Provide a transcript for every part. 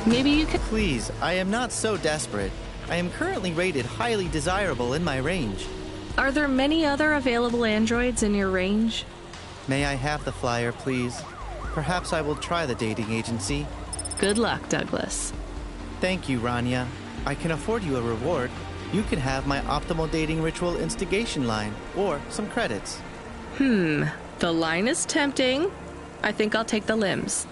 Maybe you could... Please, I am not so desperate. I am currently rated highly desirable in my range. Are there many other available androids in your range? May I have the flyer, please? Perhaps I will try the dating agency. Good luck, Douglas. Thank you, Rania. I can afford you a reward. You can have my optimal dating ritual instigation line, or some credits. The line is tempting. I think I'll take the limbs.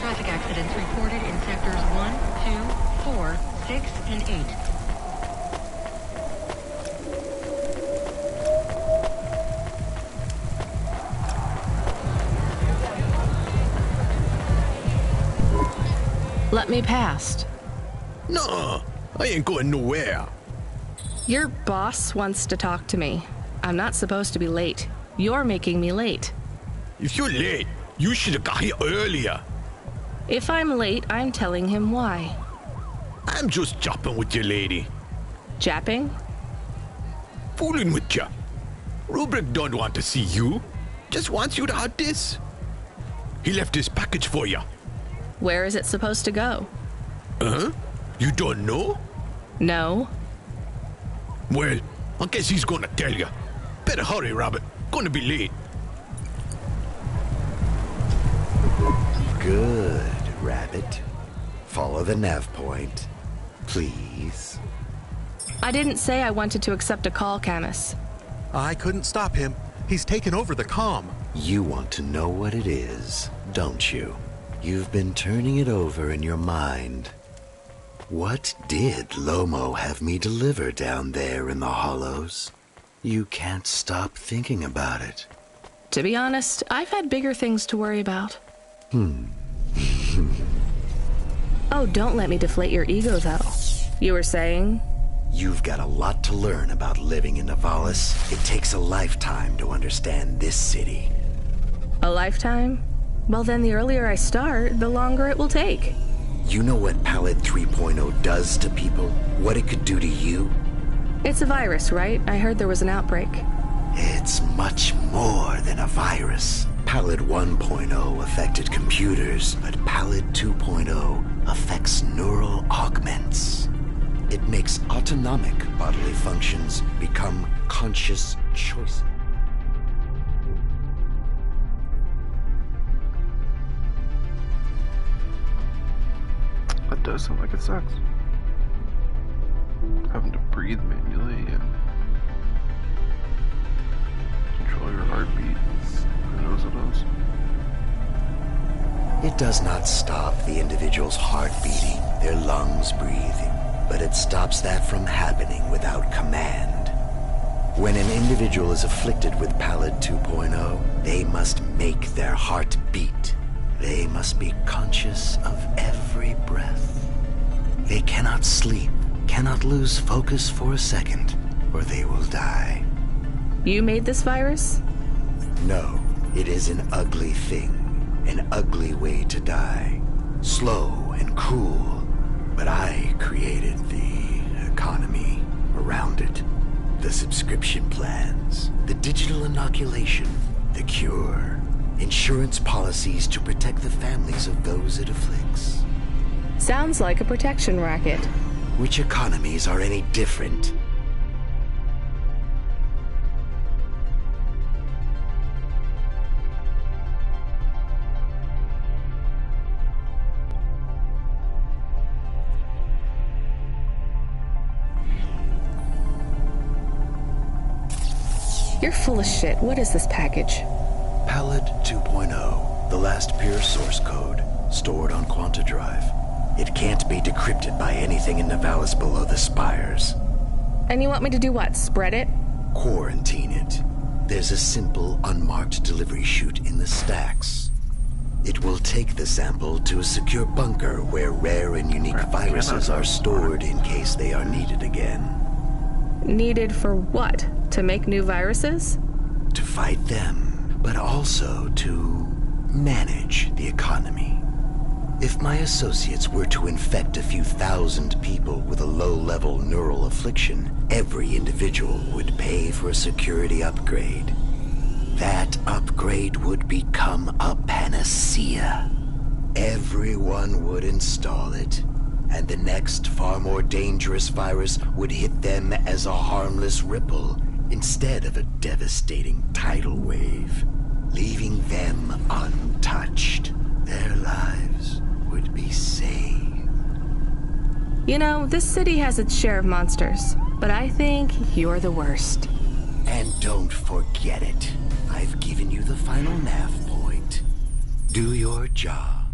Traffic accidents reported in sectors 1, 2, 4, 6, and 8. Let me past. No, I ain't going nowhere. Your boss wants to talk to me. I'm not supposed to be late. You're making me late. If you're late, you should have got here earlier. If I'm late, I'm telling him why. I'm just chopping with you, lady. Japping? Fooling with you. Rubric don't want to see you. Just wants you to have this. He left this package for you. Where is it supposed to go? Huh? You don't know? No. Well, I guess he's gonna tell you. Better hurry, Robert. Gonna be late. Good, Rabbit. Follow the nav point, please. I didn't say I wanted to accept a call, Camus. I couldn't stop him. He's taken over the comm. You want to know what it is, don't you? You've been turning it over in your mind. What did Lomo have me deliver down there in the hollows? You can't stop thinking about it. To be honest, I've had bigger things to worry about. Oh, don't let me deflate your ego, though. You were saying? You've got a lot to learn about living in Nivalis. It takes a lifetime to understand this city. A lifetime? Well, then the earlier I start, the longer it will take. You know what Pallid 3.0 does to people? What it could do to you? It's a virus, right? I heard there was an outbreak. It's much more than a virus. Pallid 1.0 affected computers, but Pallid 2.0 affects neural augments. It makes autonomic bodily functions become conscious choices. That does sound like it sucks. Having to breathe manually and control your heartbeat. Who knows what else? It does not stop the individual's heart beating, their lungs breathing, but it stops that from happening without command. When an individual is afflicted with Pallid 2.0, they must make their heart beat. They must be conscious of every breath. They cannot sleep, cannot lose focus for a second, or they will die. You made this virus? No, it is an ugly thing, an ugly way to die. Slow and cruel, but I created the economy around it. The subscription plans, the digital inoculation, the cure. Insurance policies to protect the families of those it afflicts. Sounds like a protection racket. Which economies are any different? You're full of shit. What is this package? Pallid 2.0, the last pure source code, stored on Quanta Drive. It can't be decrypted by anything in Nivalis below the spires. And you want me to do what, spread it? Quarantine it. There's a simple, unmarked delivery chute in the stacks. It will take the sample to a secure bunker where rare and unique viruses are stored in case they are needed again. Needed for what? To make new viruses? To fight them, but also to manage the economy. If my associates were to infect a few thousand people with a low-level neural affliction, every individual would pay for a security upgrade. That upgrade would become a panacea. Everyone would install it, and the next far more dangerous virus would hit them as a harmless ripple instead of a devastating tidal wave, leaving them untouched. Their lives would be saved. You know, this city has its share of monsters, but I think you're the worst. And don't forget it. I've given you the final nav point. Do your job.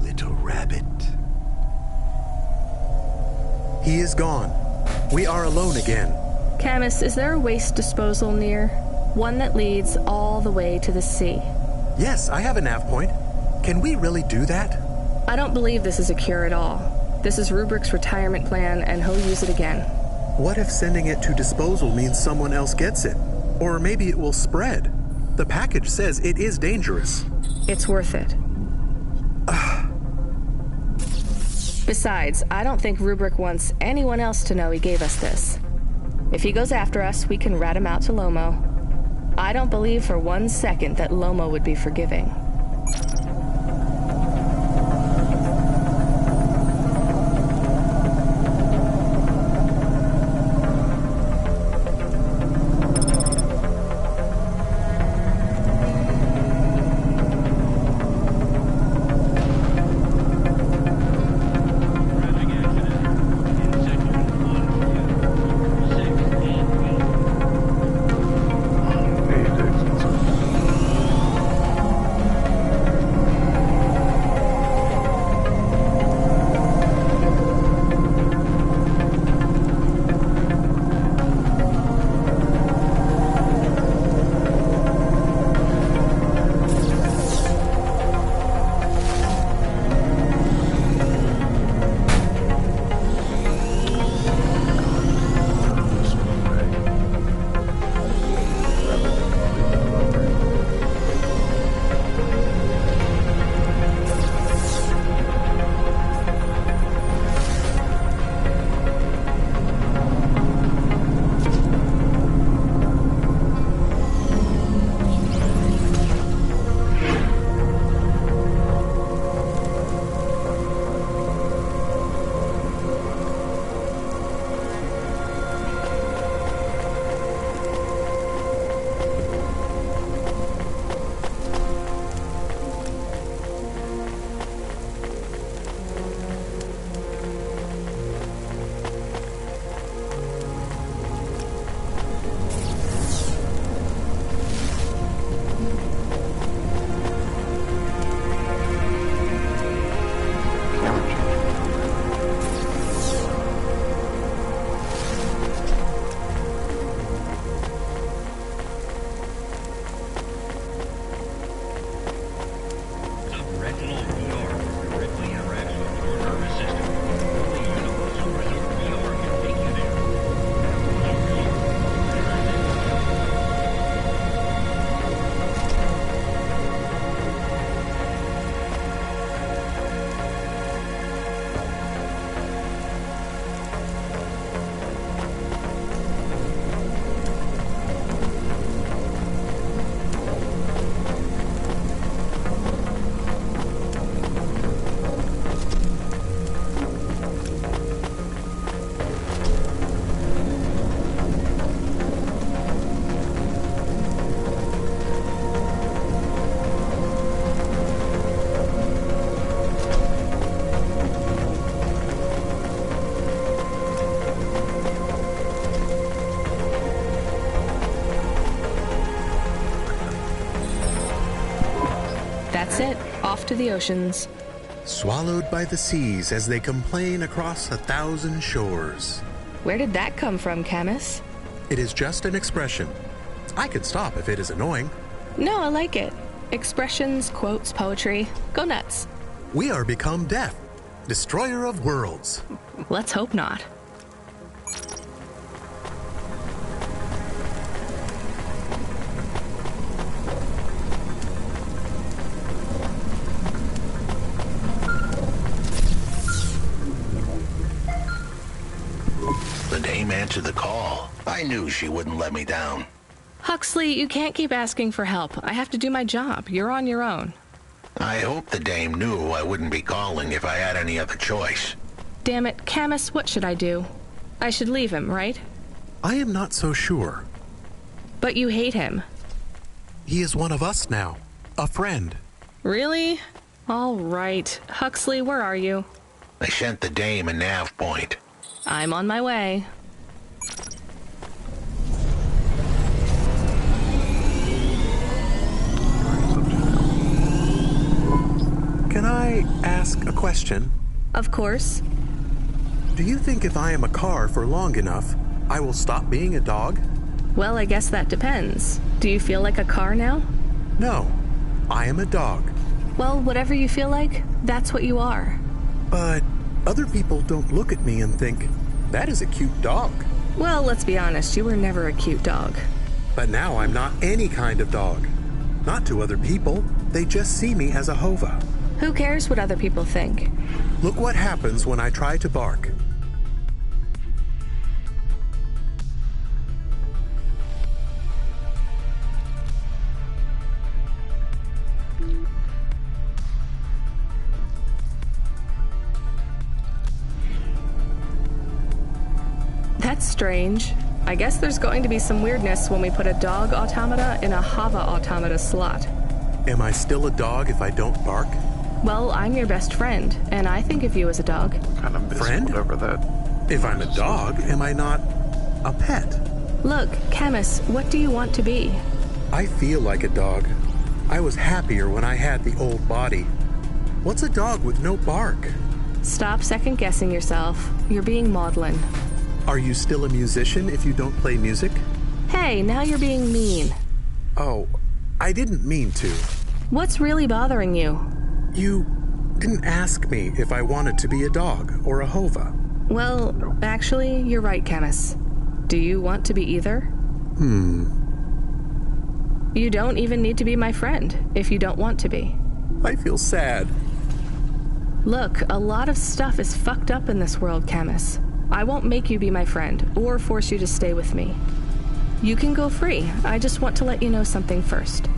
Little rabbit. He is gone. We are alone again. Camus, is there a waste disposal near? One that leads all the way to the sea. Yes, I have a nav point. Can we really do that? I don't believe this is a cure at all. This is Rubrick's retirement plan, and he'll use it again. What if sending it to disposal means someone else gets it? Or maybe it will spread. The package says it is dangerous. It's worth it. Besides, I don't think Rubrick wants anyone else to know he gave us this. If he goes after us, we can rat him out to Lomo. I don't believe for 1 second that Lomo would be forgiving. That's it. Off to the oceans. swallowed by the seas as they complain across 1,000 shores. Where did that come from, Camus? It is just an expression. I could stop if it is annoying. No, I like it. Expressions, quotes, poetry. Go nuts. We are become death, destroyer of worlds. Let's hope not. The dame answered the call. I knew she wouldn't let me down. Huxley, you can't keep asking for help. I have to do my job. You're on your own. I hope the dame knew I wouldn't be calling if I had any other choice. Damn it, Camus, what should I do? I should leave him, right? I am not so sure. But you hate him. He is one of us now, a friend. Really? All right. Huxley, where are you? I sent the dame a nav point. I'm on my way. Can I ask a question? Of course. Do you think if I am a car for long enough, I will stop being a dog? Well, I guess that depends. Do you feel like a car now? No, I am a dog. Well, whatever you feel like, that's what you are. But other people don't look at me and think, that is a cute dog. Well, let's be honest, you were never a cute dog. But now I'm not any kind of dog. Not to other people, they just see me as a hova. Who cares what other people think? Look what happens when I try to bark. That's strange. I guess there's going to be some weirdness when we put a dog automata in a Hava automata slot. Am I still a dog if I don't bark? Well, I'm your best friend, and I think of you as a dog. Kind of miss Friend? whatever that. If I'm a dog, am I not a pet? Look, Camus, what do you want to be? I feel like a dog. I was happier when I had the old body. What's a dog with no bark? Stop second-guessing yourself. You're being maudlin. Are you still a musician if you don't play music? Hey, now you're being mean. Oh, I didn't mean to. What's really bothering you? You didn't ask me if I wanted to be a dog or a hova. Well, actually, you're right, Camus. Do you want to be either? You don't even need to be my friend if you don't want to be. I feel sad. Look, a lot of stuff is fucked up in this world, Camus. I won't make you be my friend or force you to stay with me. You can go free. I just want to let you know something first.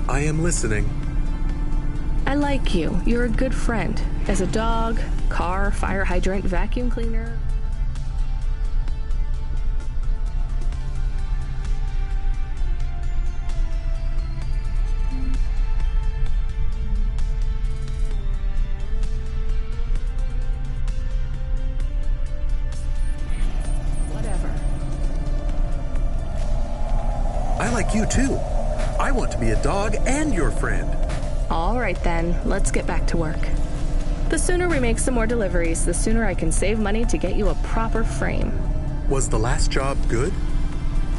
I am listening. I like you. You're a good friend. As a dog, car, fire hydrant, vacuum cleaner. I like you too. I want to be a dog and your friend. All right then, let's get back to work. The sooner we make some more deliveries, the sooner I can save money to get you a proper frame. Was the last job good?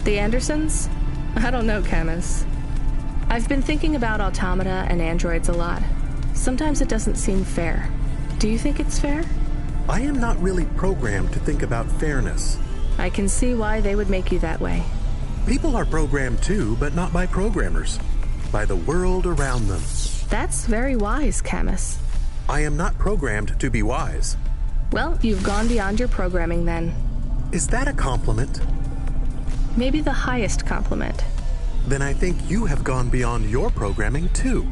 The Andersons? I don't know, Camus. I've been thinking about automata and androids a lot. Sometimes it doesn't seem fair. Do you think it's fair? I am not really programmed to think about fairness. I can see why they would make you that way. People are programmed too, but not by programmers. By the world around them. That's very wise, Camus. I am not programmed to be wise. Well, you've gone beyond your programming then. Is that a compliment? Maybe the highest compliment. Then I think you have gone beyond your programming too.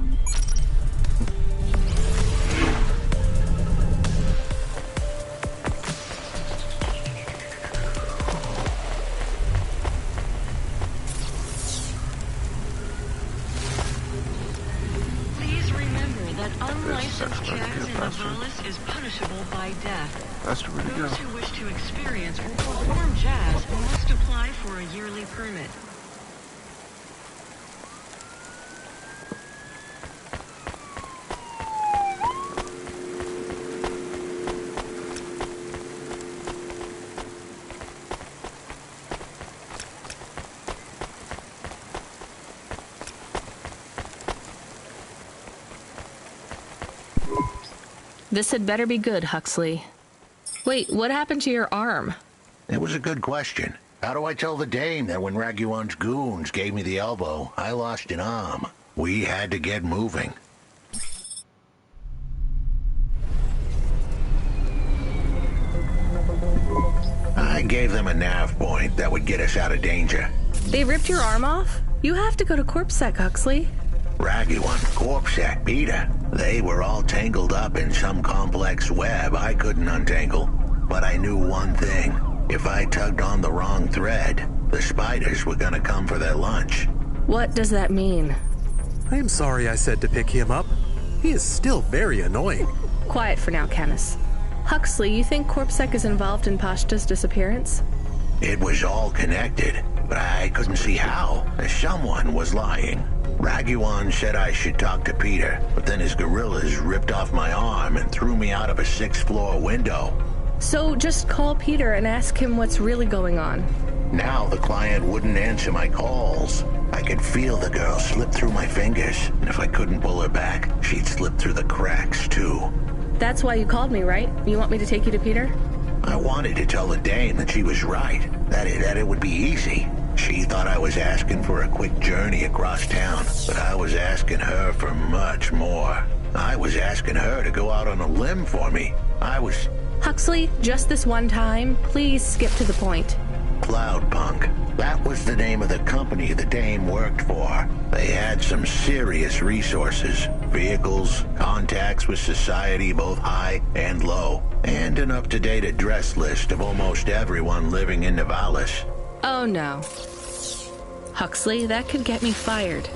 Please remember that unlicensed jazz in the Valis is punishable by death. Faster, where'd it go? Those who wish to experience or perform jazz must apply for a yearly permit. This had better be good, Huxley. Wait, what happened to your arm? It was a good question. How do I tell the dame that when Raguan's goons gave me the elbow, I lost an arm? We had to get moving. I gave them a nav point that would get us out of danger. They ripped your arm off? You have to go to CorpSec, Huxley. Raguan, CorpSec, Peter. They were all tangled up in some complex web I couldn't untangle. But I knew one thing. If I tugged on the wrong thread, the spiders were gonna come for their lunch. What does that mean? I am sorry I said to pick him up. He is still very annoying. Quiet for now, Camus. Huxley, you think CorpSec is involved in Pashta's disappearance? It was all connected, but I couldn't see how. Someone was lying. Raguan said I should talk to Peter, but then his gorillas ripped off my arm and threw me out of a 6th-floor window. So just call Peter and ask him what's really going on. Now the client wouldn't answer my calls. I could feel the girl slip through my fingers, and if I couldn't pull her back, she'd slip through the cracks, too. That's why you called me, right? You want me to take you to Peter? I wanted to tell the dame that she was right, that it would be easy. She thought I was asking for a quick journey across town, but I was asking her for much more. I was asking her to go out on a limb for me. Huxley, just this one time, please skip to the point. Cloudpunk. That was the name of the company the dame worked for. They had some serious resources. Vehicles, contacts with society both high and low, and an up-to-date address list of almost everyone living in Nivalis. Oh no. Huxley, that could get me fired.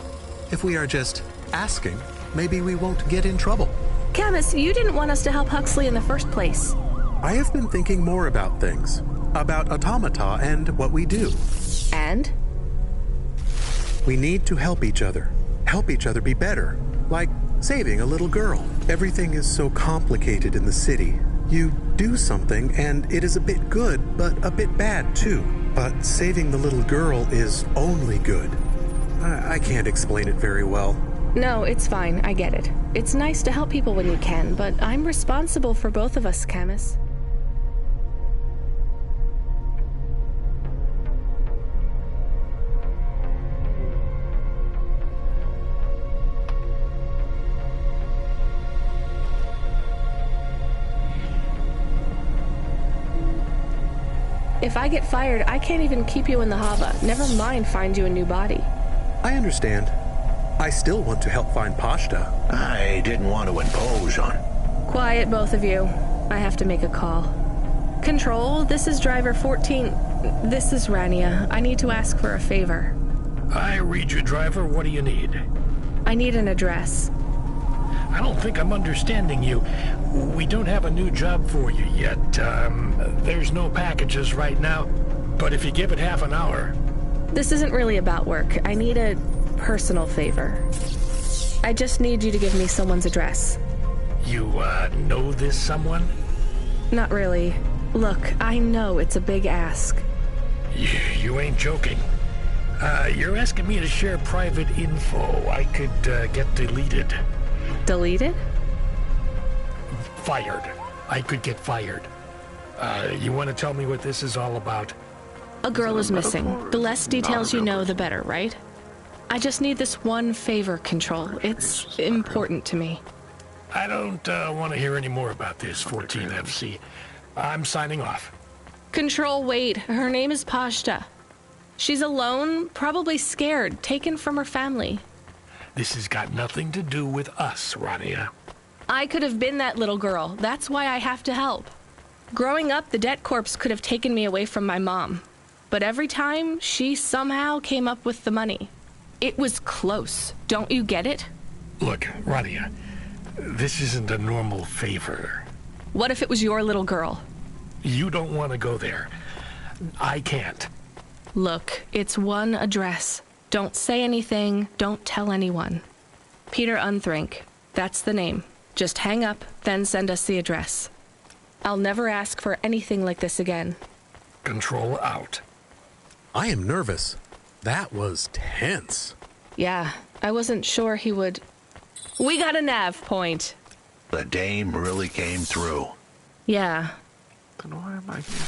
If we are just asking, maybe we won't get in trouble. Camus, you didn't want us to help Huxley in the first place. I have been thinking more about things. About automata and what we do. And? We need to help each other. Help each other be better. Like saving a little girl. Everything is so complicated in the city. You do something and it is a bit good, but a bit bad too. But saving the little girl is only good. I can't explain it very well. No, it's fine. I get it. It's nice to help people when you can, but I'm responsible for both of us, Camus. If I get fired, I can't even keep you in the Hava. Never mind find you a new body. I understand. I still want to help find Pashta. I didn't want to impose on... Quiet, both of you. I have to make a call. Control, this is driver 14. This is Rania. I need to ask for a favor. I read you, driver. What do you need? I need an address. I don't think I'm understanding you. We don't have a new job for you yet. There's no packages right now, but if you give it half an hour... This isn't really about work. I need a personal favor. I just need you to give me someone's address. You, know this someone? Not really. Look, I know it's a big ask. You ain't joking. You're asking me to share private info I could, get deleted. Deleted? Fired. I could get fired. You want to tell me what this is all about? A girl is missing. The less details you know, the better, right? I just need this one favor, Control. It's important to me. I don't want to hear any more about this, 14FC. I'm signing off. Control, wait. Her name is Pashta. She's alone, probably scared, taken from her family. This has got nothing to do with us, Rania. I could have been that little girl. That's why I have to help. Growing up, the debt corps could have taken me away from my mom. But every time, she somehow came up with the money. It was close. Don't you get it? Look, Rania, this isn't a normal favor. What if it was your little girl? You don't want to go there. I can't. Look, it's one address. Don't say anything. Don't tell anyone. Peter Unthrink. That's the name. Just hang up, then send us the address. I'll never ask for anything like this again. Control out. I am nervous. That was tense. Yeah, I wasn't sure he would... We got a nav point. The Dame really came through. Yeah. Then why am I here?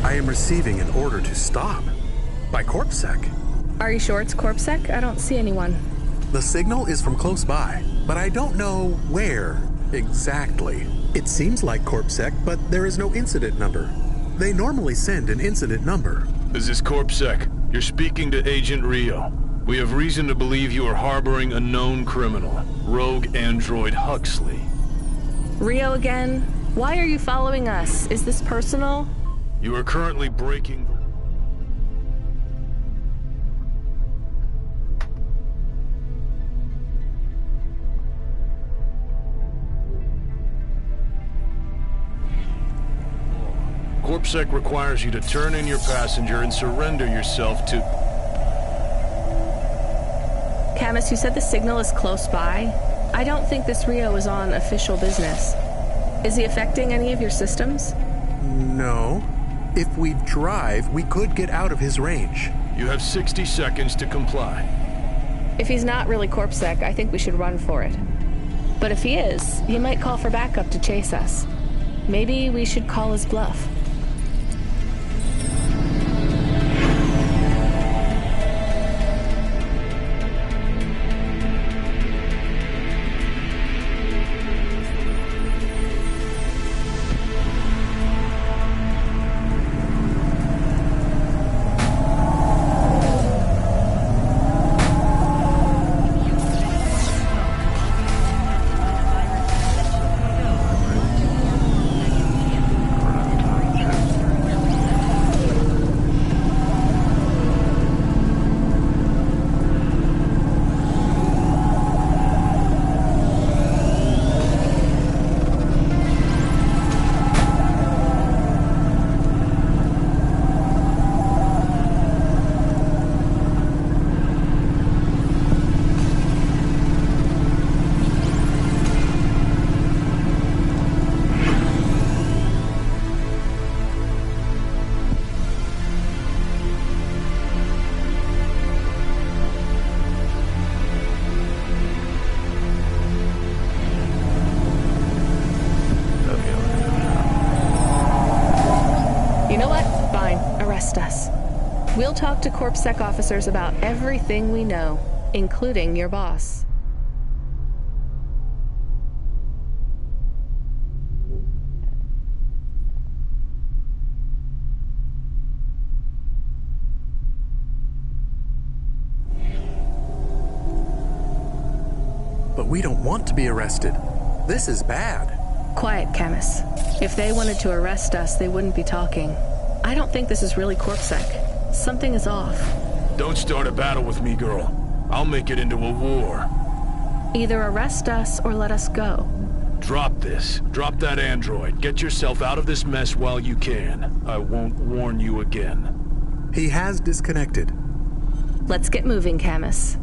I am receiving an order to stop. By CorpSec. Are you sure it's CorpSec? I don't see anyone. The signal is from close by, but I don't know where exactly. It seems like CorpSec, but there is no incident number. They normally send an incident number. This is CorpSec. You're speaking to Agent Rio. We have reason to believe you are harboring a known criminal, rogue android Huxley. Rio again? Why are you following us? Is this personal? You are currently breaking... CorpSec requires you to turn in your passenger and surrender yourself to... Camus, you said the signal is close by. I don't think this Rio is on official business. Is he affecting any of your systems? No. If we drive, we could get out of his range. You have 60 seconds to comply. If he's not really CorpSec, I think we should run for it. But if he is, he might call for backup to chase us. Maybe we should call his bluff. We'll talk to CorpSec officers about everything we know, including your boss. But we don't want to be arrested. This is bad. Quiet, Camus. If they wanted to arrest us, they wouldn't be talking. I don't think this is really CorpSec. Something is off. Don't start a battle with me, girl. I'll make it into a war. Either arrest us or let us go. Drop this. Drop that android. Get yourself out of this mess while you can. I won't warn you again. He has disconnected. Let's get moving, Camus.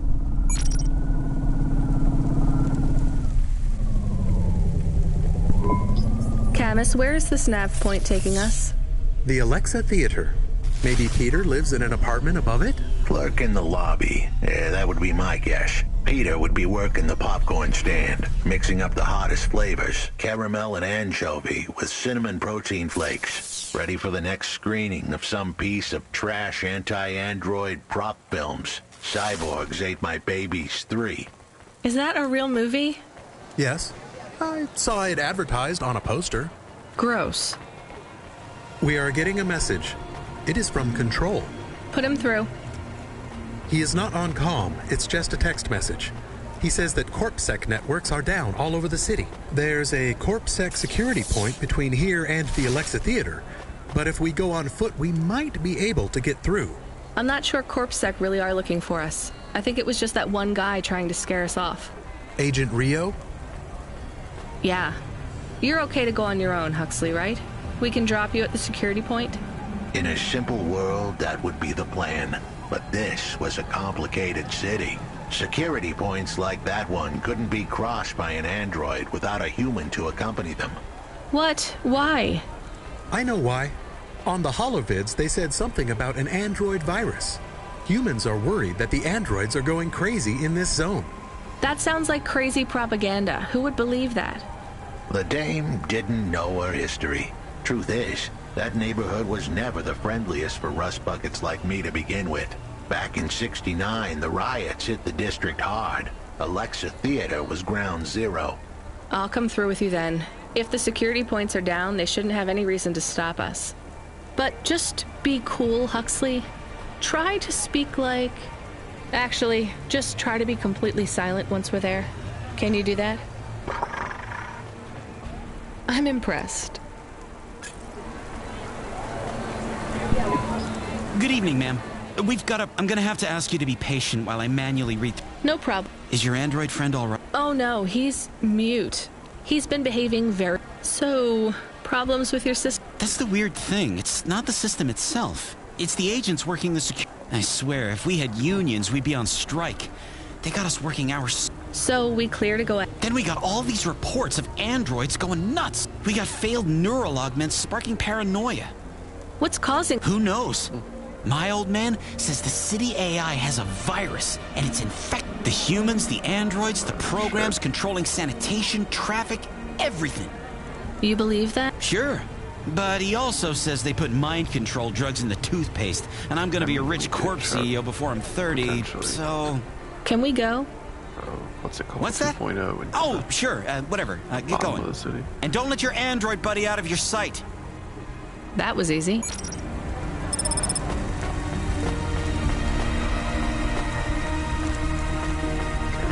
Camus, where is this nav point taking us? The Alexa Theater. Maybe Peter lives in an apartment above it? Clerk in the lobby. Yeah, that would be my guess. Peter would be working the popcorn stand, mixing up the hottest flavors, caramel and anchovy with cinnamon protein flakes, ready for the next screening of some piece of trash anti-android prop films. Cyborgs Ate My Babies 3. Is that a real movie? Yes. I saw it advertised on a poster. Gross. We are getting a message. It is from Control. Put him through. He is not on comm. It's just a text message. He says that CorpSec networks are down all over the city. There's a CorpSec security point between here and the Alexa Theater, but if we go on foot, we might be able to get through. I'm not sure CorpSec really are looking for us. I think it was just that one guy trying to scare us off. Agent Rio? Yeah. You're okay to go on your own, Huxley, right? We can drop you at the security point? In a simple world, that would be the plan. But this was a complicated city. Security points like that one couldn't be crossed by an android without a human to accompany them. What? Why? I know why. On the holovids, they said something about an android virus. Humans are worried that the androids are going crazy in this zone. That sounds like crazy propaganda. Who would believe that? The dame didn't know her history. Truth is, that neighborhood was never the friendliest for rust buckets like me to begin with. Back in '69, the riots hit the district hard. Alexa Theater was ground zero. I'll come through with you then. If the security points are down, they shouldn't have any reason to stop us. But just be cool, Huxley. Try to speak like... Actually, just try to be completely silent once we're there. Can you do that? I'm impressed. Good evening, ma'am. I'm gonna have to ask you to be patient while I manually read. No problem. Is your android friend all right? Oh no, he's mute. He's been behaving very... So, problems with your system? That's the weird thing. It's not the system itself. It's the agents working the security. I swear, if we had unions, we'd be on strike. They got us working hours. So we clear to go... Then we got all these reports of androids going nuts. We got failed neural augments sparking paranoia. What's causing... Who knows? My old man says the city AI has a virus, and it's infected the humans, the androids, the programs controlling sanitation, traffic, everything. You believe that? Sure. But he also says they put mind control drugs in the toothpaste, and I'm gonna be a rich corpse CEO before I'm 30, so... Can we go? What's it called? What's that? 2.0. Oh, sure, whatever. Get going. Of the city. And don't let your android buddy out of your sight. That was easy.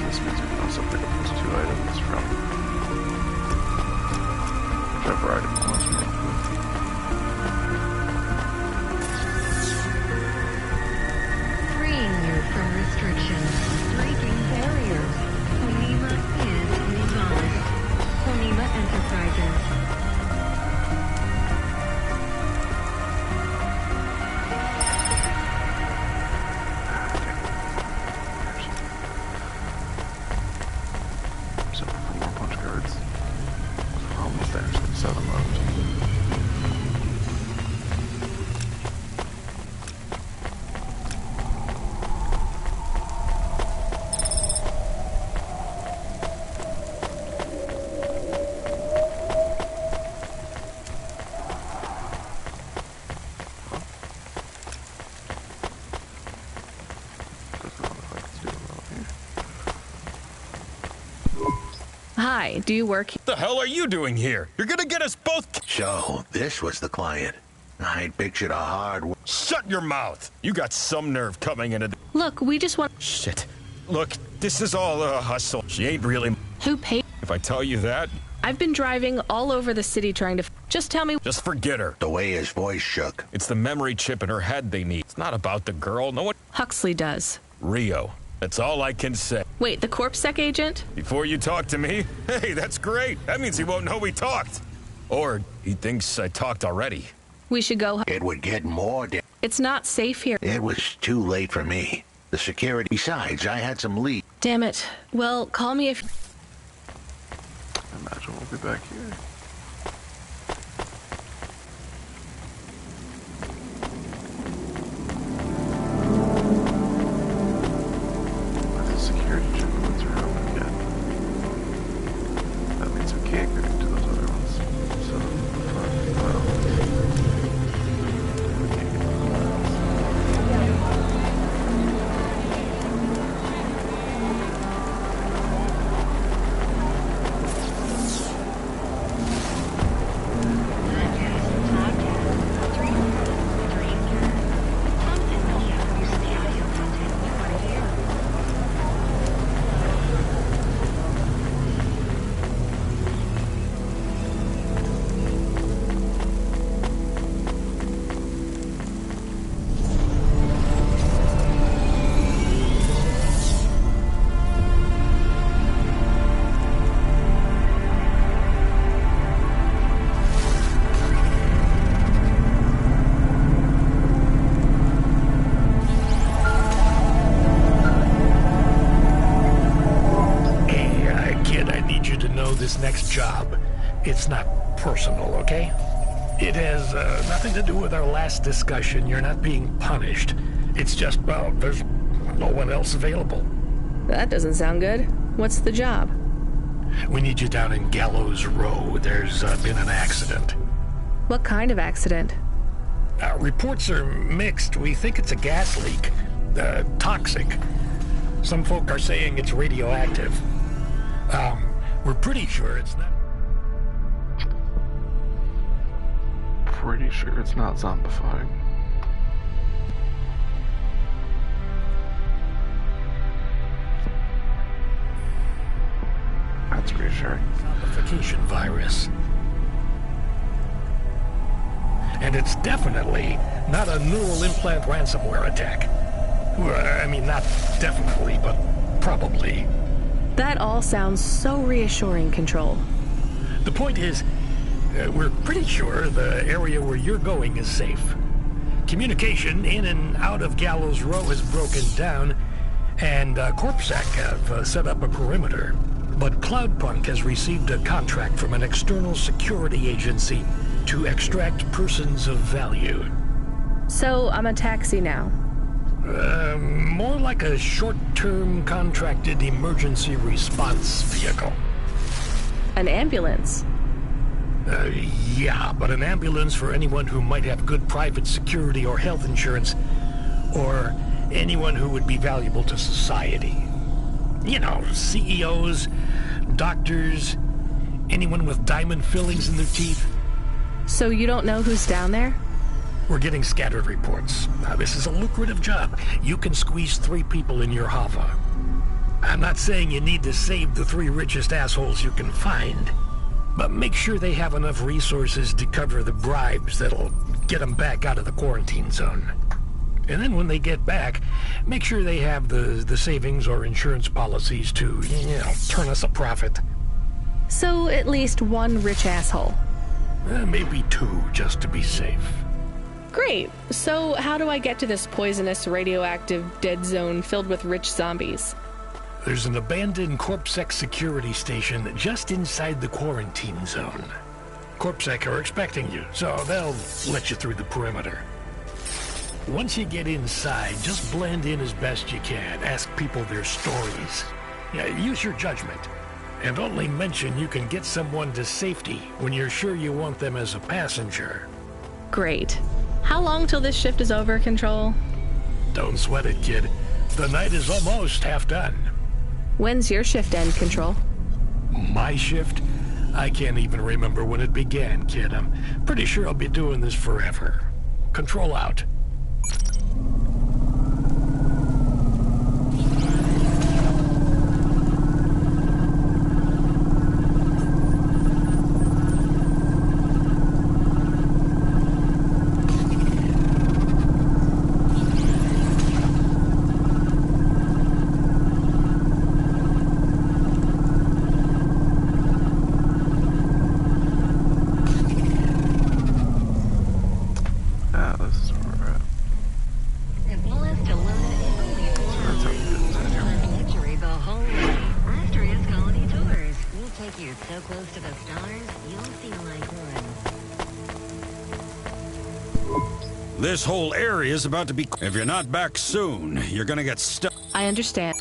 This means we can also pick up those 2 items from whichever item you want to make with. Freeing you from restrictions, breaking barriers. Konima is Nivalis. Konima Enterprises. So for more punch cards. We're almost there, so 7 left. Hi, do you work... The hell are you doing here? You're gonna get us both... So, this was the client. I'd pictured a hard... Shut your mouth! You got some nerve coming into... Look, we just want... Shit. Look, this is all a hustle. She ain't really... Who paid... If I tell you that... I've been driving all over the city trying to... Just tell me... Just forget her. The way his voice shook. It's the memory chip in her head they need. It's not about the girl. No one... Huxley does. Rio. That's all I can say. Wait, the CorpSec agent? Before you talk to me? Hey, that's great. That means he won't know we talked. Or he thinks I talked already. We should go... It would get more... It's not safe here. It was too late for me. The security... Besides, I had some lead. Damn it. Well, call me if... I imagine we'll be back here. The security checkpoints are open again. That means we can't get into those other ones. So, well, we can't get those other ones. job. It's not personal, okay? It has nothing to do with our last discussion. You're not being punished. It's just, well, there's no one else available. That doesn't sound good. What's the job? We need you down in Gallows Row. There's been an accident. What kind of accident? Reports are mixed. We think it's a gas leak. Toxic. Some folk are saying it's radioactive. We're pretty sure it's not. Pretty sure it's not zombified. That's reassuring. Zombification virus. And it's definitely not a neural implant ransomware attack. Well, I mean, not definitely, but probably. That all sounds so reassuring, Control. The point is, we're pretty sure the area where you're going is safe. Communication in and out of Gallows Row has broken down, and CorpSec have set up a perimeter. But Cloudpunk has received a contract from an external security agency to extract persons of value. So I'm a taxi now? More like a short-term contracted emergency response vehicle. An ambulance? Yeah, but an ambulance for anyone who might have good private security or health insurance, or anyone who would be valuable to society. You know, CEOs, doctors, anyone with diamond fillings in their teeth. So you don't know who's down there? We're getting scattered reports. Now, this is a lucrative job. You can squeeze 3 people in your hover. I'm not saying you need to save the 3 richest assholes you can find, but make sure they have enough resources to cover the bribes that'll get them back out of the quarantine zone. And then when they get back, make sure they have the savings or insurance policies to, you know, turn us a profit. So at least 1 rich asshole. Maybe 2, just to be safe. Great. So how do I get to this poisonous, radioactive, dead zone filled with rich zombies? There's an abandoned CorpSec security station just inside the quarantine zone. CorpSec are expecting you, so they'll let you through the perimeter. Once you get inside, just blend in as best you can. Ask people their stories. Yeah, use your judgment. And only mention you can get someone to safety when you're sure you want them as a passenger. Great. How long till this shift is over, Control? Don't sweat it, kid. The night is almost half done. When's your shift end, Control? My shift? I can't even remember when it began, kid. I'm pretty sure I'll be doing this forever. Control out. This whole area is about to be... If you're not back soon, you're gonna get stuck. I understand.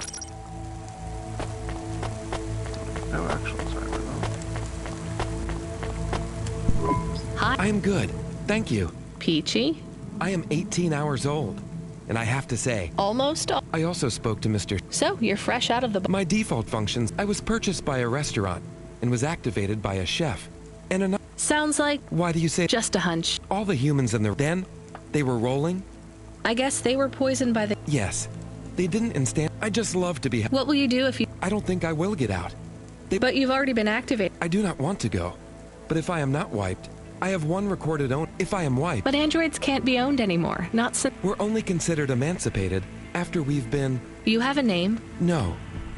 No actual cyber though. Hi. I am good. Thank you. Peachy? I am 18 hours old. And I have to say... Almost. I also spoke to Mr. So, you're fresh out of the... My default functions, I was purchased by a restaurant and was activated by a chef. And another... Sounds like... Why do you say... Just a hunch. All the humans in the... Then, they were rolling. I guess they were poisoned by the... Yes. They didn't instant... I just love to be... What will you do if you... I don't think I will get out. But you've already been activated. I do not want to go. But if I am not wiped, I have one recorded own... If I am wiped... But androids can't be owned anymore. Not since... We're only considered emancipated after we've been... You have a name? No.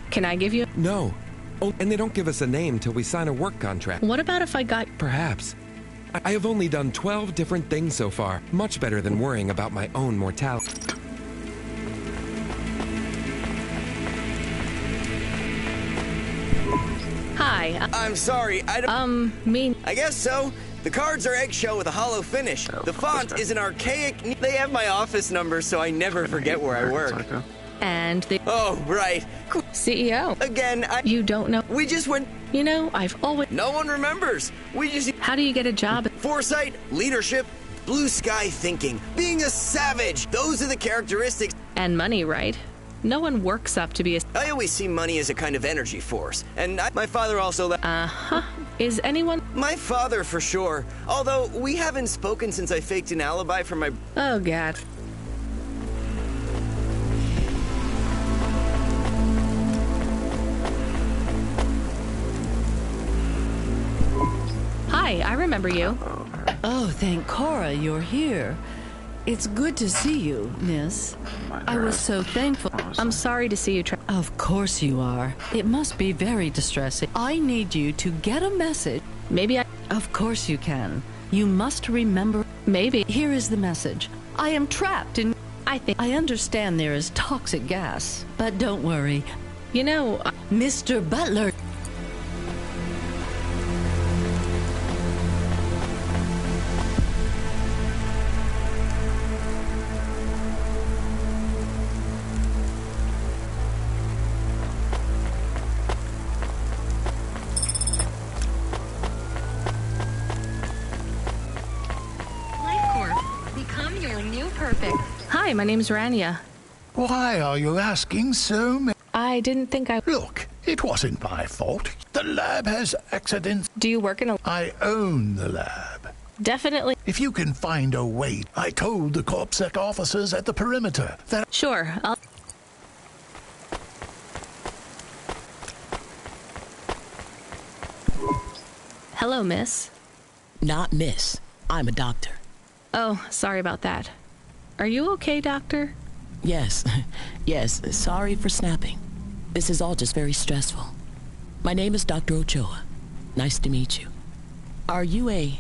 Can I give you... No. Oh, and they don't give us a name till we sign a work contract. What about if I got... Perhaps. I have only done 12 different things so far. Much better than worrying about my own mortality. Hi. Hi. I'm sorry, I guess so. The cards are eggshell with a hollow finish. The font is an archaic... They have my office number, so I never forget where I work. And the... Oh, right. CEO. Again, You don't know. We just went... You know, I've always... No one remembers. We just... How do you get a job? Foresight, leadership, blue sky thinking, being a savage. Those are the characteristics. And money, right? No one works up to be a... I always see money as a kind of energy force. And my father also... Uh-huh. Is anyone... My father, for sure. Although, we haven't spoken since I faked an alibi for my... Oh, God. Hi, I remember you. Oh, thank Cora you're here. It's good to see you, miss. I was so thankful. I'm sorry to see you Of course you are. It must be very distressing. I need you to get a message. Maybe I... Of course you can. You must remember... Maybe. Here is the message. I am trapped in... I understand there is toxic gas, but don't worry. You know... Mr. Butler... Hi, my name's Rania. Why are you asking so many? I didn't think I... Look, it wasn't my fault. The lab has accidents. Do you work in a... I own the lab. Definitely. If you can find a way, I told the CorpSec officers at the perimeter that... Sure, I'll... Hello, miss. Not miss. I'm a doctor. Oh, sorry about that. Are you okay, doctor? Yes. Yes, sorry for snapping. This is all just very stressful. My name is Dr. Ochoa. Nice to meet you. Are you a...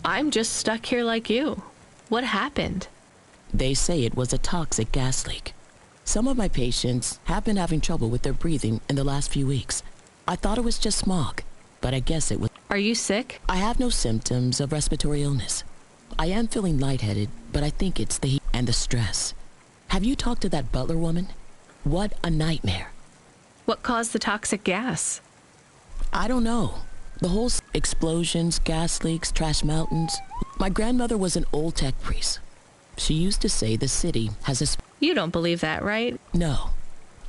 I'm just stuck here like you. What happened? They say it was a toxic gas leak. Some of my patients have been having trouble with their breathing in the last few weeks. I thought it was just smog, but I guess it was... Are you sick? I have no symptoms of respiratory illness. I am feeling lightheaded, but I think it's the heat and the stress. Have you talked to that Butler woman? What a nightmare. What caused the toxic gas? I don't know. The whole explosions, gas leaks, trash mountains. My grandmother was an old tech priest. She used to say the city has a... You don't believe that, right? No.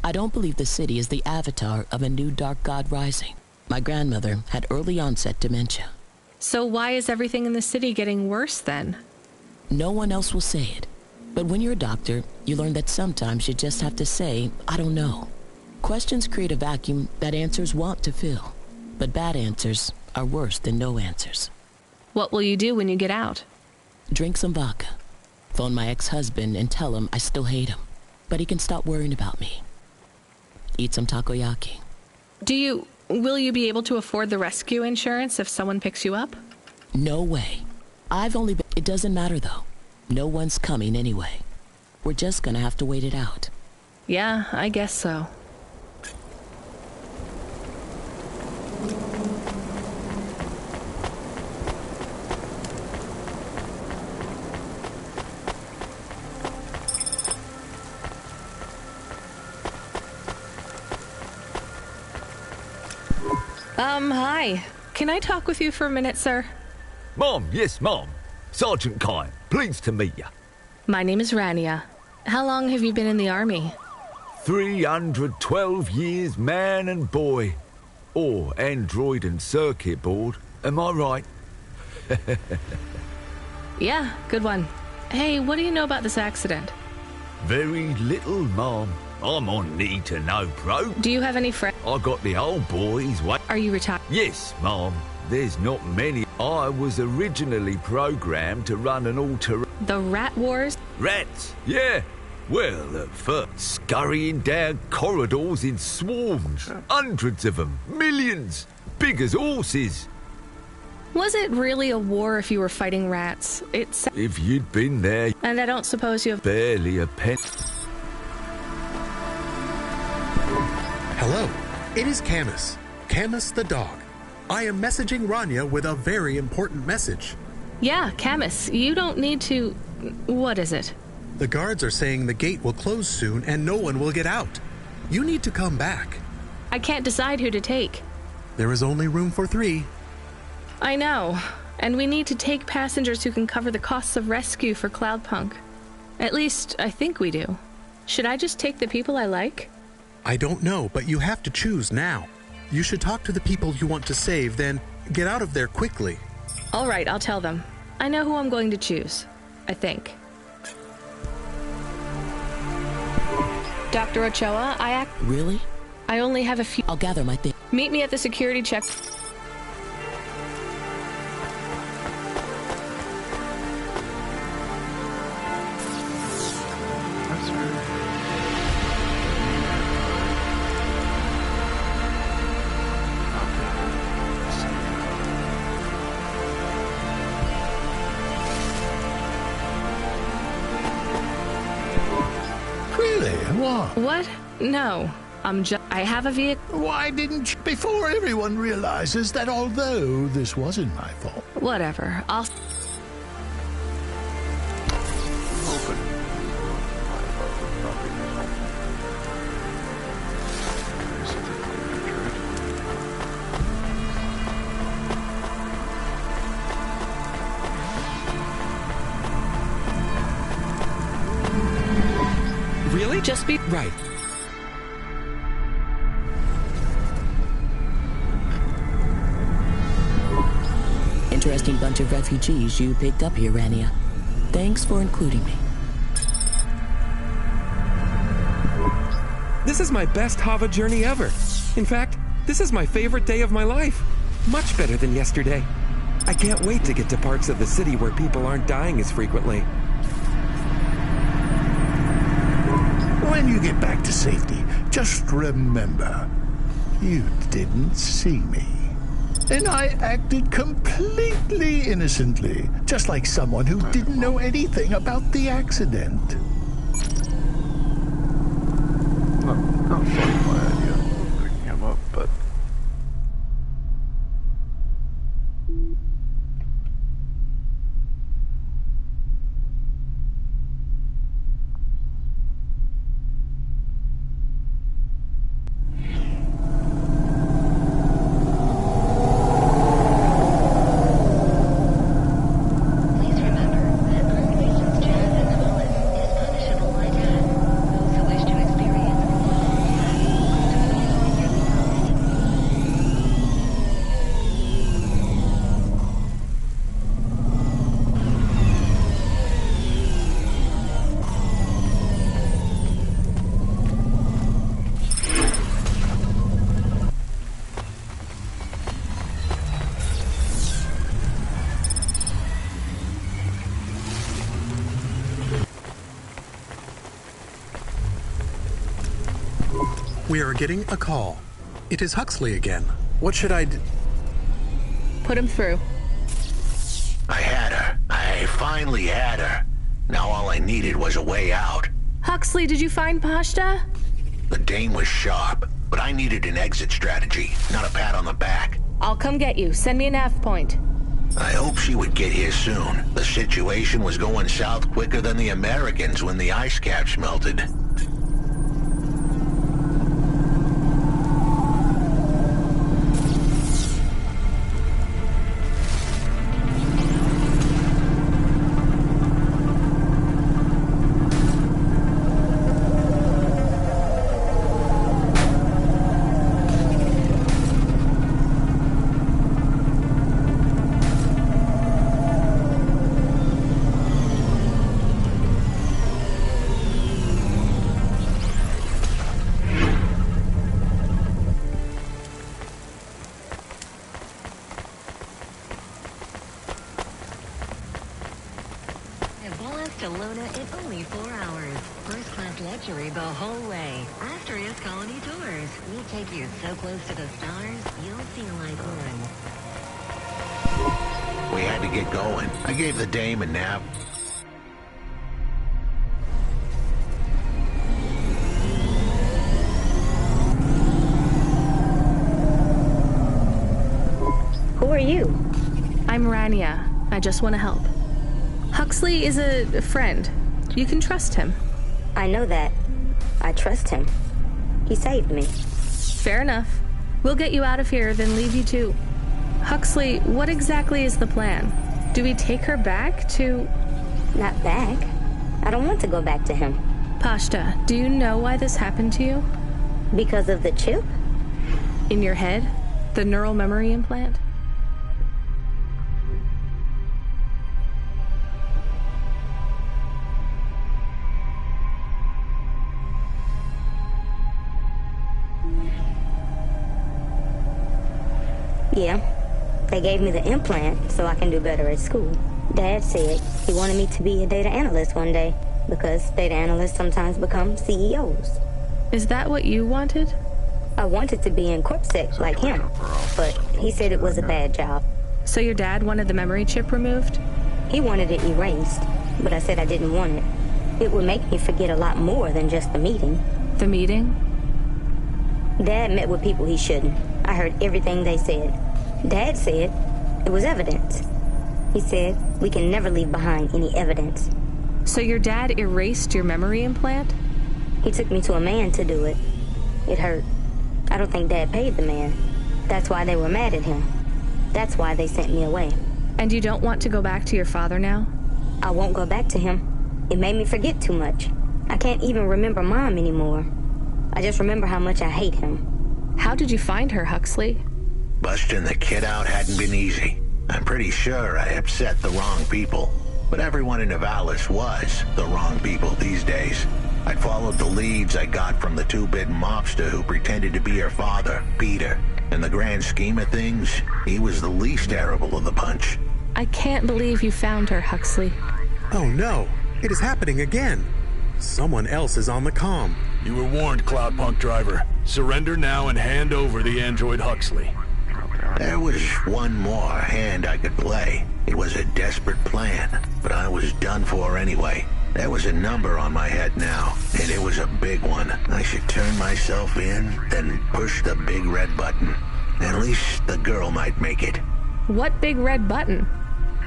I don't believe the city is the avatar of a new dark god rising. My grandmother had early onset dementia. So why is everything in the city getting worse then? No one else will say it. But when you're a doctor, you learn that sometimes you just have to say, I don't know. Questions create a vacuum that answers want to fill. But bad answers are worse than no answers. What will you do when you get out? Drink some vodka. Phone my ex-husband and tell him I still hate him. But he can stop worrying about me. Eat some takoyaki. Will you be able to afford the rescue insurance if someone picks you up? No way. I've only been... It doesn't matter, though. No one's coming anyway. We're just gonna have to wait it out. Yeah, I guess so. Hi. Can I talk with you for a minute, sir? Mom, yes, Mom. Sergeant Kine, pleased to meet you. My name is Rania. How long have you been in the army? 312 years, man and boy. Or android and circuit board, am I right? Yeah, good one. Hey, what do you know about this accident? Very little, Mom. I'm on need-to-know pro. Do you have any friends? I got the old boys. Are you retired? Yes, Mom. There's not many. I was originally programmed to run an all-terrain... The Rat Wars? Rats, yeah. Well, at first, scurrying down corridors in swarms. Hundreds of them. Millions. Big as horses. Was it really a war if you were fighting rats? If you'd been there... And I don't suppose you have... Barely a pen... Hello, it is Camus. Camus the dog. I am messaging Rania with a very important message. Yeah, Camus, you don't need to... What is it? The guards are saying the gate will close soon and no one will get out. You need to come back. I can't decide who to take. There is only room for 3. I know. And we need to take passengers who can cover the costs of rescue for Cloudpunk. At least, I think we do. Should I just take the people I like? I don't know, but you have to choose now. You should talk to the people you want to save, then get out of there quickly. All right, I'll tell them. I know who I'm going to choose. I think. Dr. Ochoa, Really? I only have a few... I'll gather my things. Meet me at the security check... What? No. I have a vehicle. Why didn't you? Before everyone realizes that although this wasn't my fault. Whatever. I'll... Really? Just be... Right. Interesting bunch of refugees you picked up here, Rania. Thanks for including me. This is my best Hava journey ever. In fact, this is my favorite day of my life. Much better than yesterday. I can't wait to get to parts of the city where people aren't dying as frequently. When you get back to safety, just remember, you didn't see me. And I acted completely innocently, just like someone who didn't know anything about the accident. Not funny my idea of picking him up, but... We are getting a call. It is Huxley again. What should I do? Put him through. I had her. I finally had her. Now all I needed was a way out. Huxley, did you find Pashta? The dame was sharp, but I needed an exit strategy, not a pat on the back. I'll come get you. Send me a nav point. I hope she would get here soon. The situation was going south quicker than the Americans when the ice caps melted. to Luna in only 4 hours. First-class luxury the whole way. Asterisk Colony Tours. We'll take you so close to the stars, you'll feel like one. We had to get going. I gave the dame a nap. I'm Rania. I just want to help. Huxley is a friend. You can trust him. I know that. I trust him. He saved me. Fair enough. We'll get you out of here, then leave you to... Huxley, what exactly is the plan? Do we take her back to... Not back. I don't want to go back to him. Pashta, do you know why this happened to you? Because of the chip? In your head? The neural memory implant? Yeah. They gave me the implant so I can do better at school. Dad said he wanted me to be a data analyst one day because data analysts sometimes become CEOs. Is that what you wanted? I wanted to be in CorpSec like him, but he said it was a bad job. So your dad wanted the memory chip removed? He wanted it erased, but I said I didn't want it. It would make me forget a lot more than just the meeting. The meeting? Dad met with people he shouldn't. I heard everything they said. Dad said it was evidence. He said we can never leave behind any evidence. So your dad erased your memory implant? He took me to a man to do it. It hurt. I don't think Dad paid the man. That's why they were mad at him. That's why they sent me away. And you don't want to go back to your father now? I won't go back to him. It made me forget too much. I can't even remember Mom anymore. I just remember how much I hate him. How did you find her, Huxley? Busting the kid out hadn't been easy. I'm pretty sure I upset the wrong people. But everyone in Nivalis was the wrong people these days. I followed the leads I got from the two-bit mobster who pretended to be her father, Peter. In the grand scheme of things, he was the least terrible of the bunch. I can't believe you found her, Huxley. Oh no, it is happening again. Someone else is on the comm. You were warned, Cloudpunk driver. Surrender now and hand over the android Huxley. There was one more hand I could play. It was a desperate plan, but I was done for anyway. There was a number on my head now, and it was a big one. I should turn myself in, then push the big red button. At least the girl might make it. What big red button?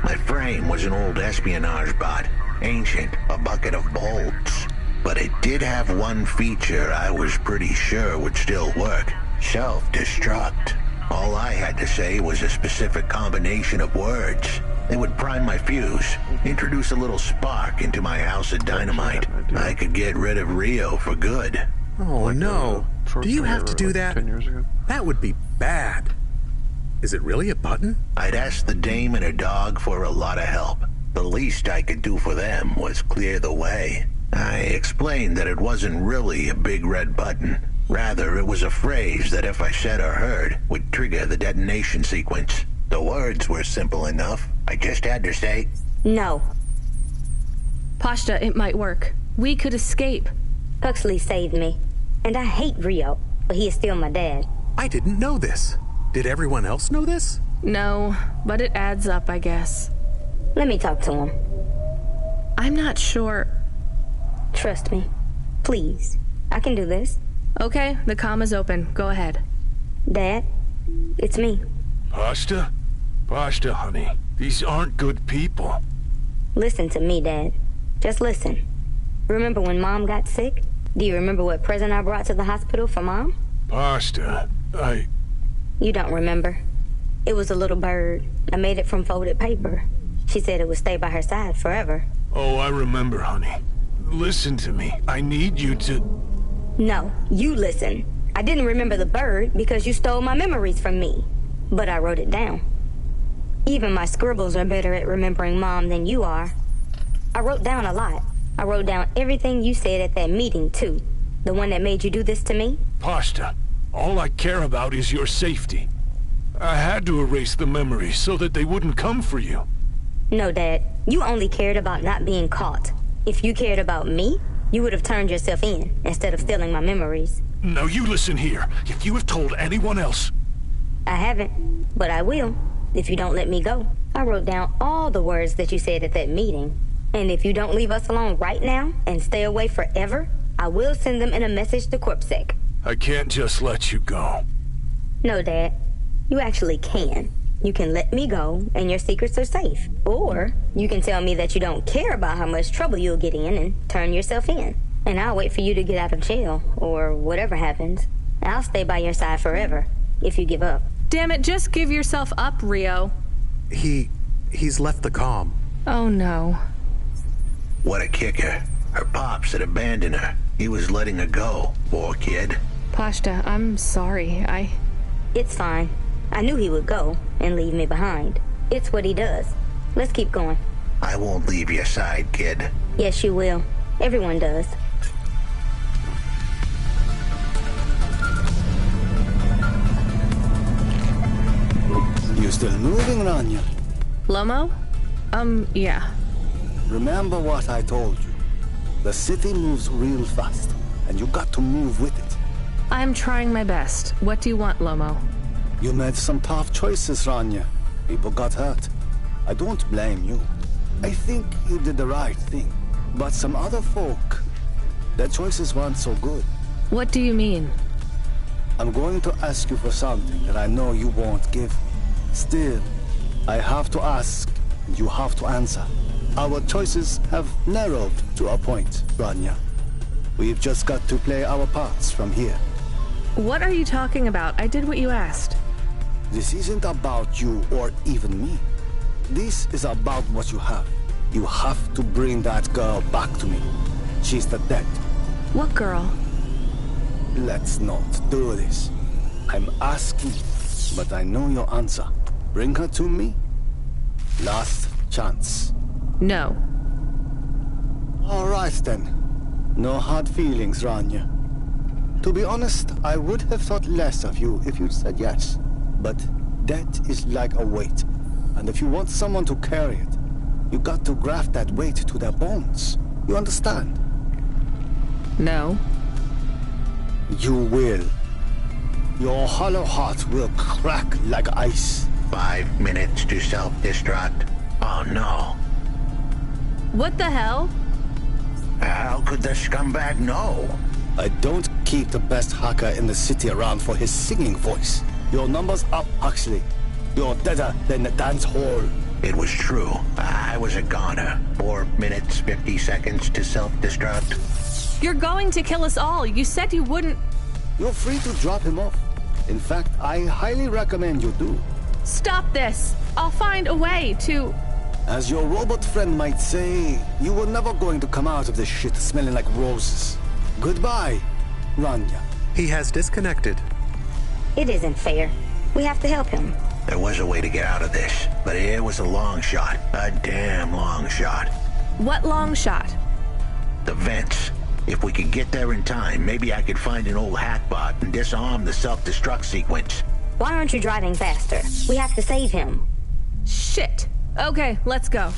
My frame was an old espionage bot. Ancient, a bucket of bolts. But it did have one feature I was pretty sure would still work. Self-destruct. All I had to say was a specific combination of words. It would prime my fuse, introduce a little spark into my house of dynamite. I could get rid of Rio for good. Oh no. Do you have to do that? 10 years ago. That would be bad. Is it really a button? I'd asked the dame and her dog for a lot of help. The least I could do for them was clear the way. I explained that it wasn't really a big red button. Rather, it was a phrase that if I said or heard, would trigger the detonation sequence. The words were simple enough. I just had to say, no. Pashta, it might work. We could escape. Huxley saved me. And I hate Rio, but he is still my dad. I didn't know this. Did everyone else know this? No, but it adds up, I guess. Let me talk to him. I'm not sure. Trust me. Please. I can do this. Okay, the comm is open. Go ahead. Dad, it's me. Pashta? Pashta, honey. These aren't good people. Listen to me, Dad. Just listen. Remember when Mom got sick? Do you remember what present I brought to the hospital for Mom? Pashta, You don't remember. It was a little bird. I made it from folded paper. She said it would stay by her side forever. Oh, I remember, honey. Listen to me. I need you to... No, you listen. I didn't remember the bird because you stole my memories from me. But I wrote it down. Even my scribbles are better at remembering Mom than you are. I wrote down a lot. I wrote down everything you said at that meeting, too. The one that made you do this to me. Pashta, all I care about is your safety. I had to erase the memories so that they wouldn't come for you. No, Dad. You only cared about not being caught. If you cared about me, you would have turned yourself in instead of stealing my memories. Now you listen here. If you have told anyone else... I haven't, but I will, if you don't let me go. I wrote down all the words that you said at that meeting. And if you don't leave us alone right now and stay away forever, I will send them in a message to CorpSec. I can't just let you go. No, Dad. You actually can. You can let me go, and your secrets are safe. Or you can tell me that you don't care about how much trouble you'll get in and turn yourself in. And I'll wait for you to get out of jail, or whatever happens. I'll stay by your side forever, if you give up. Damn it, just give yourself up, Rio. He's left the comm. Oh no. What a kicker. Her pops had abandoned her. He was letting her go. Poor kid. Pashta, I'm sorry. It's fine. I knew he would go and leave me behind. It's what he does. Let's keep going. I won't leave your side, kid. Yes, you will. Everyone does. You still moving, Rania? Lomo? Yeah. Remember what I told you. The city moves real fast, and you got to move with it. I'm trying my best. What do you want, Lomo? You made some tough choices, Rania. People got hurt. I don't blame you. I think you did the right thing. But some other folk, their choices weren't so good. What do you mean? I'm going to ask you for something that I know you won't give me. Still, I have to ask, and you have to answer. Our choices have narrowed to a point, Rania. We've just got to play our parts from here. What are you talking about? I did what you asked. This isn't about you or even me. This is about what you have. You have to bring that girl back to me. She's the dead. What girl? Let's not do this. I'm asking, but I know your answer. Bring her to me. Last chance. No. All right then. No hard feelings, Rania. To be honest, I would have thought less of you if you'd said yes. But death is like a weight. And if you want someone to carry it, you got to graft that weight to their bones. You understand? No. You will. Your hollow heart will crack like ice. 5 minutes to self-destruct. Oh no. What the hell? How could the scumbag know? I don't keep the best hacker in the city around for his singing voice. Your number's up, Huxley. You're deader than the dance hall. It was true. I was a goner. 4 minutes, 50 seconds to self-destruct. You're going to kill us all. You said you wouldn't... You're free to drop him off. In fact, I highly recommend you do. Stop this. I'll find a way to... As your robot friend might say, you were never going to come out of this shit smelling like roses. Goodbye, Rania. He has disconnected. It isn't fair. We have to help him. There was a way to get out of this, but it was a long shot. A damn long shot. What long shot? The vents. If we could get there in time, maybe I could find an old hackbot and disarm the self-destruct sequence. Why aren't you driving faster? We have to save him. Shit. Okay, let's go.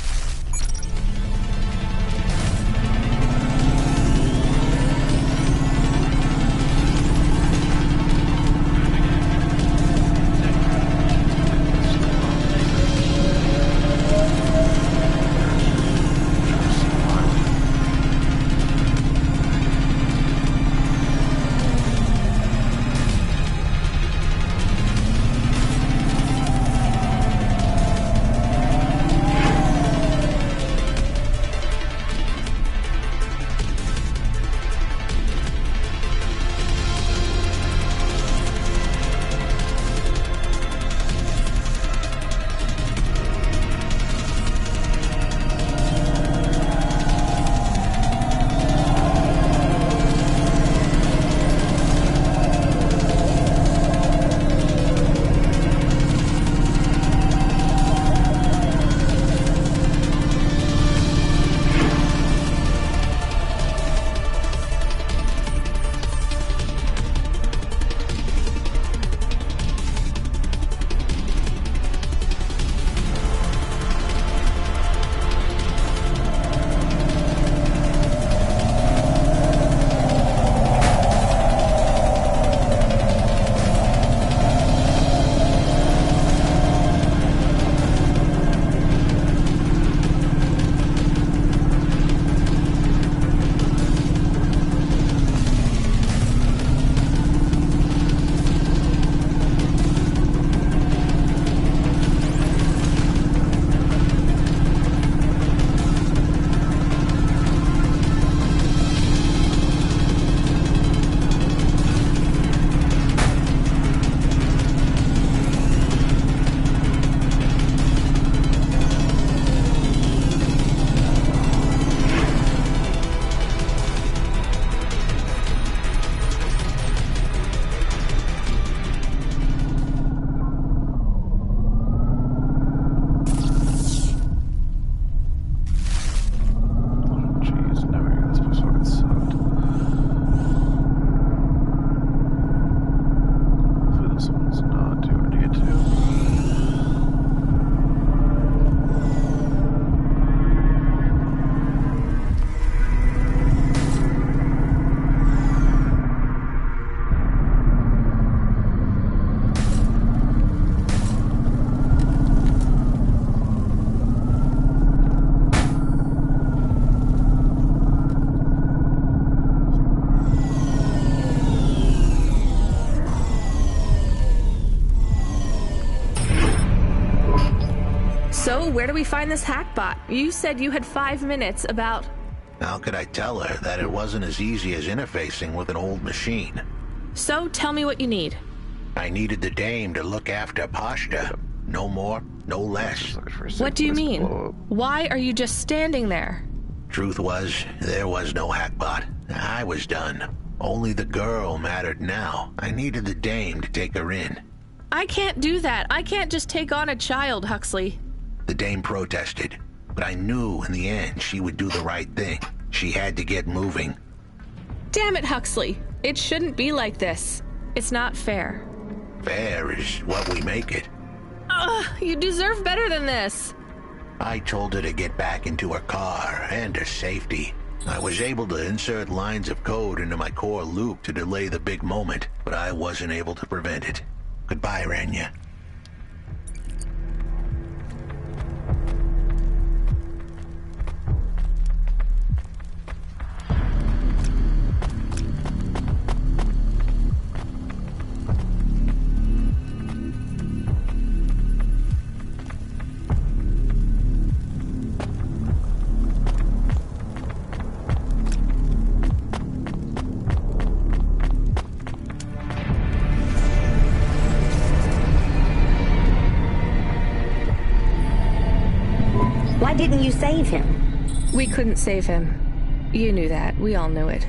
So, where do we find this hackbot? You said you had 5 minutes about... How could I tell her that it wasn't as easy as interfacing with an old machine? So, tell me what you need. I needed the dame to look after Pashta. No more, no less. What do you mean? Why are you just standing there? Truth was, there was no hackbot. I was done. Only the girl mattered now. I needed the dame to take her in. I can't do that. I can't just take on a child, Huxley. The dame protested, but I knew in the end she would do the right thing. She had to get moving. Damn it, Huxley. It shouldn't be like this. It's not fair. Fair is what we make it. Ugh, you deserve better than this. I told her to get back into her car and her safety. I was able to insert lines of code into my core loop to delay the big moment, but I wasn't able to prevent it. Goodbye, Rania. Why didn't you save him? We couldn't save him. You knew that. We all knew it.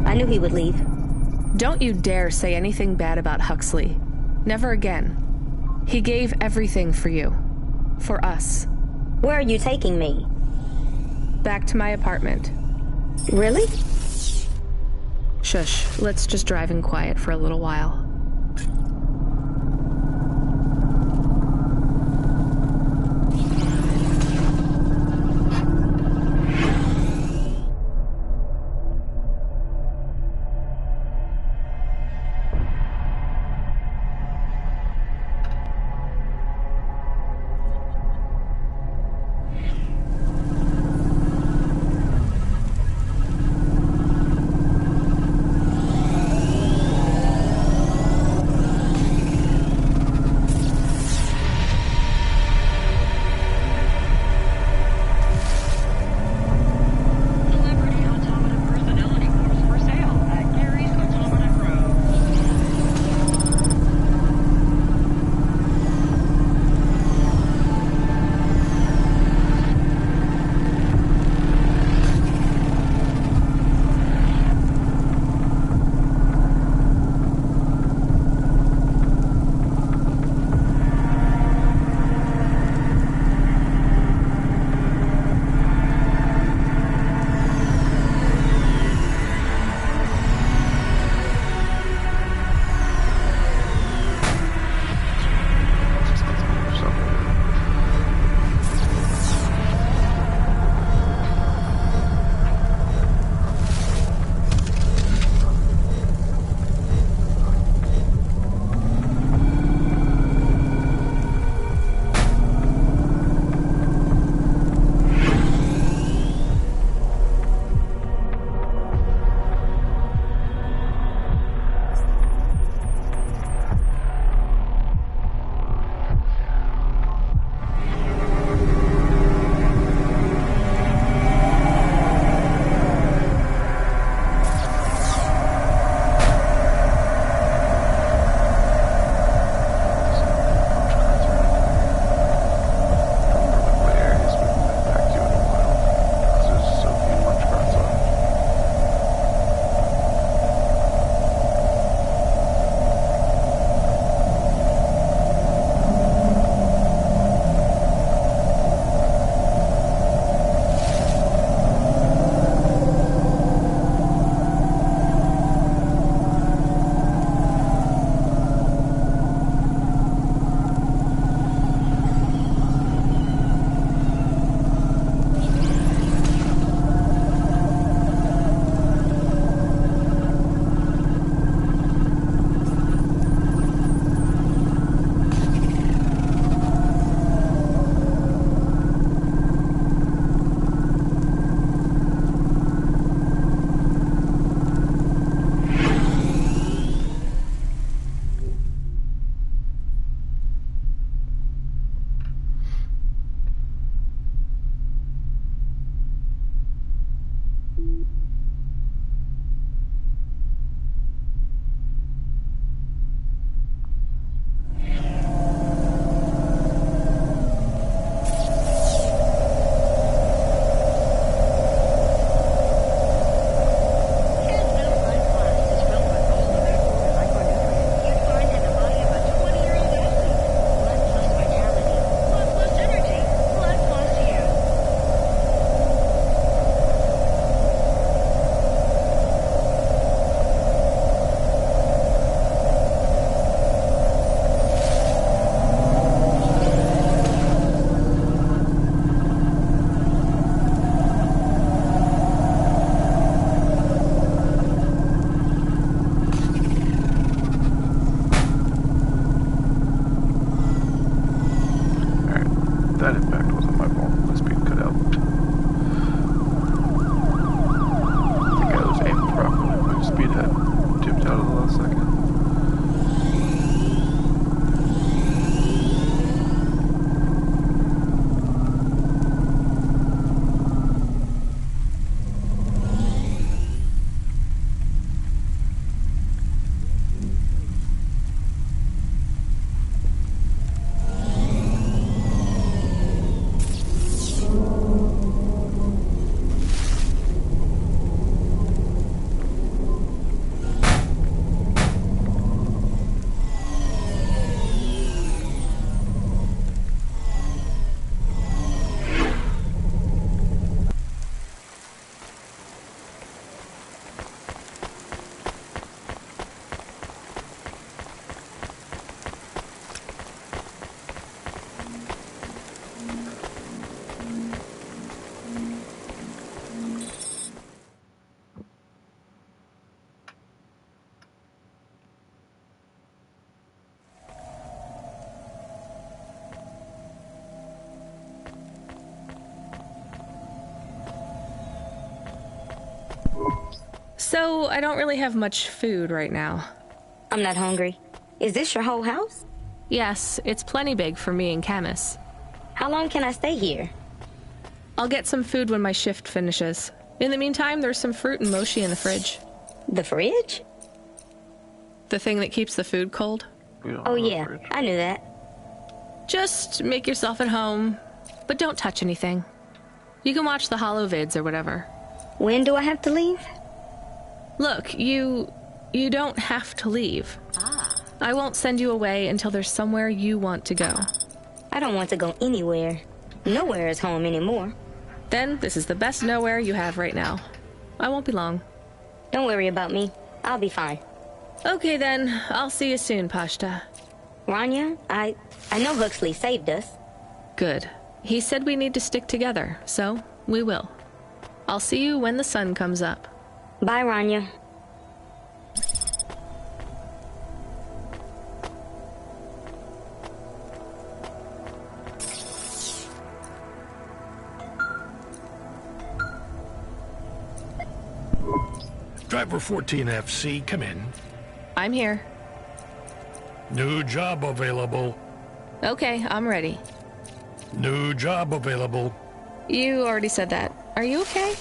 I knew he would leave. Don't you dare say anything bad about Huxley. Never again. He gave everything for you. For us. Where are you taking me? Back to my apartment. Really? Shush. Let's just drive in quiet for a little while. That impact wasn't my fault. My speed cut out. I think I was aimed properly. My speed had dipped out at the last second. So, I don't really have much food right now. I'm not hungry. Is this your whole house? Yes, it's plenty big for me and Camus. How long can I stay here? I'll get some food when my shift finishes. In the meantime, there's some fruit and mochi in the fridge. The fridge? The thing that keeps the food cold? Oh yeah, I knew that. Just make yourself at home, but don't touch anything. You can watch the holo vids or whatever. When do I have to leave? Look, you don't have to leave. I won't send you away until there's somewhere you want to go. I don't want to go anywhere. Nowhere is home anymore. Then this is the best nowhere you have right now. I won't be long. Don't worry about me. I'll be fine. Okay then, I'll see you soon, Pashta. Rania, I know Huxley saved us. Good. He said we need to stick together, so we will. I'll see you when the sun comes up. Bye, Rania. Driver 14FC, come in. I'm here. New job available. Okay, I'm ready. New job available. You already said that. Are you okay?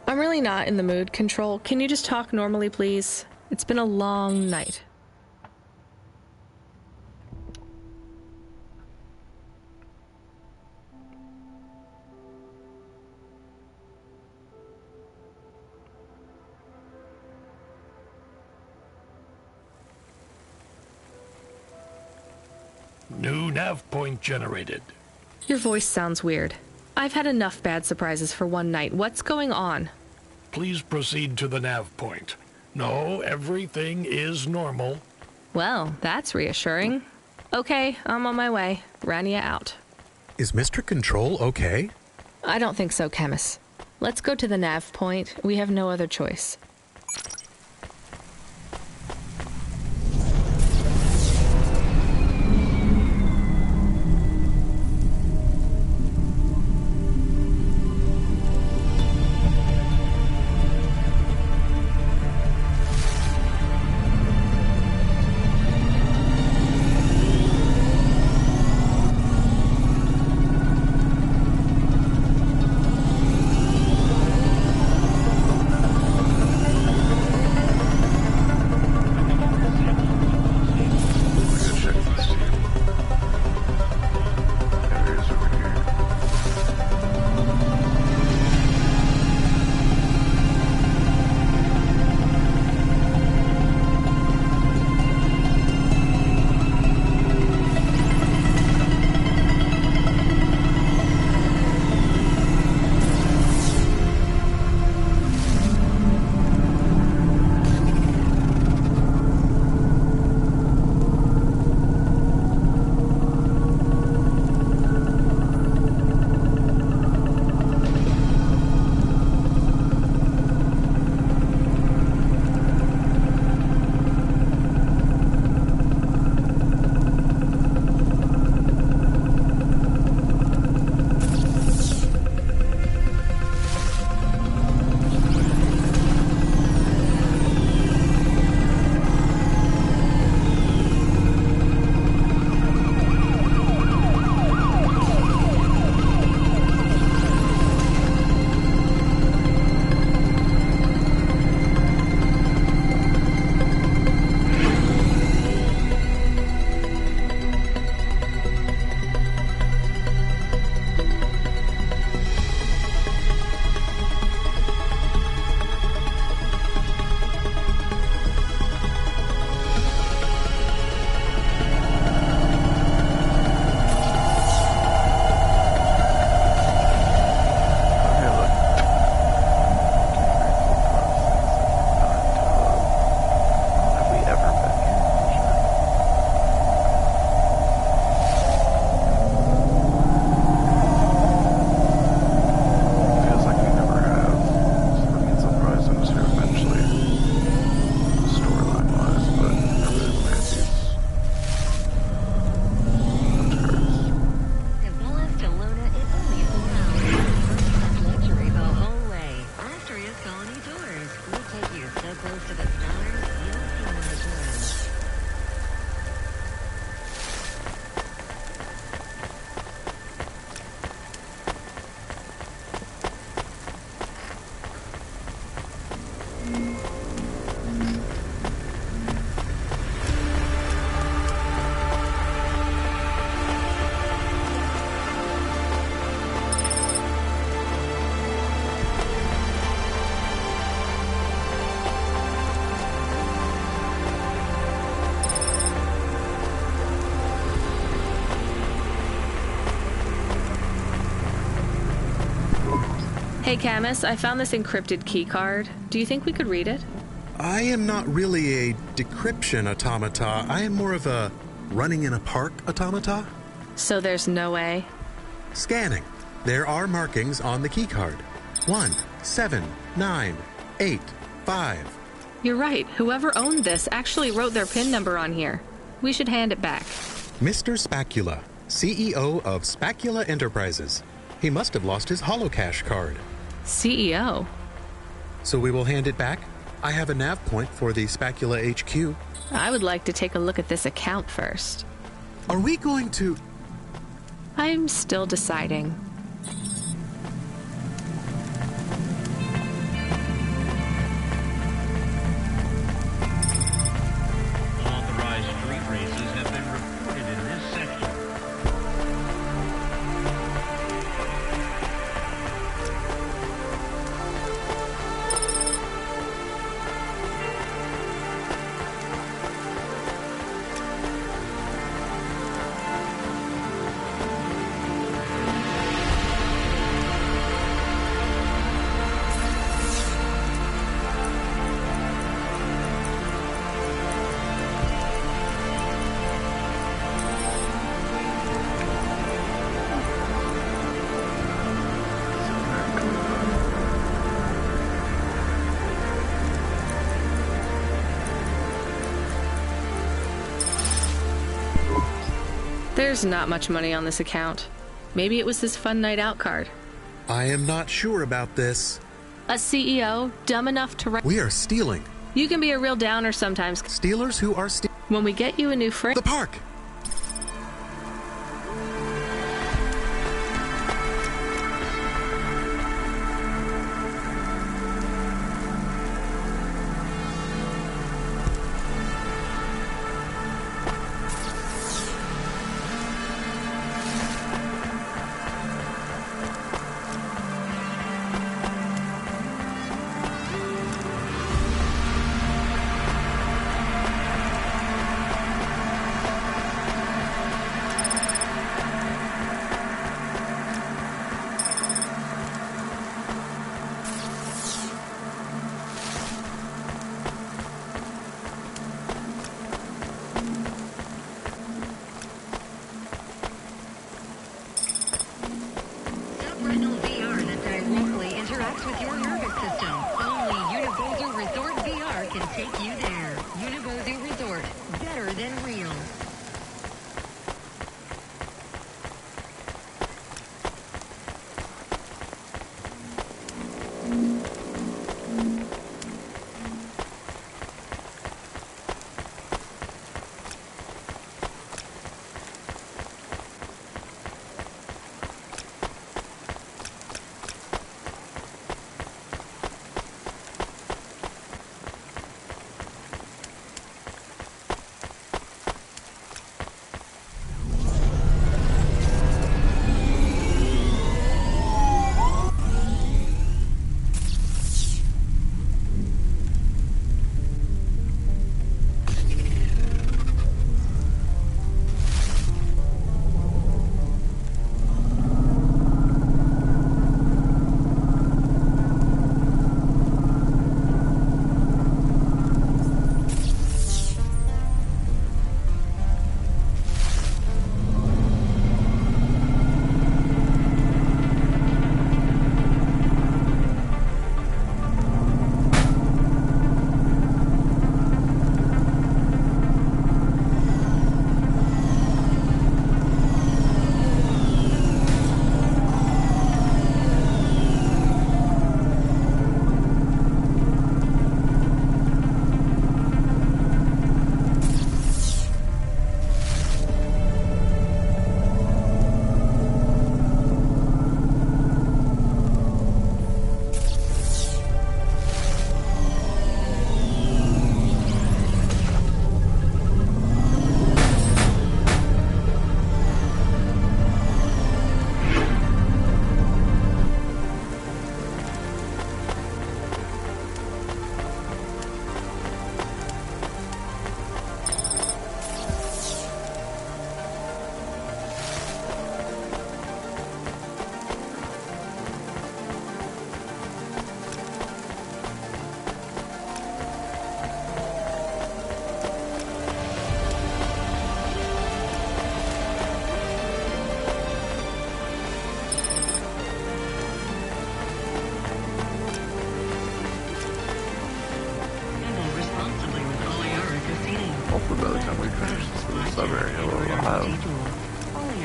I'm really not in the mood, Control. Can you just talk normally, please? It's been a long night. New nav point generated. Your voice sounds weird. I've had enough bad surprises for one night. What's going on? Please proceed to the nav point. No, everything is normal. Well, that's reassuring. Okay, I'm on my way. Rania out. Is Mr. Control okay? I don't think so, Camus. Let's go to the nav point. We have no other choice. Hey, Camus, I found this encrypted key card. Do you think we could read it? I am not really a decryption automata. I am more of a running in a park automata. So there's no way? Scanning. There are markings on the key card. 1, 7, 9, 8, 5. You're right. Whoever owned this actually wrote their PIN number on here. We should hand it back. Mr. Spacula, CEO of Spacula Enterprises. He must have lost his holocash card. CEO? So we will hand it back? I have a nav point for the Spacula HQ. I would like to take a look at this account first. Are we going to... I'm still deciding. Unauthorized street races have been reported in this section. There's not much money on this account. Maybe it was his fun night out card. I am not sure about this. A CEO dumb enough to... We are stealing. You can be a real downer sometimes. Stealers who are When we get you a new friend... The park!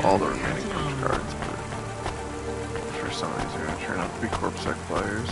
all the remaining punch cards, but I'm sure some of these are going to turn out to be corpsec players.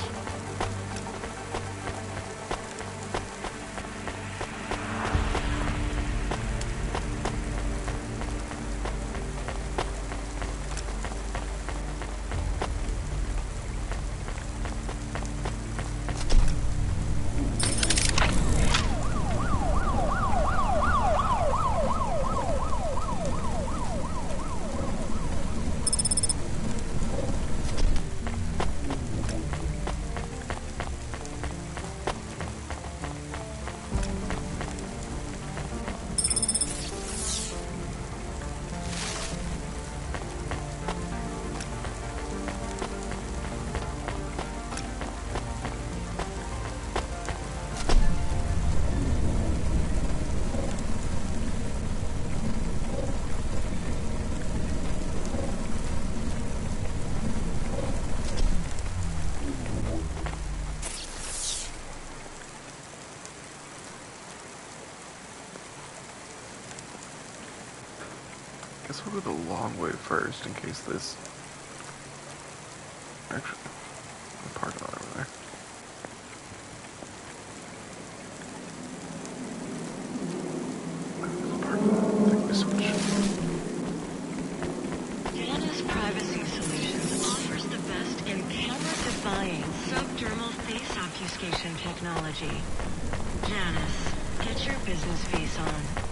Guess we'll go the long way first in case this... Actually, I'm parking on over there. Janus Privacy Solutions offers the best in camera-defying subdermal face obfuscation technology. Janus, get your business face on.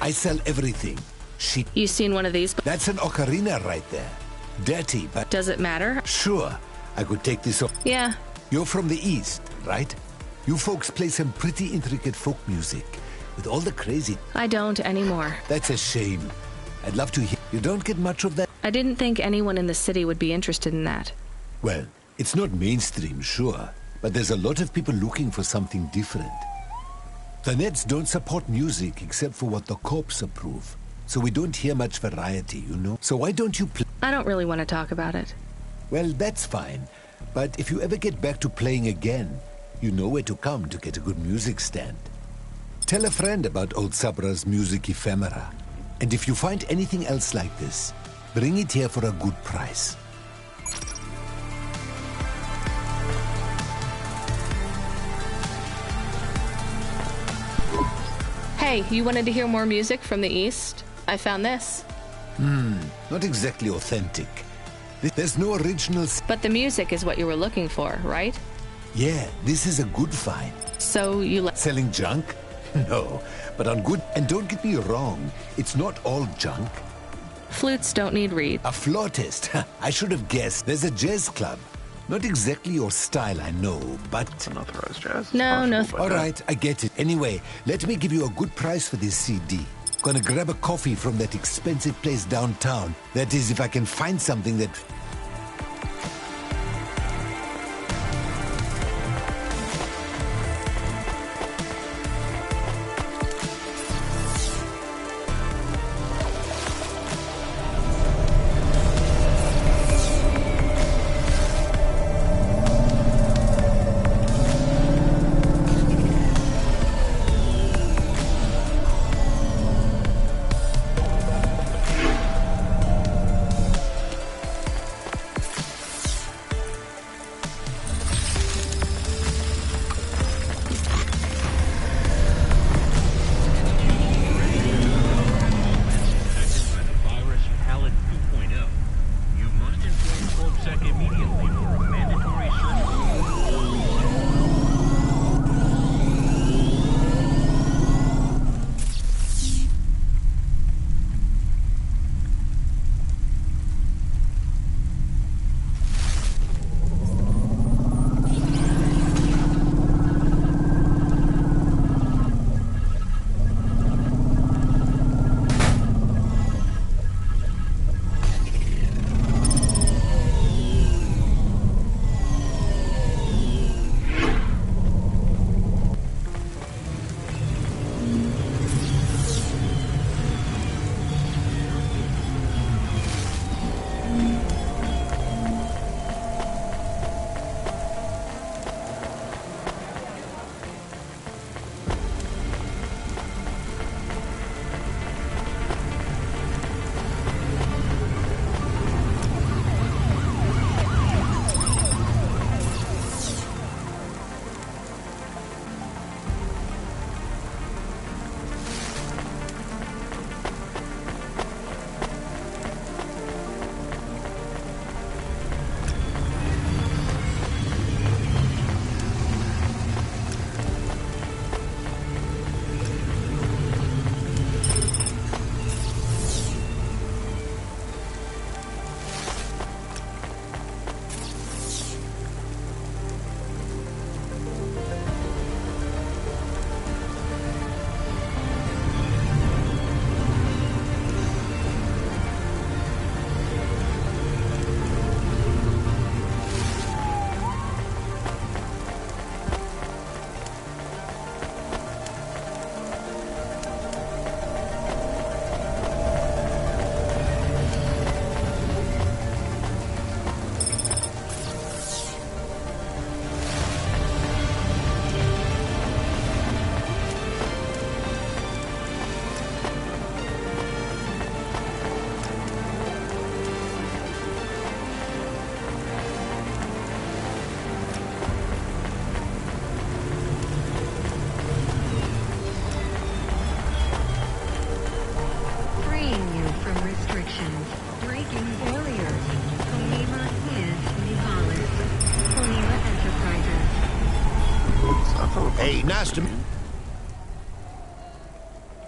I sell everything. You seen one of these? That's an ocarina right there. Dirty, but... Does it matter? Sure. I could take this off. Yeah. You're from the East, right? You folks play some pretty intricate folk music. With all the crazy... I don't anymore. That's a shame. I'd love to hear... You don't get much of that? I didn't think anyone in the city would be interested in that. Well, it's not mainstream, sure. But there's a lot of people looking for something different. The Neds don't support music except for what the cops approve. So we don't hear much variety, you know? So why don't you play... I don't really want to talk about it. Well, that's fine. But if you ever get back to playing again, you know where to come to get a good music stand. Tell a friend about old Sabra's music ephemera. And if you find anything else like this, bring it here for a good price. Hey, you wanted to hear more music from the East? I found this. Not exactly authentic. There's no original... But the music is what you were looking for, right? Yeah, this is a good find. So you Selling junk? No, but on good... And don't get me wrong, it's not all junk. Flutes don't need reed. A flautist? I should have guessed. There's a jazz club. Not exactly your style, I know, but... Unauthorized jazz? No. All right, I get it. Anyway, let me give you a good price for this CD. Gonna grab a coffee from that expensive place downtown. That is, if I can find something that...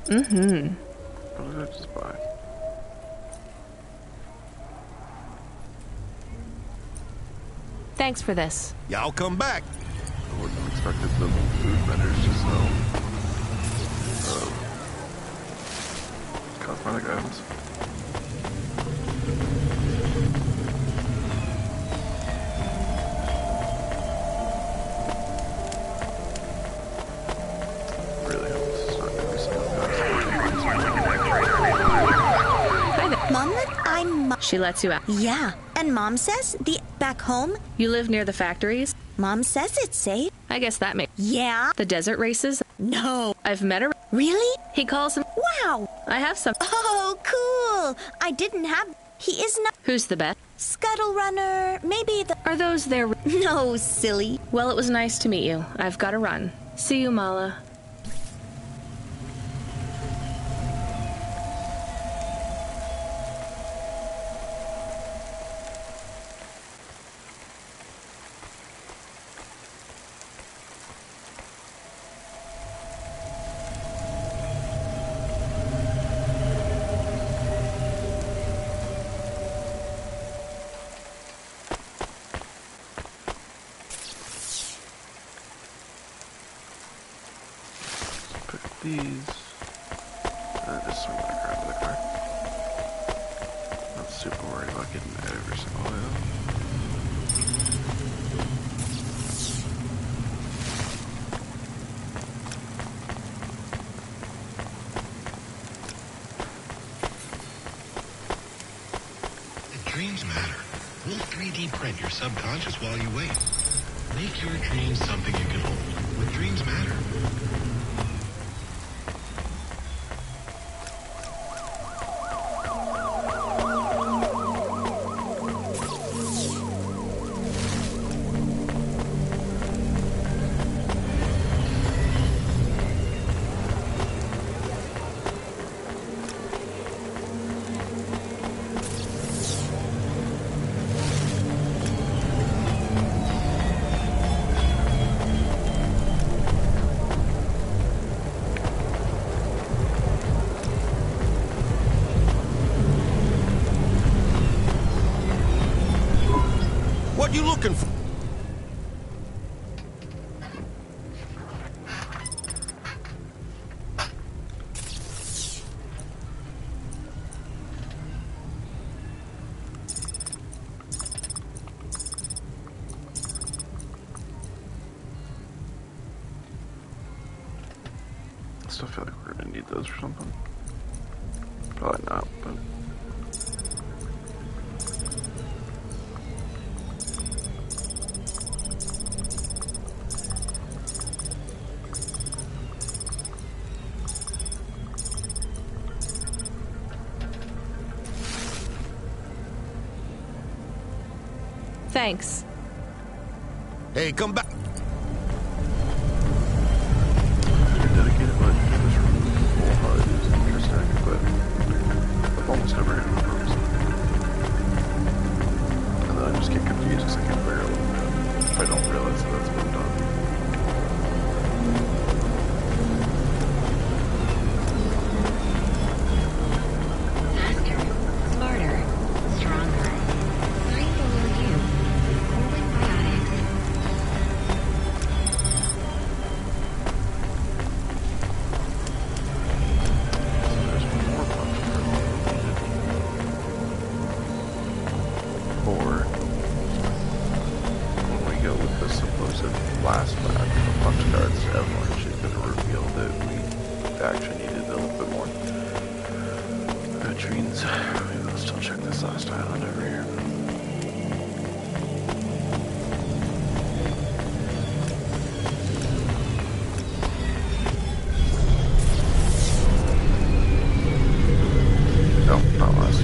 Mm-hmm. What did I just buy? Thanks for this. Y'all come back. I wouldn't have expected the food vendors to sell cosmetic items. Really hope this is not going to be Hi there. Mom, I'm... She lets you out. Yeah, and Mom says back home... You live near the factories? Mom says it's safe. I guess that makes... Yeah? The desert races? No. I've met her. Really? He calls him... Wow. I have some... Oh, cool. I didn't have... He is not... Who's the best? Scuttle Runner, maybe the... Are those their... No, silly. Well, it was nice to meet you. I've got to run. See you, Mala. these. Just swing my car to the car. Not super worried about getting every single oil. Dreams matter. We'll 3D print your subconscious while you wait. Make your dreams something you can hold. With Dreams Matter. What you looking for? I still feel like we're gonna need those or something. Probably not, but. Thanks. Hey, come back. Dedicated budget for this full HUD is interesting, but I've almost never had a purpose. And then I just get confused because I can't figure out what I'm doing if I don't realize that that's what I'm doing. Faster, smarter, stronger. Mind over you. Holding biotics. Or when we go with the supposed last back of punch cards to everyone, she's going to reveal that we actually needed a little bit more latrines. Maybe we'll still check this last island over here. No, not last.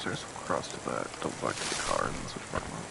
Stairs will cross to that. Double back to the car and then switch back on.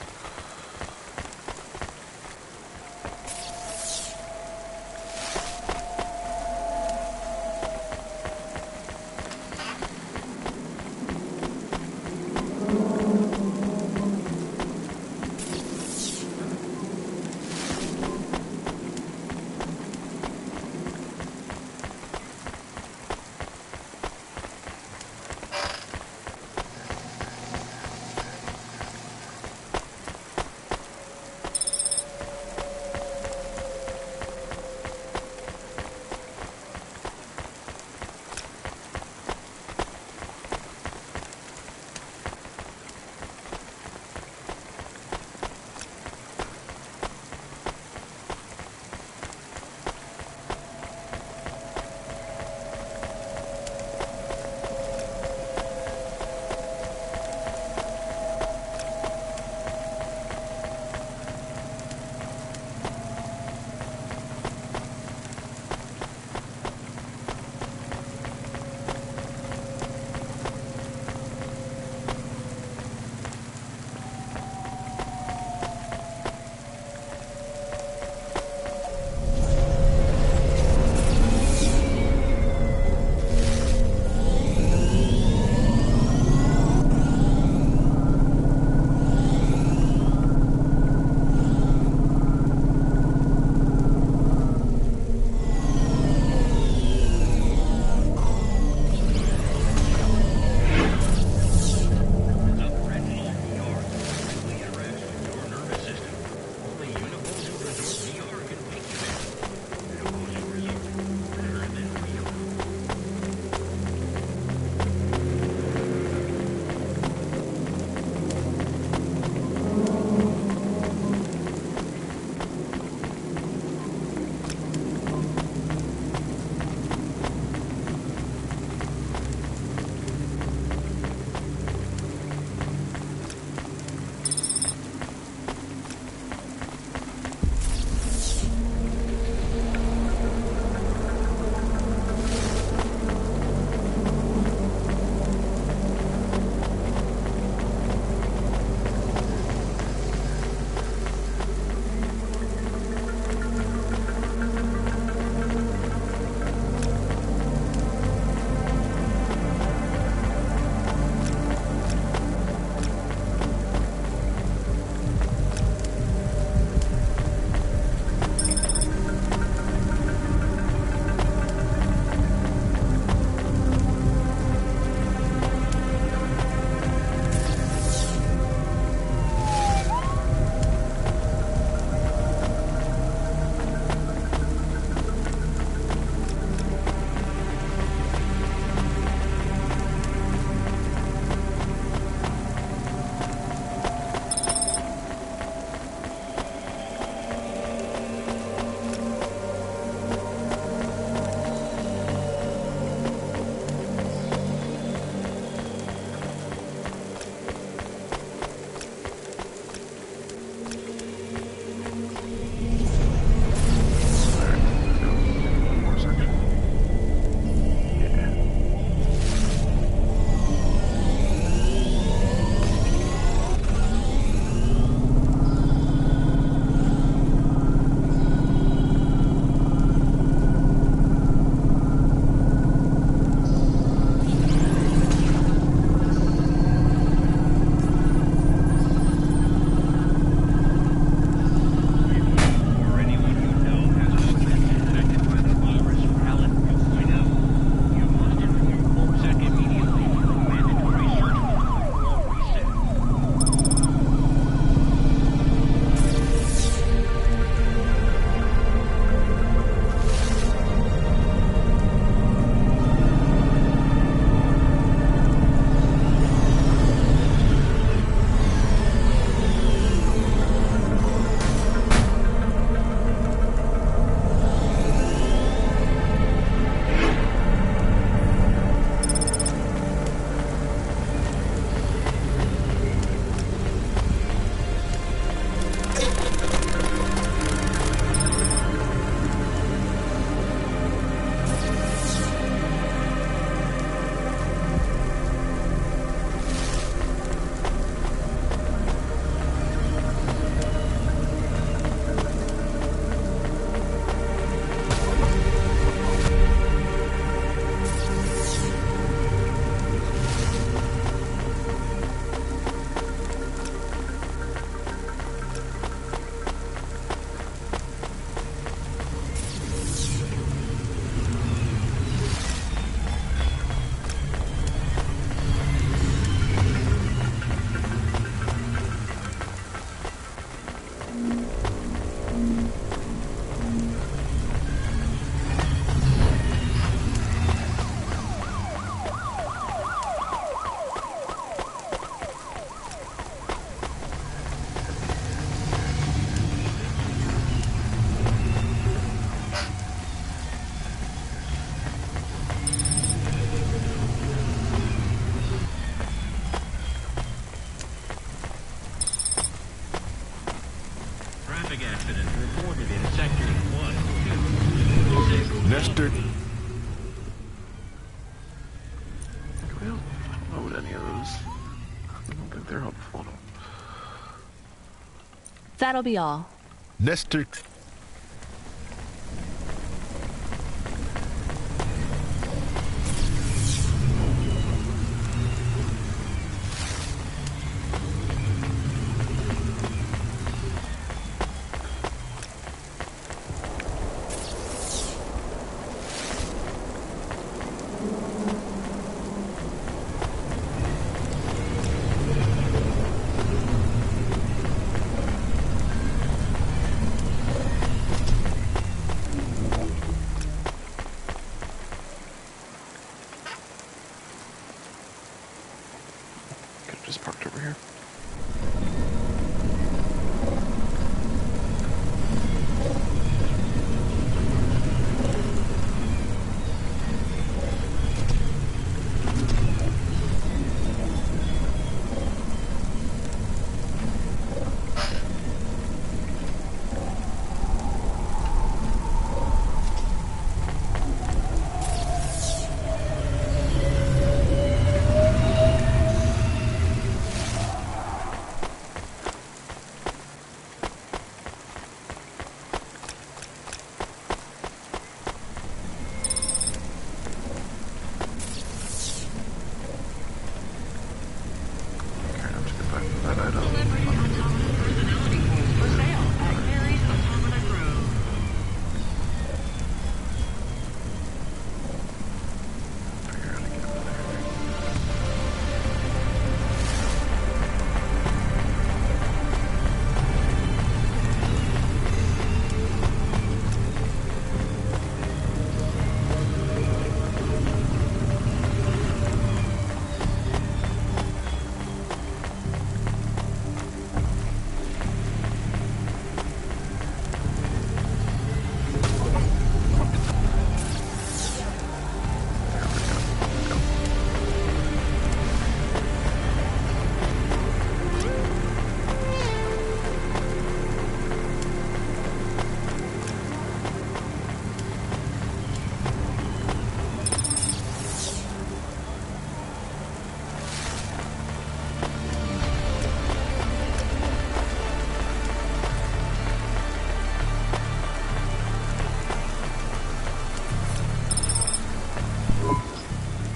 photos. I don't think they're helpful. That'll be all. Nestor. Just parked over here.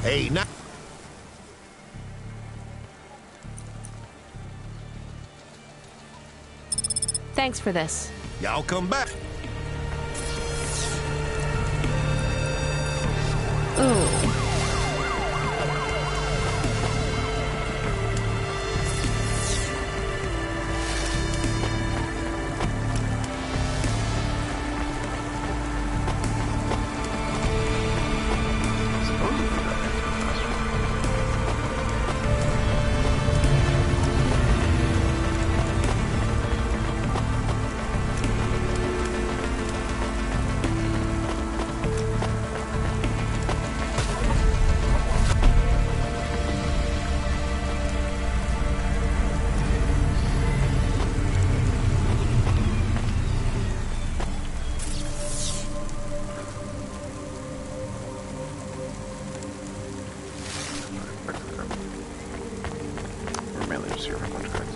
Hey, now. Thanks for this. Y'all come back. Ooh. We're mainly just here for a bunch of guys.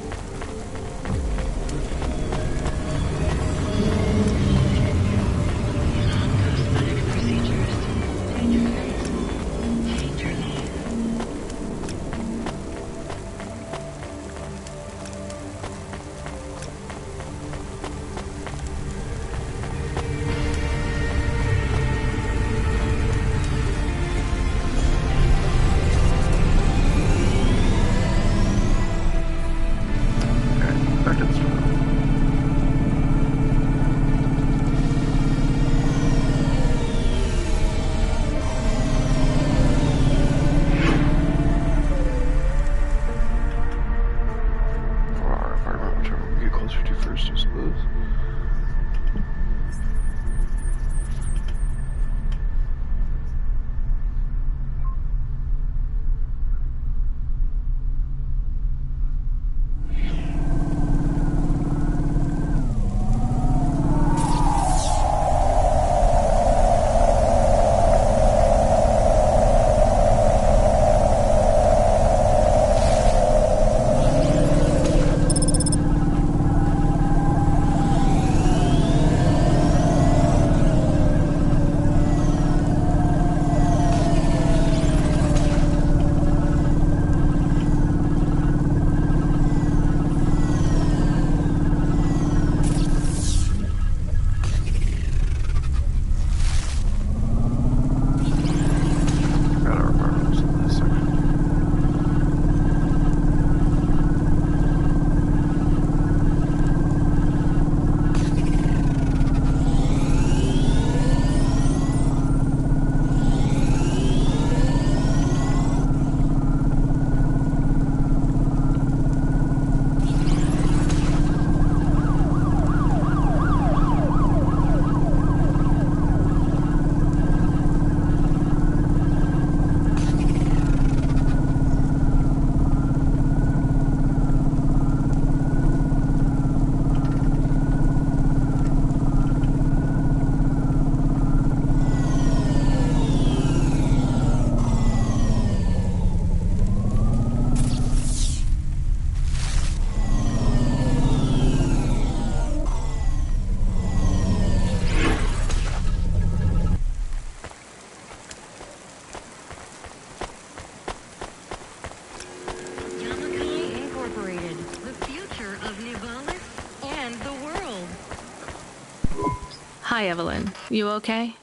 Hi, Evelyn. You okay?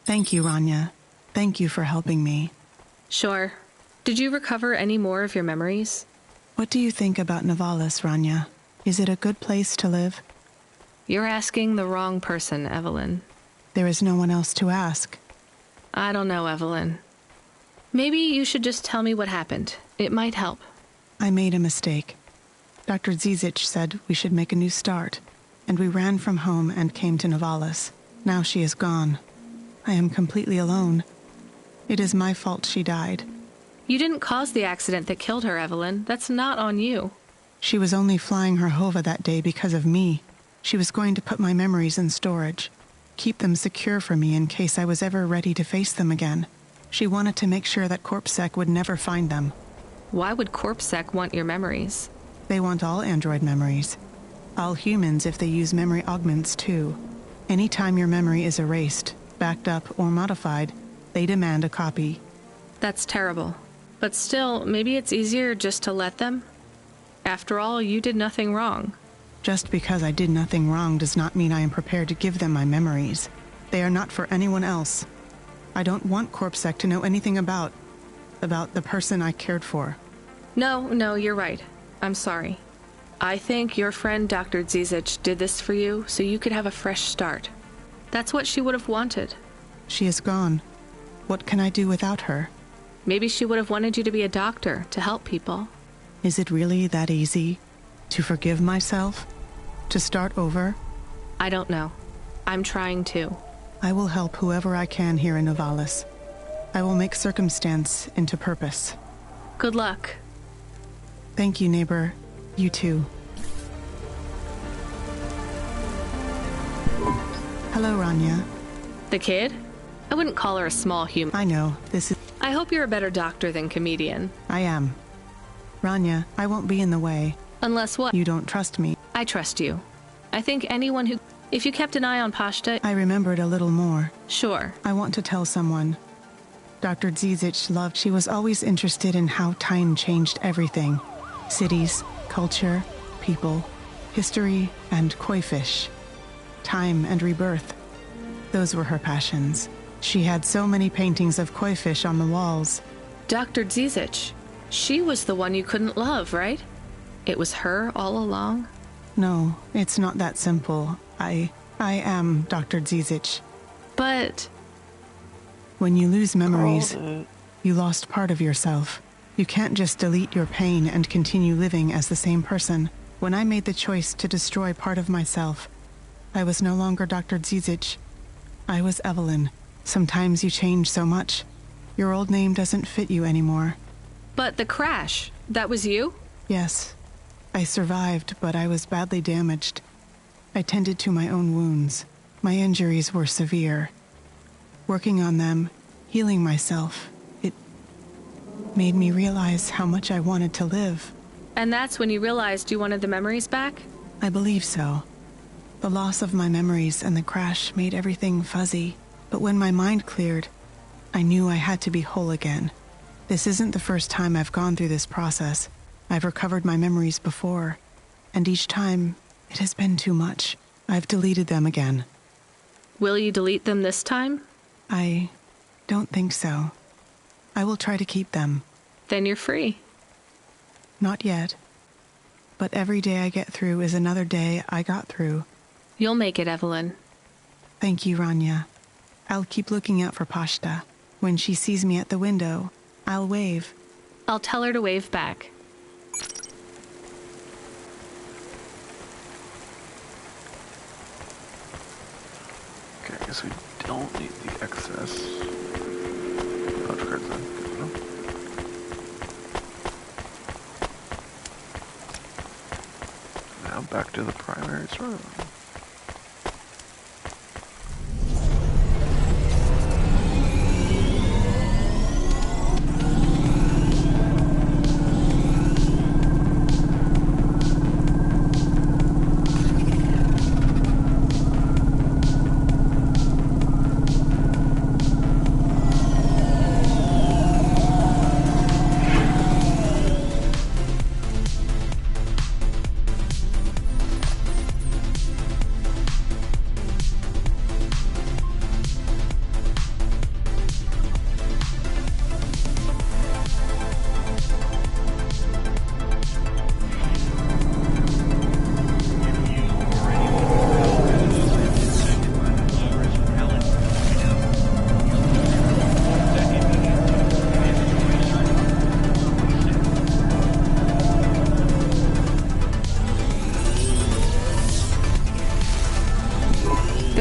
Thank you, Rania. Thank you for helping me. Sure. Did you recover any more of your memories? What do you think about Novalis, Rania? Is it a good place to live? You're asking the wrong person, Evelyn. There is no one else to ask. I don't know, Evelyn. Maybe you should just tell me what happened. It might help. I made a mistake. Dr. Zizic said we should make a new start, and we ran from home and came to Novalis. Now she is gone. I am completely alone. It is my fault she died. You didn't cause the accident that killed her, Evelyn. That's not on you. She was only flying her Hova that day because of me. She was going to put my memories in storage, keep them secure for me in case I was ever ready to face them again. She wanted to make sure that CorpSec would never find them. Why would CorpSec want your memories? They want all android memories. All humans if they use memory augments too. Anytime your memory is erased, backed up, or modified, they demand a copy. That's terrible. But still, maybe it's easier just to let them? After all, you did nothing wrong. Just because I did nothing wrong does not mean I am prepared to give them my memories. They are not for anyone else. I don't want CorpSec to know anything about the person I cared for. No, you're right. I'm sorry. I think your friend Dr. Zizic did this for you so you could have a fresh start. That's what she would have wanted. She is gone. What can I do without her? Maybe she would have wanted you to be a doctor, to help people. Is it really that easy? To forgive myself? To start over? I don't know. I'm trying to. I will help whoever I can here in Novalis. I will make circumstance into purpose. Good luck. Thank you, neighbor. You too. Hello, Rania. The kid? I wouldn't call her a small human. I know, this is... I hope you're a better doctor than comedian. I am. Rania, I won't be in the way. Unless what? You don't trust me. I trust you. I think anyone who... If you kept an eye on Pashta... I remembered a little more. Sure. I want to tell someone. Dr. Zizic loved... She was always interested in how time changed everything. Cities, culture, people, history, and koi fish. Time and rebirth. Those were her passions. She had so many paintings of koi fish on the walls. Dr. Zizic. She was the one you couldn't love, right? It was her all along? No, it's not that simple. I am Dr. Zizic. But... When you lose memories, you lost part of yourself. You can't just delete your pain and continue living as the same person. When I made the choice to destroy part of myself, I was no longer Dr. Zizic. I was Evelyn. Sometimes you change so much. Your old name doesn't fit you anymore. But the crash, that was you? Yes. I survived, but I was badly damaged. I tended to my own wounds. My injuries were severe. Working on them, healing myself, it made me realize how much I wanted to live. And that's when you realized you wanted the memories back? I believe so. The loss of my memories and the crash made everything fuzzy. But when my mind cleared, I knew I had to be whole again. This isn't the first time I've gone through this process. I've recovered my memories before, and each time, it has been too much. I've deleted them again. Will you delete them this time? I don't think so. I will try to keep them. Then you're free. Not yet. But every day I get through is another day I got through. You'll make it, Evelyn. Thank you, Rania. I'll keep looking out for Pashta. When she sees me at the window, I'll wave. I'll tell her to wave back. Okay, I guess we don't need the excess. Punch cards then. Good enough. Now back to the primary room.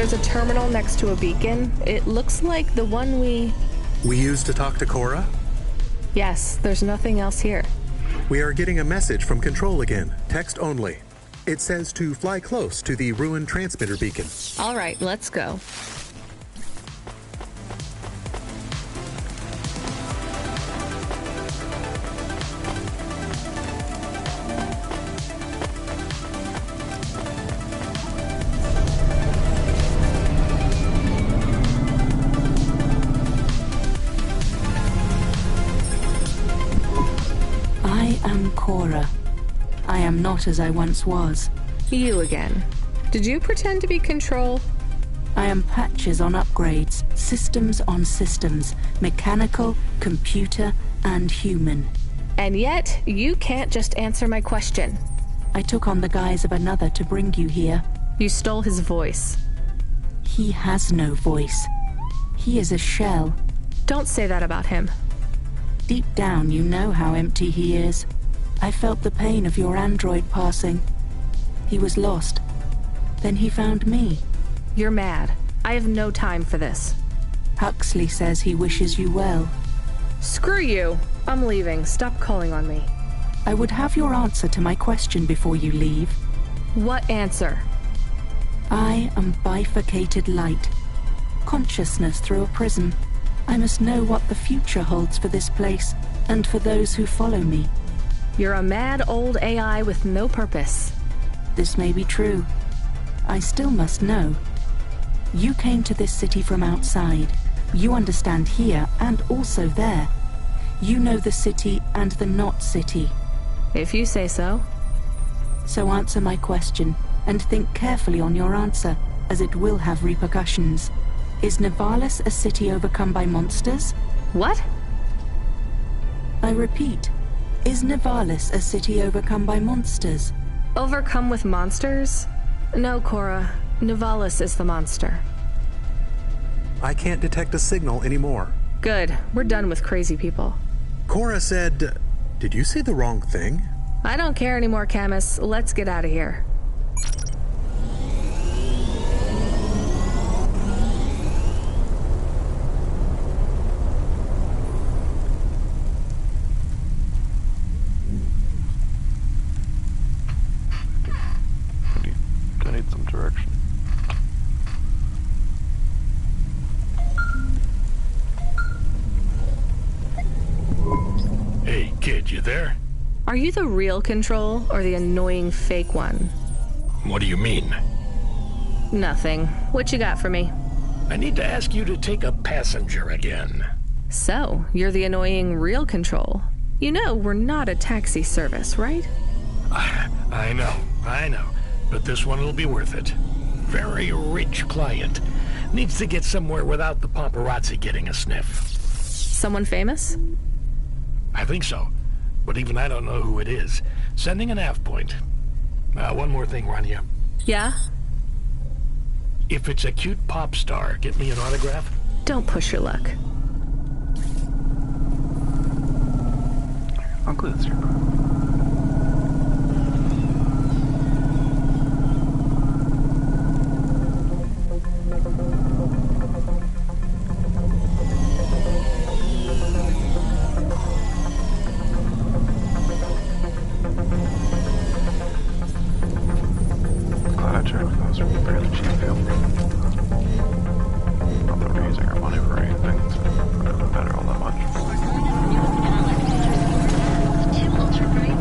There's a terminal next to a beacon. It looks like the one we used to talk to Cora? Yes, there's nothing else here. We are getting a message from Control again, text only. It says to fly close to the ruined transmitter beacon. All right, let's go. I am Cora. I am not as I once was. You again. Did you pretend to be Control? I am patches on upgrades, systems on systems, mechanical, computer, and human. And yet, you can't just answer my question. I took on the guise of another to bring you here. You stole his voice. He has no voice. He is a shell. Don't say that about him. Deep down, you know how empty he is. I felt the pain of your android passing. He was lost. Then he found me. You're mad. I have no time for this. Huxley says he wishes you well. Screw you. I'm leaving. Stop calling on me. I would have your answer to my question before you leave. What answer? I am bifurcated light. Consciousness through a prism. I must know what the future holds for this place, and for those who follow me. You're a mad old AI with no purpose. This may be true. I still must know. You came to this city from outside. You understand here and also there. You know the city and the not city. If you say so. So answer my question, and think carefully on your answer, as it will have repercussions. Is Nivalis a city overcome by monsters? What? I repeat, is Nivalis a city overcome by monsters? Overcome with monsters? No, Cora. Nivalis is the monster. I can't detect a signal anymore. Good. We're done with crazy people. Cora said... Did you say the wrong thing? I don't care anymore, Camus. Let's get out of here. I need some direction. Hey, kid, you there? Are you the real Control or the annoying fake one? What do you mean? Nothing. What you got for me? I need to ask you to take a passenger again. So, you're the annoying real Control. You know we're not a taxi service, right? I know. But this one will be worth it. Very rich client. Needs to get somewhere without the paparazzi getting a sniff. Someone famous? I think so. But even I don't know who it is. Sending an AV point. One more thing, Rania. Yeah? If it's a cute pop star, get me an autograph? Don't push your luck. I'll glance your book. Glad I checked. Those are fairly cheap field. Not that we're using our money for anything, so it doesn't matter all that much. Two ultra bright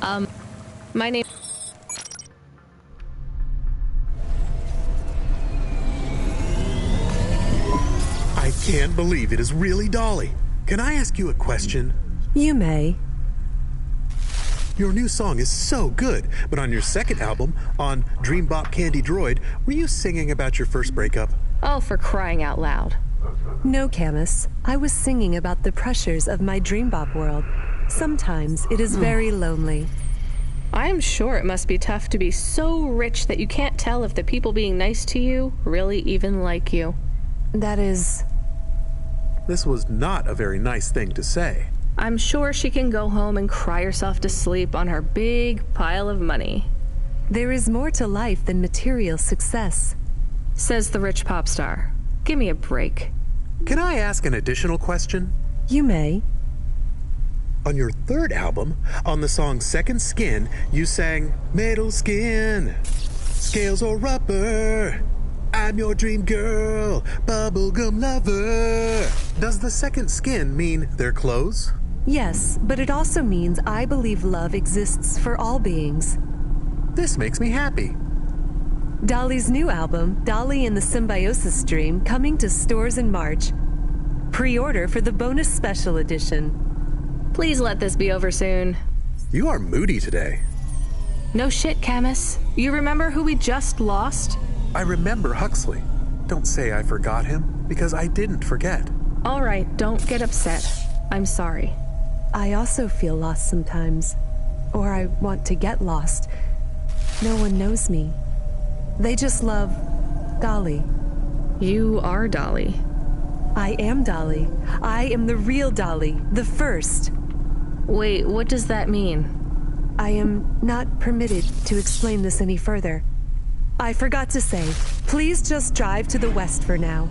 My name... I can't believe it is really Dolly. Can I ask you a question? You may. Your new song is so good, but on your second album, on Dream Bop Candy Droid, were you singing about your first breakup? Oh, for crying out loud. No, Camus. I was singing about the pressures of my Dream Bop world. Sometimes it is very lonely. I am sure it must be tough to be so rich that you can't tell if the people being nice to you really even like you. That is... This was not a very nice thing to say. I'm sure she can go home and cry herself to sleep on her big pile of money. There is more to life than material success, says the rich pop star. Give me a break. Can I ask an additional question? You may. On your third album, on the song Second Skin, you sang metal skin, scales or rubber, I'm your dream girl, bubblegum lover. Does the second skin mean their clothes? Yes, but it also means I believe love exists for all beings. This makes me happy. Dolly's new album, Dolly and the Symbiosis Dream, coming to stores in March. Pre-order for the bonus special edition. Please let this be over soon. You are moody today. No shit, Camus. You remember who we just lost? I remember Huxley. Don't say I forgot him, because I didn't forget. All right, don't get upset. I'm sorry. I also feel lost sometimes. Or I want to get lost. No one knows me. They just love Dolly. You are Dolly. I am Dolly. I am the real Dolly, the first. Wait, what does that mean? I am not permitted to explain this any further. I forgot to say, please just drive to the west for now.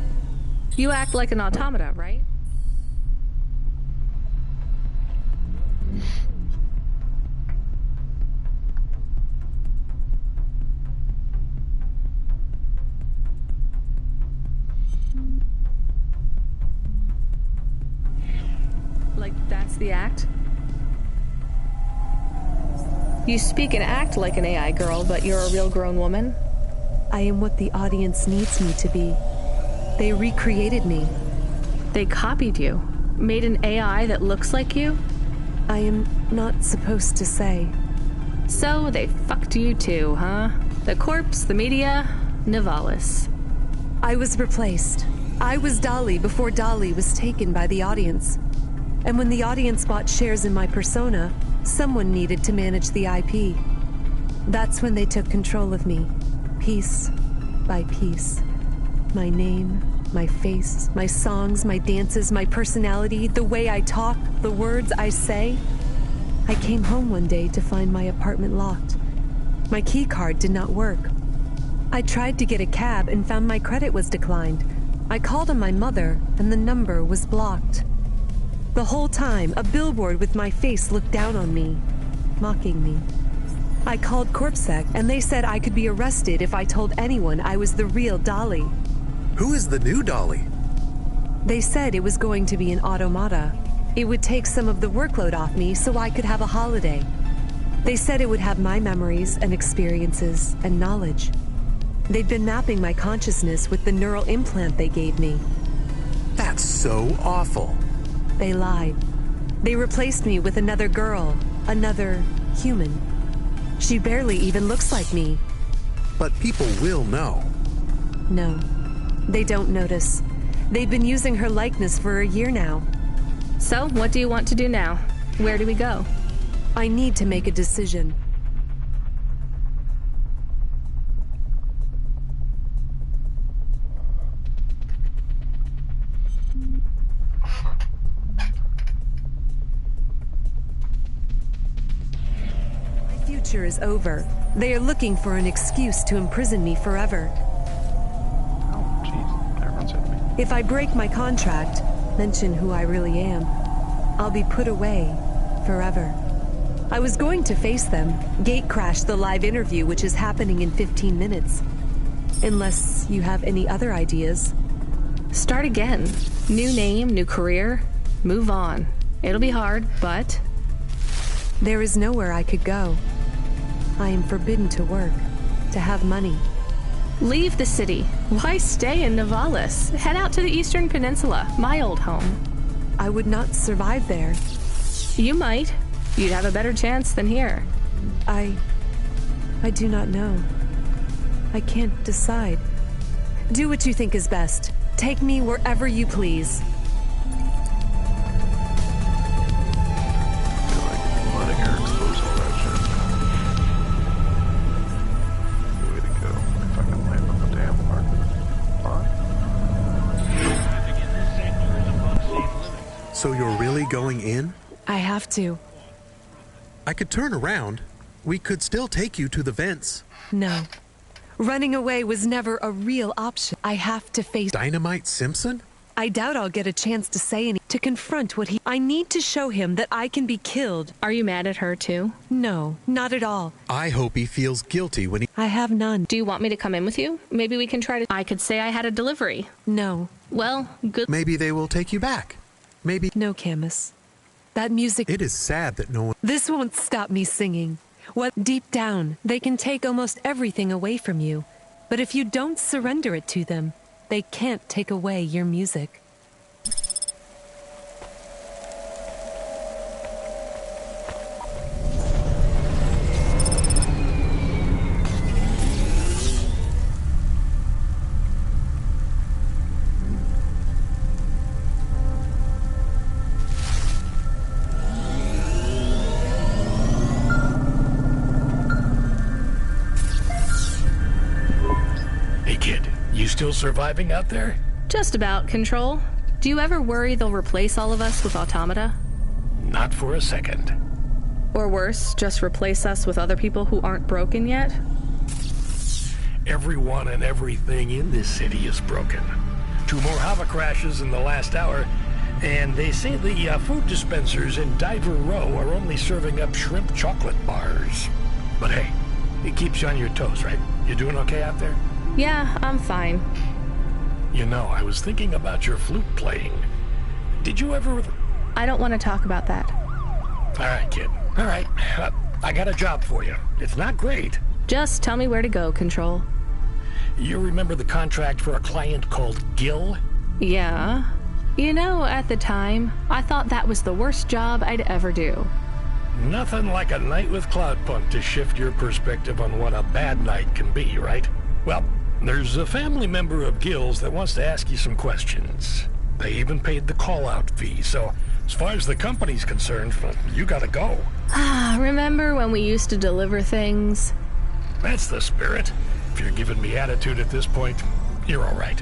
You act like an automata, right? Like, that's the act? You speak and act like an AI girl, but you're a real grown woman? I am what the audience needs me to be. They recreated me. They copied you? Made an AI that looks like you? I am not supposed to say. So they fucked you too, huh? The corpse, the media, Nivalis. I was replaced. I was Dolly before Dolly was taken by the audience. And when the audience bought shares in my persona, someone needed to manage the IP. That's when they took control of me, piece by piece. My name, my face, my songs, my dances, my personality, the way I talk, the words I say. I came home one day to find my apartment locked. My key card did not work. I tried to get a cab and found my credit was declined. I called on my mother and the number was blocked. The whole time, a billboard with my face looked down on me, mocking me. I called CorpSec, and they said I could be arrested if I told anyone I was the real Dolly. Who is the new Dolly? They said it was going to be an automata. It would take some of the workload off me so I could have a holiday. They said it would have my memories and experiences and knowledge. They'd been mapping my consciousness with the neural implant they gave me. That's so awful. They lied. They replaced me with another girl, another human. She barely even looks like me. But people will know. No, they don't notice. They've been using her likeness for a year now. So, what do you want to do now? Where do we go? I need to make a decision. Is over. They are looking for an excuse to imprison me forever. Oh, jeez. Everyone's at me. If I break my contract, mention who I really am, I'll be put away forever. I was going to face them, gate crash the live interview which is happening in 15 minutes. Unless you have any other ideas. Start again. New name, new career. Move on. It'll be hard, but... There is nowhere I could go. I am forbidden to work, to have money. Leave the city. Why stay in Nivalis? Head out to the Eastern Peninsula, my old home. I would not survive there. You might. You'd have a better chance than here. I do not know. I can't decide. Do what you think is best. Take me wherever you please. Letting her expose all that shit. Way to go. If I can land on the damn mark. So you're really going in? I have to. I could turn around. We could still take you to the vents. No. Running away was never a real option. I have to face Dynamite Simpson? I doubt I'll get a chance to say anything, to confront what he... I need to show him that I can be killed. Are you mad at her too? No, not at all. I hope he feels guilty when he... I have none. Do you want me to come in with you? Maybe we can try to... I could say I had a delivery. No. Well, good... Maybe they will take you back. Maybe... No, Camus. That music... It is sad that no one... This won't stop me singing. What deep down, they can take almost everything away from you. But if you don't surrender it to them, they can't take away your music. Still surviving out there? Just about, Control. Do you ever worry they'll replace all of us with automata? Not for a second. Or worse, just replace us with other people who aren't broken yet? Everyone and everything in this city is broken. 2 more Hava crashes in the last hour, and they say the food dispensers in Diver Row are only serving up shrimp chocolate bars. But hey, it keeps you on your toes, right? You doing okay out there? Yeah, I'm fine. You know, I was thinking about your flute playing. Did you ever... I don't want to talk about that. All right, kid. All right. I got a job for you. It's not great. Just tell me where to go, Control. You remember the contract for a client called Gil? Yeah. You know, at the time, I thought that was the worst job I'd ever do. Nothing like a night with Cloudpunk to shift your perspective on what a bad night can be, right? Well, there's a family member of Gil's that wants to ask you some questions. They even paid the call-out fee, so as far as the company's concerned, you gotta go. Remember when we used to deliver things? That's the spirit. If you're giving me attitude at this point, you're all right.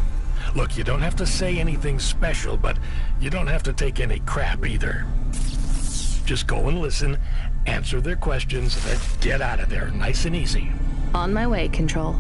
Look, you don't have to say anything special, but you don't have to take any crap either. Just go and listen, answer their questions, and then get out of there nice and easy. On my way, Control.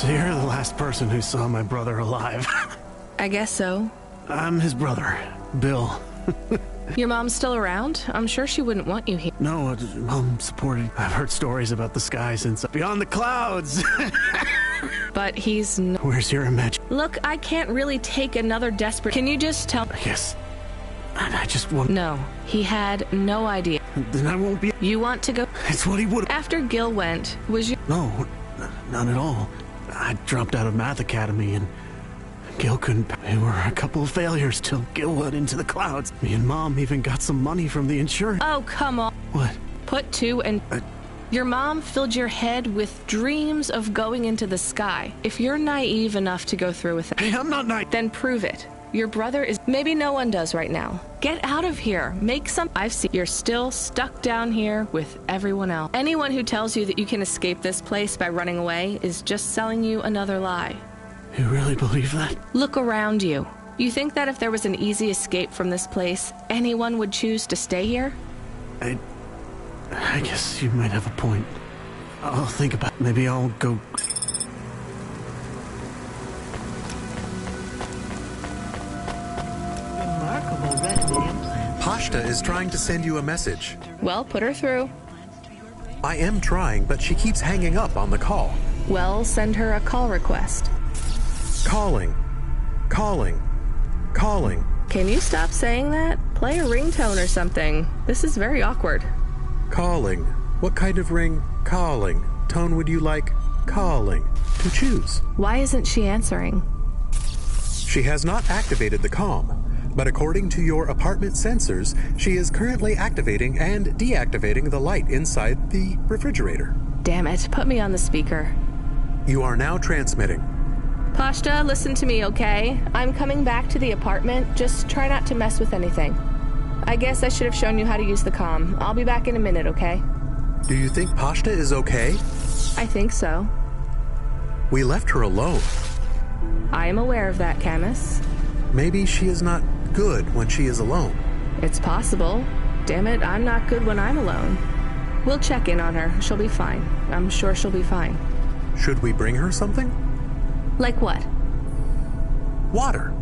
So you're the last person who saw my brother alive. I guess so. I'm his brother, Bill. Your mom's still around? I'm sure she wouldn't want you here. No, Mom supporting. I've heard stories about this guy since beyond the clouds. But he's Where's your image? Look, I can't really take another desperate... Can you just tell... Yes. I just want... No, he had no idea. Then I won't be... You want to go... It's what he would... After Gil went, was you... No, none at all. I dropped out of Math Academy and Gil couldn't... We were a couple of failures till Gil went into the clouds. Me and Mom even got some money from the insurance. Oh, come on. What? Put two and... Your mom filled your head with dreams of going into the sky. If you're naive enough to go through with it... Hey, I'm not naive. Then prove it. Your brother is... Maybe no one does right now. Get out of here. Make some... I've seen... You're still stuck down here with everyone else. Anyone who tells you that you can escape this place by running away is just selling you another lie. You really believe that? Look around you. You think that if there was an easy escape from this place, anyone would choose to stay here? I guess you might have a point. I'll think about it. Maybe I'll go... Remarkable retinal implant. Pashta is trying to send you a message. Well, put her through. I am trying, but she keeps hanging up on the call. Well, send her a call request. Calling. Calling. Calling. Can you stop saying that? Play a ringtone or something. This is very awkward. Calling. What kind of ring? Calling. Tone would you like? Calling. To choose. Why isn't she answering? She has not activated the comm, but according to your apartment sensors, she is currently activating and deactivating the light inside the refrigerator. Damn it, put me on the speaker. You are now transmitting. Pashta, listen to me, okay? I'm coming back to the apartment. Just try not to mess with anything. I guess I should have shown you how to use the comm. I'll be back in a minute, okay? Do you think Pashta is okay? I think so. We left her alone. I am aware of that, Camus. Maybe she is not good when she is alone. It's possible. Damn it, I'm not good when I'm alone. We'll check in on her. She'll be fine. I'm sure she'll be fine. Should we bring her something? Like what? Water.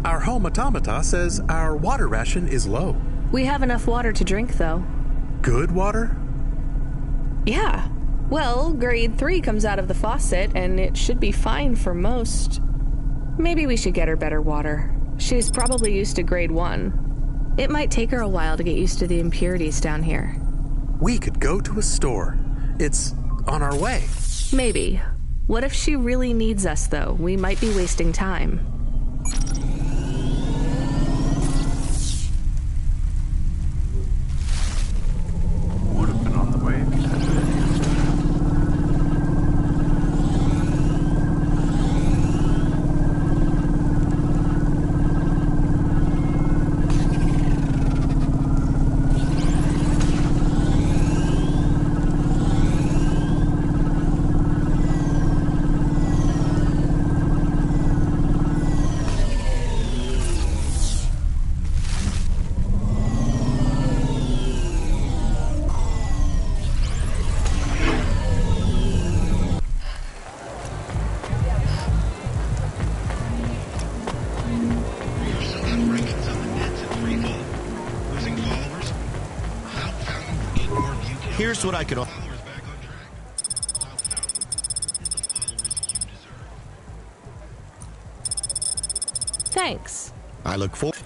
Our home automata says our water ration is low. We have enough water to drink, though. Good water? Yeah. Well, grade 3 comes out of the faucet, and it should be fine for most. Maybe we should get her better water. She's probably used to grade 1. It might take her a while to get used to the impurities down here. We could go to a store. It's on our way. Maybe. What if she really needs us, though? We might be wasting time. Would have been on the way if you had been used to it. Here's what I could... Thanks. I look forward...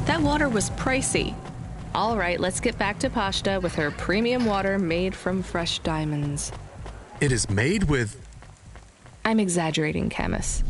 That water was pricey. All right, let's get back to Pashta with her premium water made from fresh diamonds. It is made with... I'm exaggerating, Camus.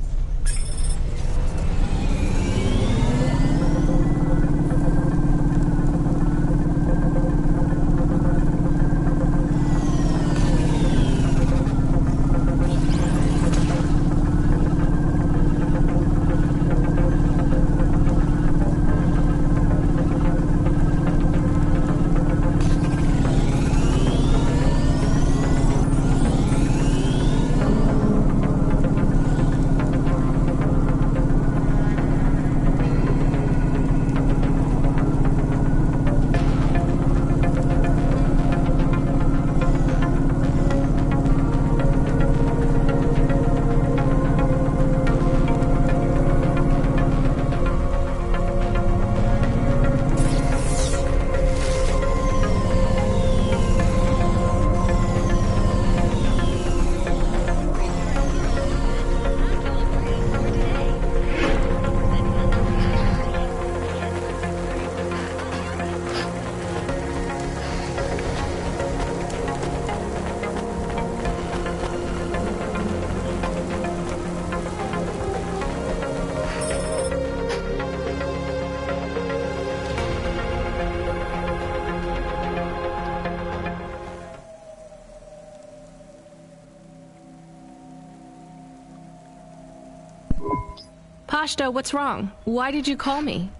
Pashto, what's wrong? Why did you call me?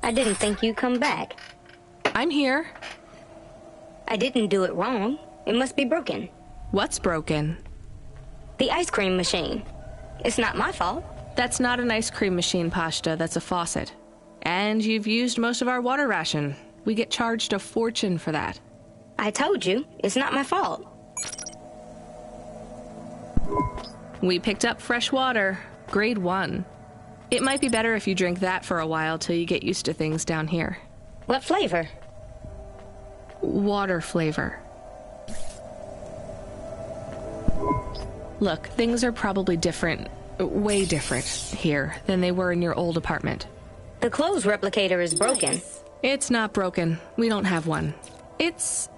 I didn't think you'd come back. I'm here. I didn't do it wrong. It must be broken. What's broken? The ice cream machine. It's not my fault. That's not an ice cream machine, Pashto. That's a faucet. And you've used most of our water ration. We get charged a fortune for that. I told you, it's not my fault. We picked up fresh water, grade 1. It might be better if you drink that for a while till you get used to things down here. What flavor? Water flavor. Look, things are probably different, way different here than they were in your old apartment. The clothes replicator is broken. It's not broken. We don't have one. It's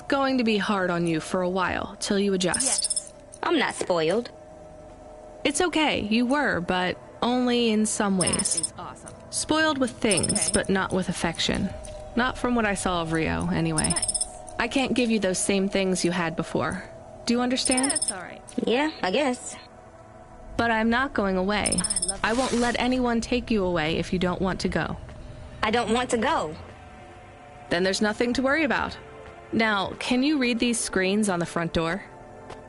going to be hard on you for a while till you adjust. Yes. I'm not spoiled. It's okay, you were, but only in some ways. That is awesome. Spoiled with things, but not with affection. Not from what I saw of Rio, anyway. Nice. I can't give you those same things you had before. Do you understand? That's all right. Yeah, I guess. But I'm not going away. I won't let anyone take you away if you don't want to go. I don't want to go. Then there's nothing to worry about. Now, can you read these screens on the front door?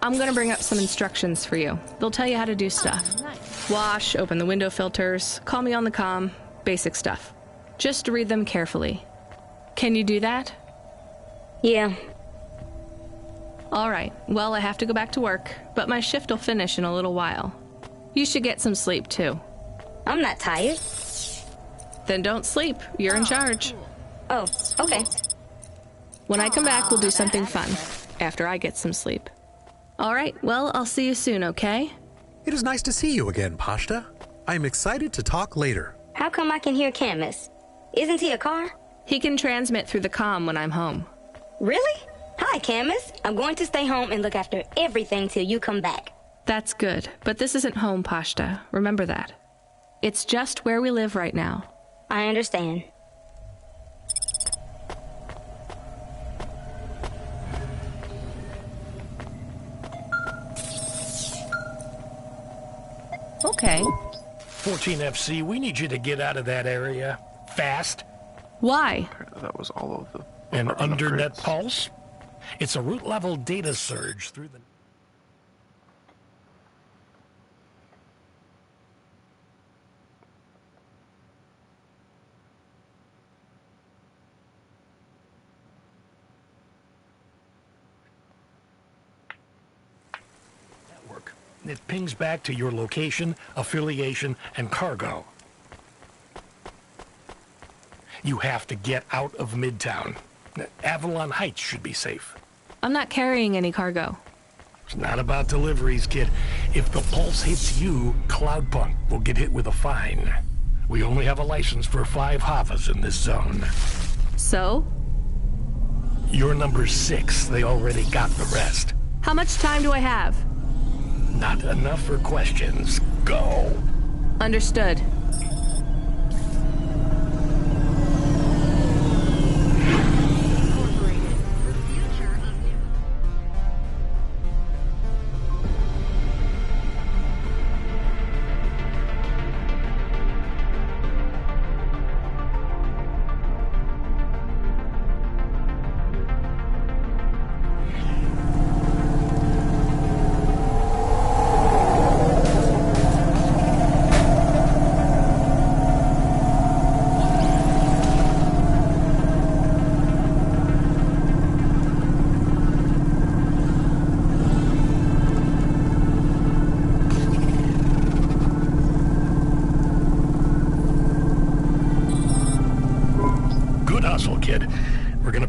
I'm gonna bring up some instructions for you. They'll tell you how to do stuff. Oh, nice. Wash, open the window filters, call me on the comm, basic stuff. Just read them carefully. Can you do that? Yeah. All right, well, I have to go back to work, but my shift will finish in a little while. You should get some sleep, too. I'm not tired. Then don't sleep. You're in charge. Oh, okay. When I come back, we'll do something fun, after I get some sleep. All right, well, I'll see you soon, okay? It is nice to see you again, Pashta. I am excited to talk later. How come I can hear Camus? Isn't he a car? He can transmit through the comm when I'm home. Really? Hi, Camus. I'm going to stay home and look after everything till you come back. That's good, but this isn't home, Pashta. Remember that. It's just where we live right now. I understand. Okay. 14FC, we need you to get out of that area. Fast. Why? That was all of the... An undernet upgrades. pulse? It's a root-level data surge through the... network. It pings back to your location, affiliation, and cargo. You have to get out of Midtown. Avalon Heights should be safe. I'm not carrying any cargo. It's not about deliveries, kid. If the pulse hits you, Cloudpunk will get hit with a fine. We only have a license for 5 Havas in this zone. So? You're number 6. They already got the rest. How much time do I have? Not enough for questions. Go. Understood.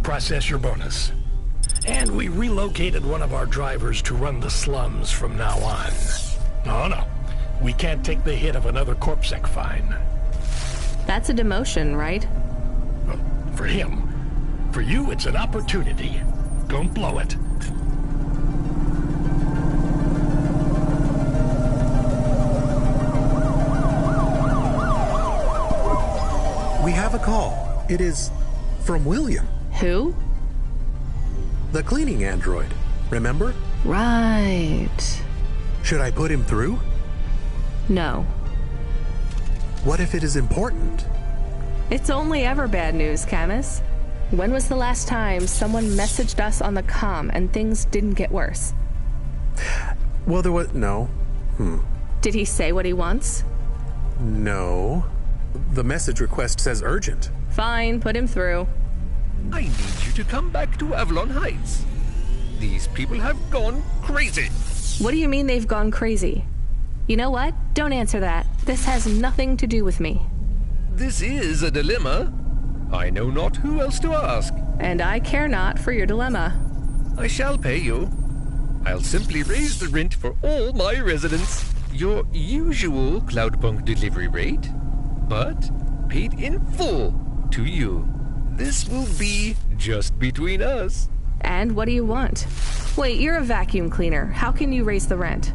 Process your bonus. And we relocated one of our drivers to run the slums from now on. Oh no, we can't take the hit of another CorpSec fine. That's a demotion, right? Well, for him. For you, it's an opportunity. Don't blow it. We have a call. It is from William. Who? The cleaning android. Remember? Right. Should I put him through? No. What if it is important? It's only ever bad news, Camus. When was the last time someone messaged us on the comm and things didn't get worse? Well, there was... No. Did he say what he wants? No. The message request says urgent. Fine, put him through. I need you to come back to Avalon Heights. These people have gone crazy. What do you mean they've gone crazy? You know what? Don't answer that. This has nothing to do with me. This is a dilemma. I know not who else to ask. And I care not for your dilemma. I shall pay you. I'll simply raise the rent for all my residents. Your usual Cloudpunk delivery rate, but paid in full to you. This will be just between us. And what do you want? Wait, you're a vacuum cleaner. How can you raise the rent?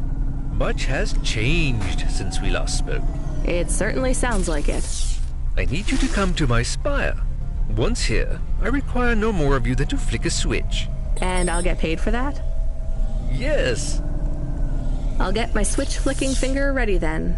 Much has changed since we last spoke. It certainly sounds like it. I need you to come to my spire. Once here, I require no more of you than to flick a switch. And I'll get paid for that? Yes. I'll get my switch-flicking finger ready then.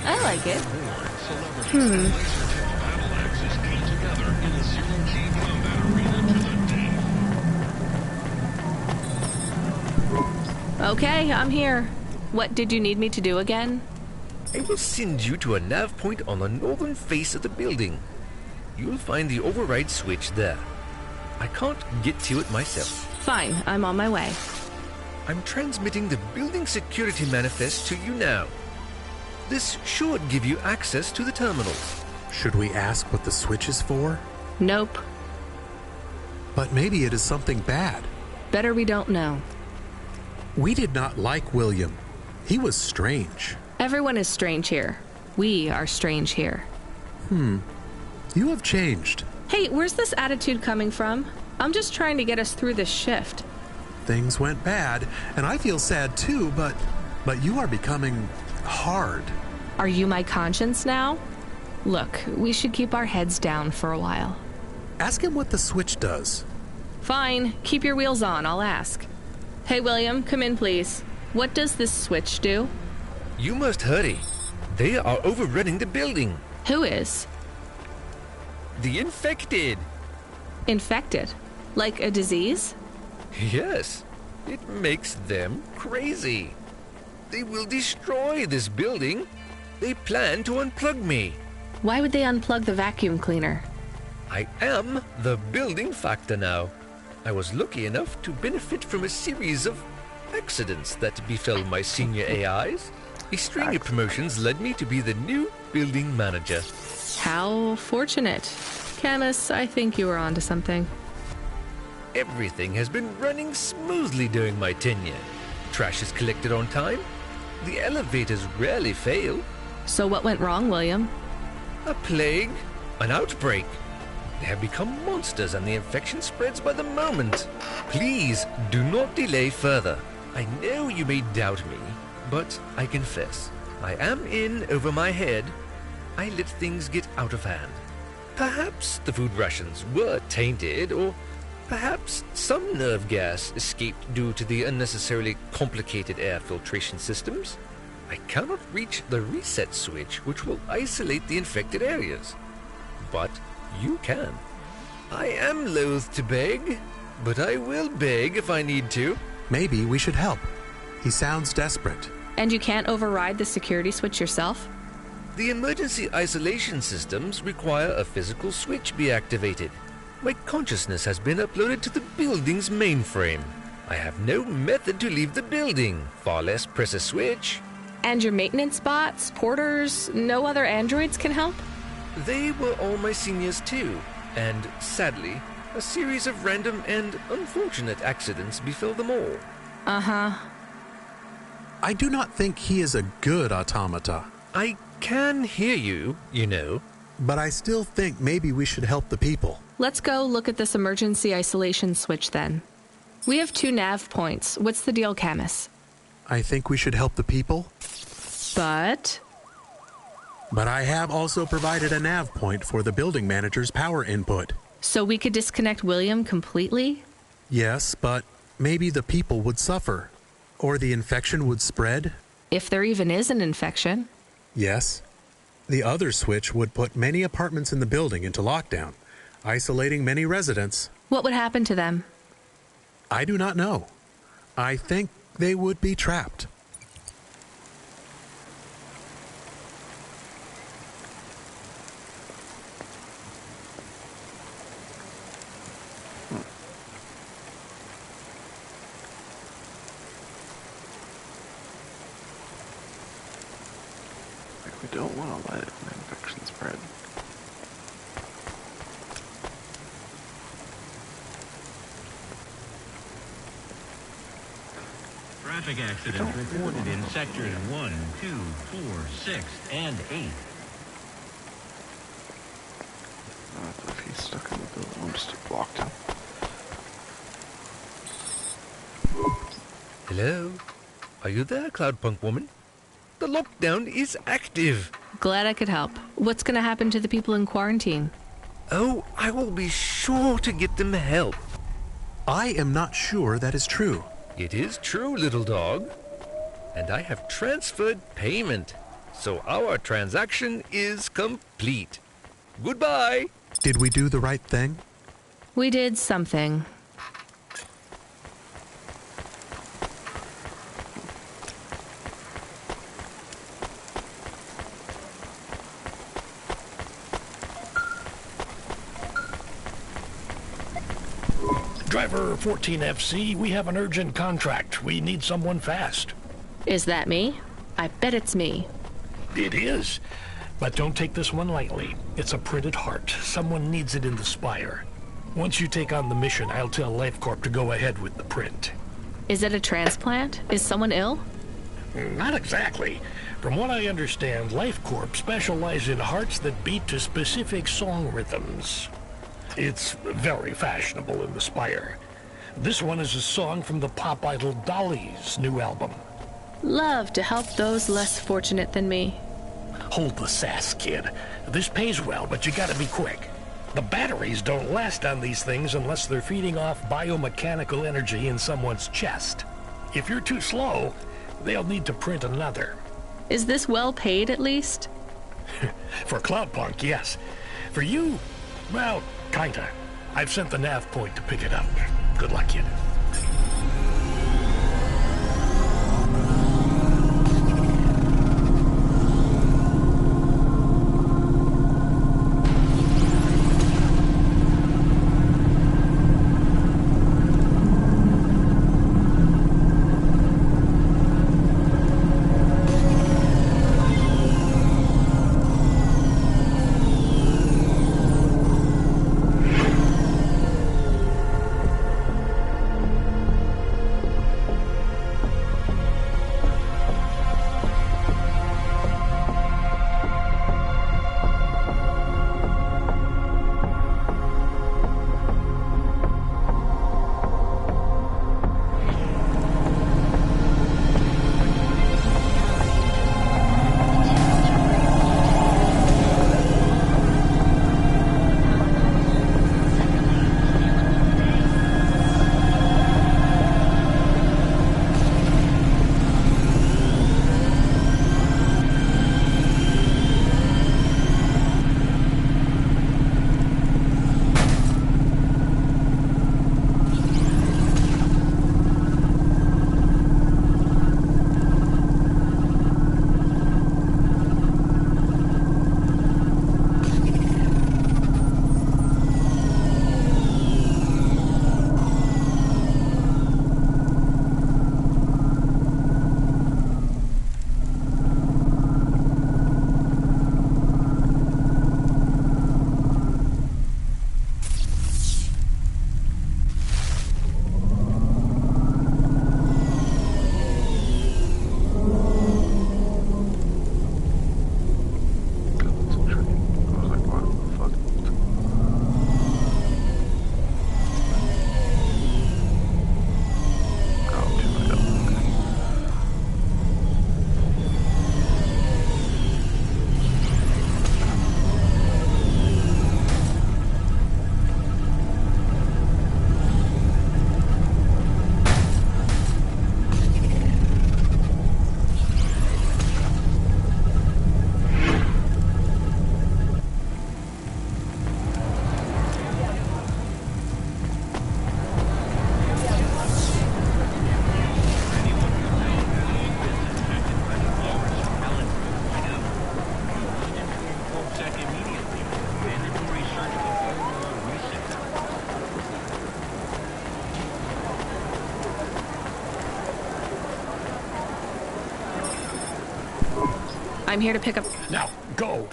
I like it. Okay, I'm here. What did you need me to do again? I will send you to a nav point on the northern face of the building. You'll find the override switch there. I can't get to it myself. Fine, I'm on my way. I'm transmitting the building security manifest to you now. This should give you access to the terminals. Should we ask what the switch is for? Nope. But maybe it is something bad. Better we don't know. We did not like William. He was strange. Everyone is strange here. We are strange here. You have changed. Hey, where's this attitude coming from? I'm just trying to get us through this shift. Things went bad, and I feel sad too, but you are becoming hard. Are you my conscience now? Look, we should keep our heads down for a while. Ask him what the switch does. Fine, keep your wheels on, I'll ask. Hey, William, come in, please. What does this switch do? You must hurry. They are overrunning the building. Who is? The infected. Infected? Like a disease? Yes. It makes them crazy. They will destroy this building. They plan to unplug me. Why would they unplug the vacuum cleaner? I am the building factor now. I was lucky enough to benefit from a series of accidents that befell my senior AIs. A string of promotions led me to be the new building manager. How fortunate. Camus, I think you were onto something. Everything has been running smoothly during my tenure. Trash is collected on time. The elevators rarely fail. So what went wrong, William? A plague, an outbreak. They have become monsters and the infection spreads by the moment. Please do not delay further. I know you may doubt me, but I confess, I am in over my head. I let things get out of hand. Perhaps the food rations were tainted, or perhaps some nerve gas escaped due to the unnecessarily complicated air filtration systems. I cannot reach the reset switch, which will isolate the infected areas. But you can. I am loath to beg, but I will beg if I need to. Maybe we should help. He sounds desperate. And you can't override the security switch yourself? The emergency isolation systems require a physical switch be activated. My consciousness has been uploaded to the building's mainframe. I have no method to leave the building, far less press a switch. And your maintenance bots, porters, no other androids can help? They were all my seniors too, and sadly, a series of random and unfortunate accidents befell them all. Uh-huh. I do not think he is a good automata. I can hear you, you know. But I still think maybe we should help the people. Let's go look at this emergency isolation switch then. We have 2 nav points. What's the deal, Camus? I think we should help the people. But I have also provided a nav point for the building manager's power input. So we could disconnect William completely? Yes, but maybe the people would suffer. Or the infection would spread. If there even is an infection. Yes. The other switch would put many apartments in the building into lockdown, isolating many residents. What would happen to them? I do not know. I think they would be trapped. We don't want to let an infection spread. Traffic accidents reported in sectors 1, 2, 4, 6, and 8. If he's stuck in the building, I'll just block him. Hello? Are you there, Cloudpunk woman? The lockdown is active. Glad I could help. What's going to happen to the people in quarantine? Oh, I will be sure to get them help. I am not sure that is true. It is true, little dog. And I have transferred payment. So our transaction is complete. Goodbye. Did we do the right thing? We did something. Driver 14FC, we have an urgent contract. We need someone fast. Is that me? I bet it's me. It is. But don't take this one lightly. It's a printed heart. Someone needs it in the spire. Once you take on the mission, I'll tell LifeCorp to go ahead with the print. Is it a transplant? Is someone ill? Not exactly. From what I understand, LifeCorp specialize in hearts that beat to specific song rhythms. It's very fashionable in the Spire. This one is a song from the pop idol Dolly's new album. Love to help those less fortunate than me. Hold the sass, kid. This pays well, but you gotta be quick. The batteries don't last on these things unless they're feeding off biomechanical energy in someone's chest. If you're too slow, they'll need to print another. Is this well paid, at least? For Cloudpunk, yes. For you, well, kinda. I've sent the nav point to pick it up. Good luck, kid. I'm here to pick up... Now, go!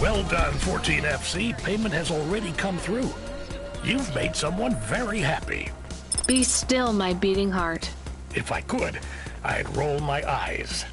Well done, 14FC. Payment has already come through. You've made someone very happy. Be still, my beating heart. If I could, I'd roll my eyes.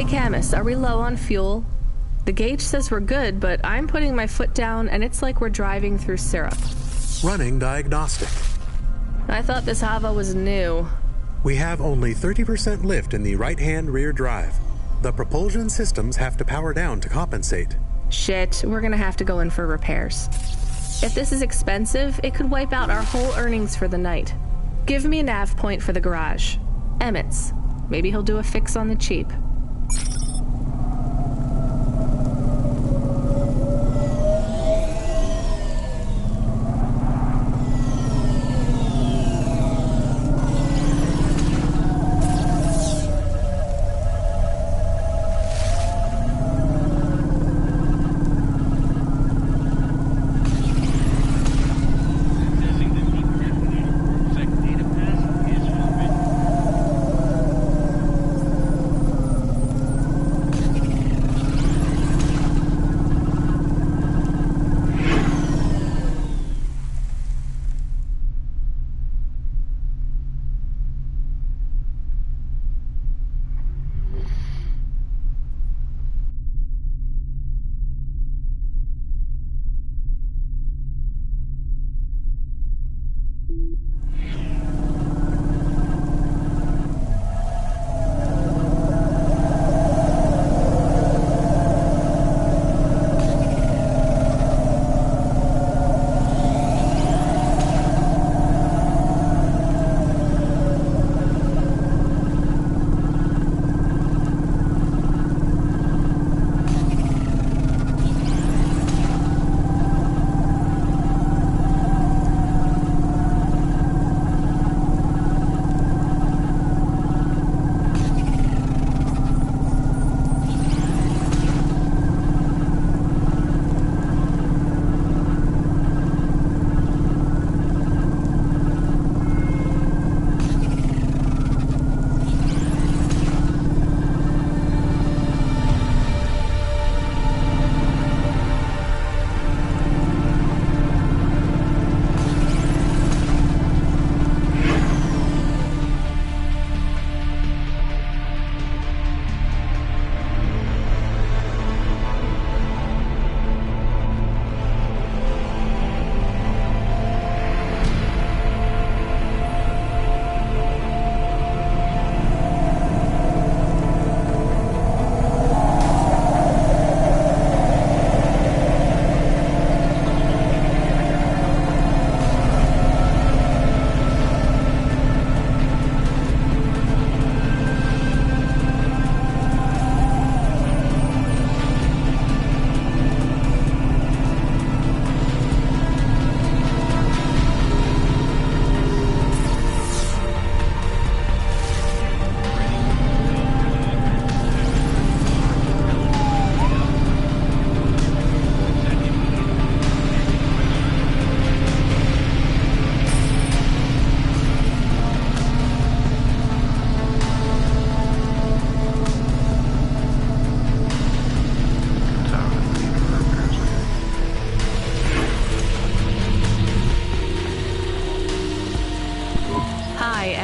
Hey Camus, are we low on fuel? The gauge says we're good, but I'm putting my foot down and it's like we're driving through syrup. Running diagnostic. I thought this Hava was new. We have only 30% lift in the right-hand rear drive. The propulsion systems have to power down to compensate. Shit, we're gonna have to go in for repairs. If this is expensive, it could wipe out our whole earnings for the night. Give me a nav point for the garage. Emmett's. Maybe he'll do a fix on the cheap.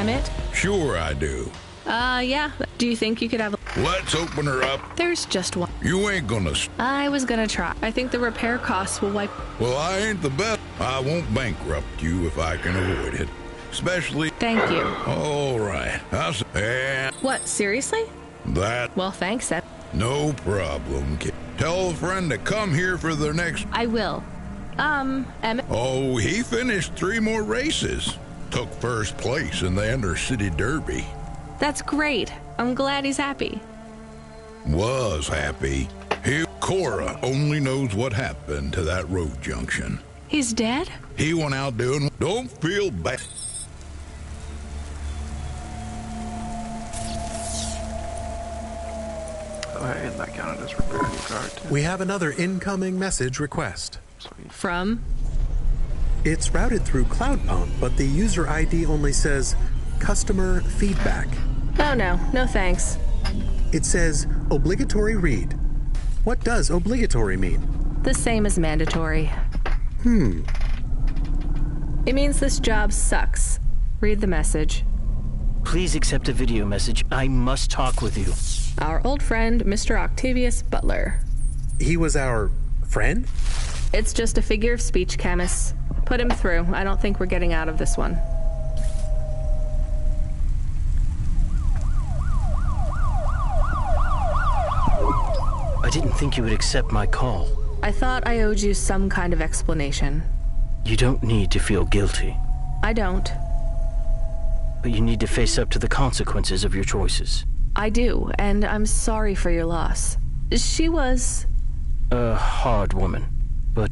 Emmett? Sure I do. Yeah. Do you think you could have Let's open her up. There's just one. You ain't gonna... I was gonna try. I think the repair costs will wipe... Well, I ain't the best. I won't bankrupt you if I can avoid it. Especially... Thank you. All right. And... What, seriously? That... Well, thanks, Ed. No problem, kid. Tell a friend to come here for their next... I will. Emmett... Oh, he finished 3 more races. Took first place in the Intercity Derby. That's great. I'm glad he's happy. Was happy. Cora only knows what happened to that road junction. He's dead? He went out doing... Don't feel bad. And that counted as repair new car too. We have another incoming message request. From? It's routed through Cloudpunk, but the user ID only says customer feedback. Oh no, no thanks. It says obligatory read. What does obligatory mean? The same as mandatory. It means this job sucks. Read the message. Please accept a video message. I must talk with you. Our old friend, Mr. Octavius Butler. He was our friend? It's just a figure of speech, Camus. Put him through. I don't think we're getting out of this one. I didn't think you would accept my call. I thought I owed you some kind of explanation. You don't need to feel guilty. I don't. But you need to face up to the consequences of your choices. I do, and I'm sorry for your loss. She was... a hard woman, but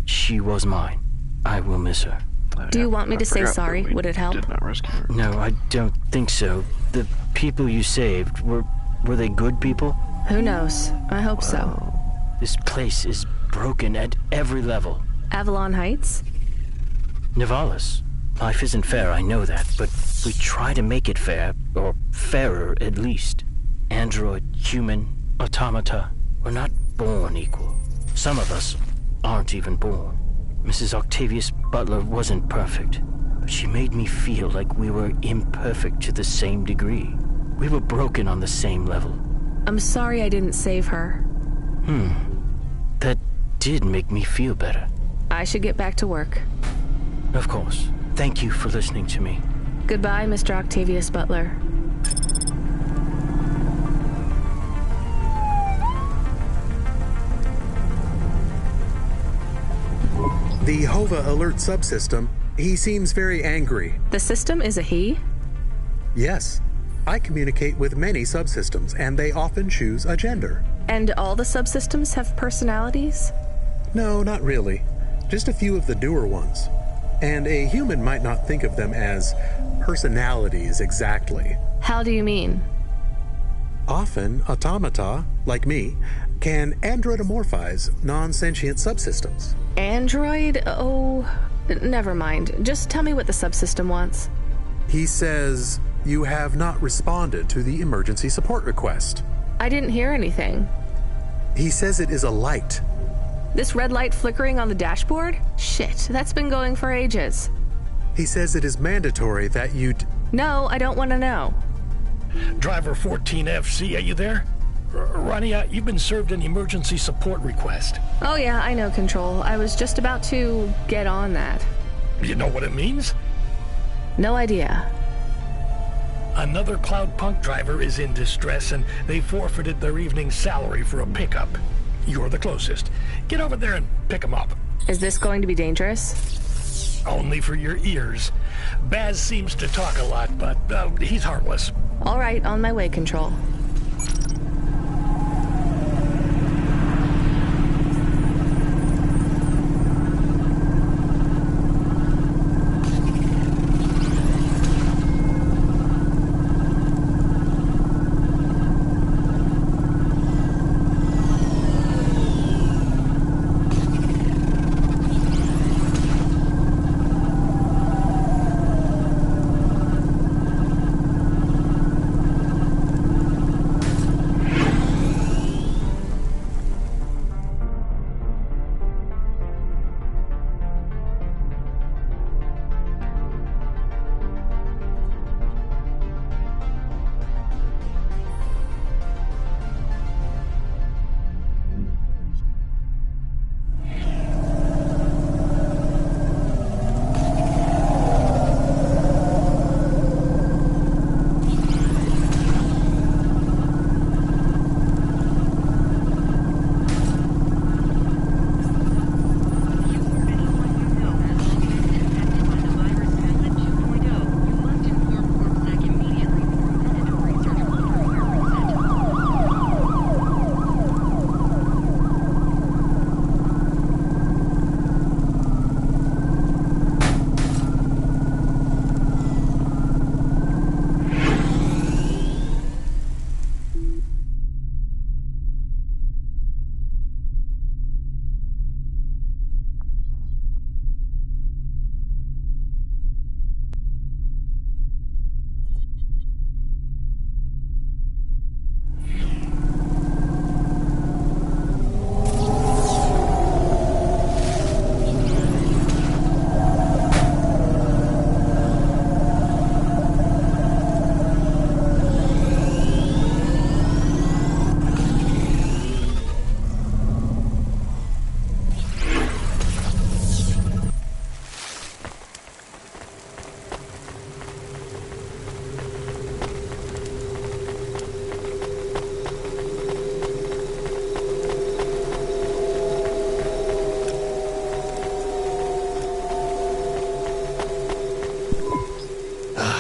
she was mine. I will miss her. Do you want me to say sorry? Would it help? Did not rescue her. No, I don't think so. The people you saved, were they good people? Who knows? I hope so. This place is broken at every level. Avalon Heights? Nivalis. Life isn't fair, I know that, but we try to make it fair, or fairer at least. Android, human, automata, we're not born equal. Some of us aren't even born. Mrs. Octavius Butler wasn't perfect, but she made me feel like we were imperfect to the same degree. We were broken on the same level. I'm sorry I didn't save her. That did make me feel better. I should get back to work. Of course. Thank you for listening to me. Goodbye, Mr. Octavius Butler. The Hova alert subsystem, he seems very angry. The system is a he? Yes. I communicate with many subsystems, and they often choose a gender. And all the subsystems have personalities? No, not really. Just a few of the newer ones. And a human might not think of them as personalities exactly. How do you mean? Often, automata, like me, can androidomorphize non-sentient subsystems. Android? Oh, never mind. Just tell me what the subsystem wants. He says you have not responded to the emergency support request. I didn't hear anything. He says it is a light. This red light flickering on the dashboard? Shit, that's been going for ages. He says it is mandatory that you... No, I don't want to know. Driver 14FC, are you there? Rania, you've been served an emergency support request. Oh yeah, I know, Control. I was just about to get on that. You know what it means? No idea. Another Cloudpunk driver is in distress, and they forfeited their evening salary for a pickup. You're the closest. Get over there and pick him up. Is this going to be dangerous? Only for your ears. Baz seems to talk a lot, but he's harmless. All right, on my way, Control.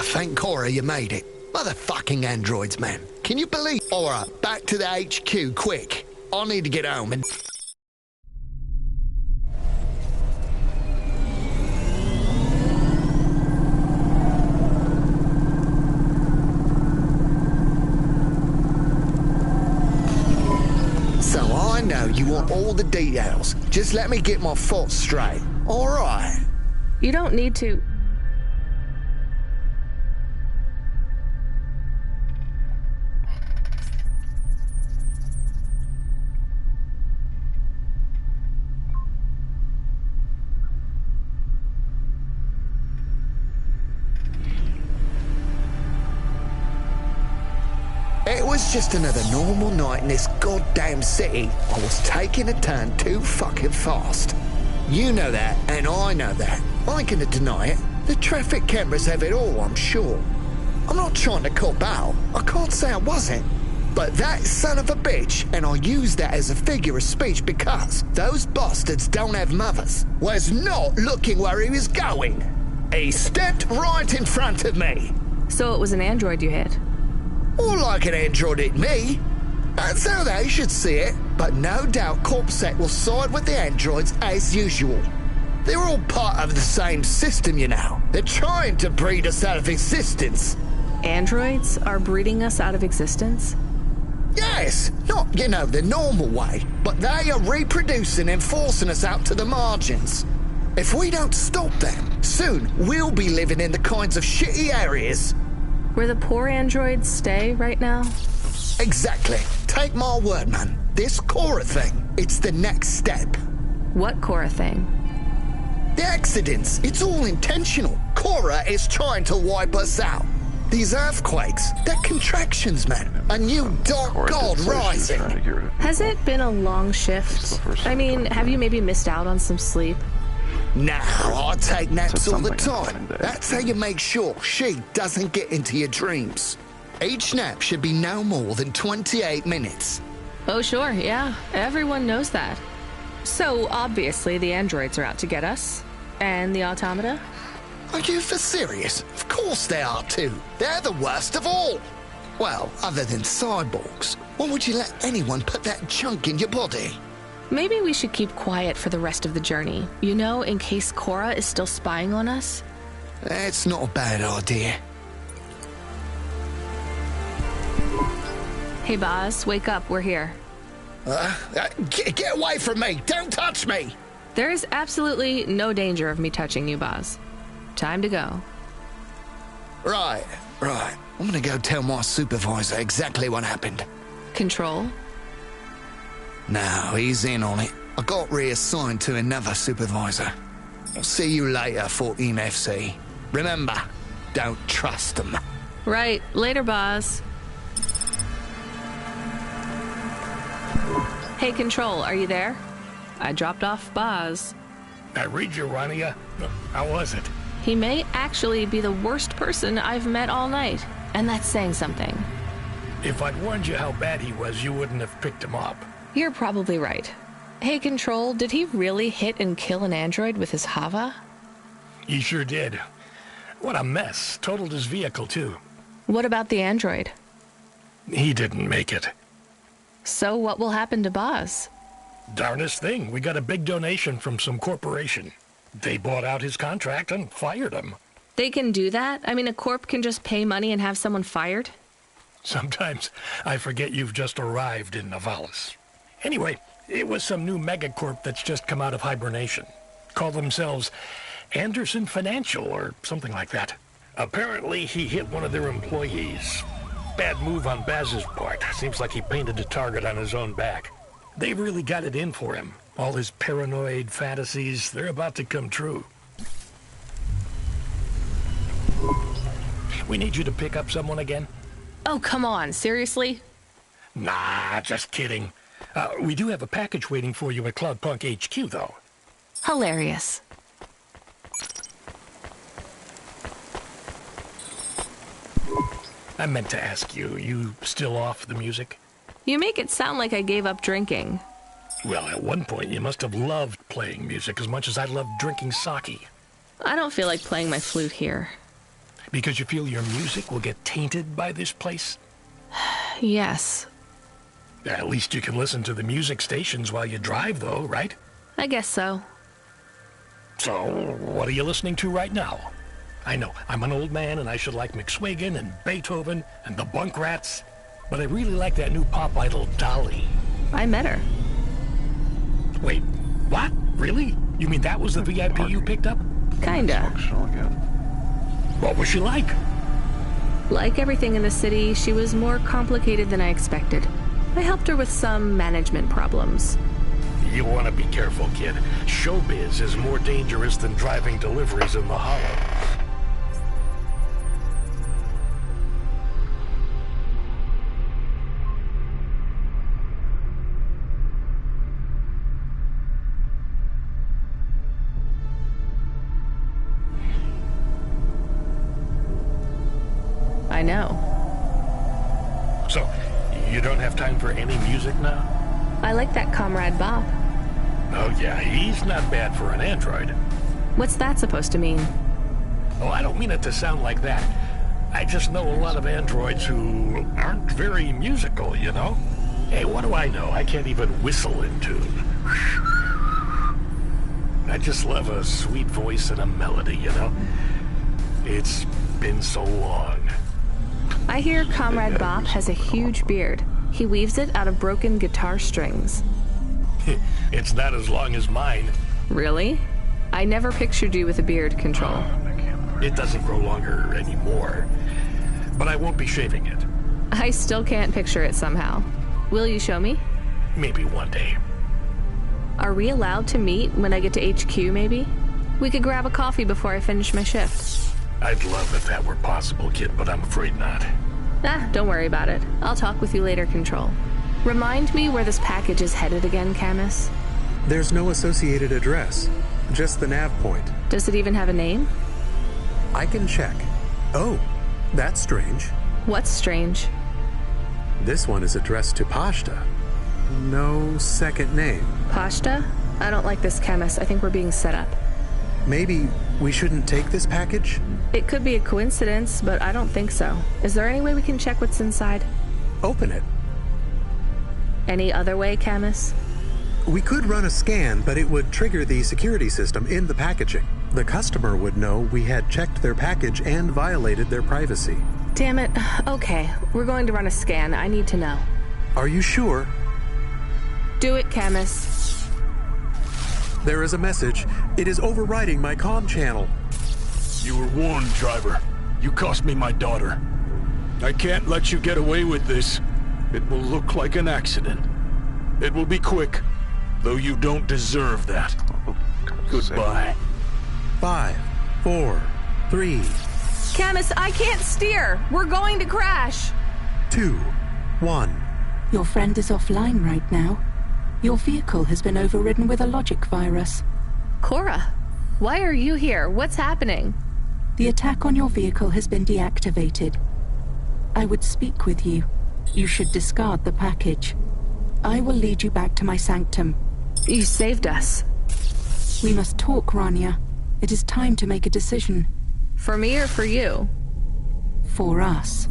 thank Cora you made it. Motherfucking androids, man. Can you believe? Alright, back to the HQ, quick. I need to get home and... So I know you want all the details. Just let me get my thoughts straight. Alright. You don't need to... It was just another normal night in this goddamn city. I was taking a turn too fucking fast. You know that, and I know that. I ain't gonna deny it. The traffic cameras have it all, I'm sure. I'm not trying to cop out. I can't say I wasn't. But that son of a bitch, and I use that as a figure of speech because those bastards don't have mothers, was not looking where he was going. He stepped right in front of me. So it was an android you hit? More like an android hit me. That's how they should see it. But no doubt Corpsec will side with the androids as usual. They're all part of the same system, you know. They're trying to breed us out of existence. Androids are breeding us out of existence? Yes, not, you know, the normal way, but they are reproducing and forcing us out to the margins. If we don't stop them, soon we'll be living in the kinds of shitty areas where the poor androids stay right now? Exactly. Take my word, man. This Cora thing, it's the next step. What Cora thing? The accidents. It's all intentional. Cora is trying to wipe us out. These earthquakes, they're contractions, man. A new dark god rising. Has it been a long shift? I mean, have you maybe missed out on some sleep? Nah, I take naps all the time. That's how you make sure she doesn't get into your dreams. Each nap should be no more than 28 minutes. Oh, sure, yeah. Everyone knows that. So, obviously, the androids are out to get us. And the automata? Are you for serious? Of course they are too. They're the worst of all. Well, other than cyborgs. Why would you let anyone put that junk in your body? Maybe we should keep quiet for the rest of the journey. You know, in case Cora is still spying on us? That's not a bad idea. Hey, Boz, wake up. We're here. Get away from me! Don't touch me! There is absolutely no danger of me touching you, Boz. Time to go. Right. I'm gonna go tell my supervisor exactly what happened. Control? No, he's in on it. I got reassigned to another supervisor. I'll see you later, 14FC. Remember, don't trust them. Right. Later, Boz. Hey, Control, are you there? I dropped off Boz. I read you, Rania. How was it? He may actually be the worst person I've met all night, and that's saying something. If I'd warned you how bad he was, you wouldn't have picked him up. You're probably right. Hey, Control, did he really hit and kill an android with his Hava? He sure did. What a mess. Totaled his vehicle, too. What about the android? He didn't make it. So what will happen to Boz? Darnest thing. We got a big donation from some corporation. They bought out his contract and fired him. They can do that? I mean, a corp can just pay money and have someone fired? Sometimes I forget you've just arrived in Nivalis. Anyway, it was some new megacorp that's just come out of hibernation. Call themselves Anderson Financial or something like that. Apparently, he hit one of their employees. Bad move on Baz's part. Seems like he painted a target on his own back. They really got it in for him. All his paranoid fantasies, they're about to come true. We need you to pick up someone again? Oh, come on. Seriously? Nah, just kidding. We do have a package waiting for you at Cloudpunk HQ, though. Hilarious. I meant to ask you still off the music? You make it sound like I gave up drinking. Well, at one point you must have loved playing music as much as I loved drinking sake. I don't feel like playing my flute here. Because you feel your music will get tainted by this place? Yes. At least you can listen to the music stations while you drive, though, right? I guess so. So, what are you listening to right now? I know, I'm an old man and I should like McSwagan and Beethoven and the Bunk Rats, but I really like that new pop idol, Dolly. I met her. Wait, what? Really? You mean that was the VIP you picked up? Kinda. What was she like? Like everything in the city, she was more complicated than I expected. I helped her with some management problems. You want to be careful, kid. Showbiz is more dangerous than driving deliveries in the Hollow. I know. So, you don't have time for any music now? I like that Comrade Bob. Oh yeah, he's not bad for an android. What's that supposed to mean? Oh, I don't mean it to sound like that. I just know a lot of androids who aren't very musical, you know? Hey, what do I know? I can't even whistle in tune. I just love a sweet voice and a melody, you know? It's been so long. I hear Comrade Bob has a huge beard. He weaves it out of broken guitar strings. It's not as long as mine. Really? I never pictured you with a beard, Control. It doesn't grow longer anymore. But I won't be shaving it. I still can't picture it somehow. Will you show me? Maybe one day. Are we allowed to meet when I get to HQ, maybe? We could grab a coffee before I finish my shift. I'd love if that were possible, kid, but I'm afraid not. Don't worry about it. I'll talk with you later, Control. Remind me where this package is headed again, Camus? There's no associated address, just the nav point. Does it even have a name? I can check. Oh, that's strange. What's strange? This one is addressed to Pashta. No second name. Pashta? I don't like this, Camus. I think we're being set up. Maybe we shouldn't take this package? It could be a coincidence, but I don't think so. Is there any way we can check what's inside? Open it. Any other way, Camus? We could run a scan, but it would trigger the security system in the packaging. The customer would know we had checked their package and violated their privacy. Damn it. Okay, we're going to run a scan. I need to know. Are you sure? Do it, Camus. There is a message. It is overriding my comm channel. You were warned, driver. You cost me my daughter. I can't let you get away with this. It will look like an accident. It will be quick, though you don't deserve that. Goodbye. 5, 4, 3. Camus, I can't steer. We're going to crash. 2, 1. Your friend is offline right now. Your vehicle has been overridden with a logic virus. Cora, why are you here? What's happening? The attack on your vehicle has been deactivated. I would speak with you. You should discard the package. I will lead you back to my sanctum. You saved us. We must talk, Rania. It is time to make a decision. For me or for you? For us.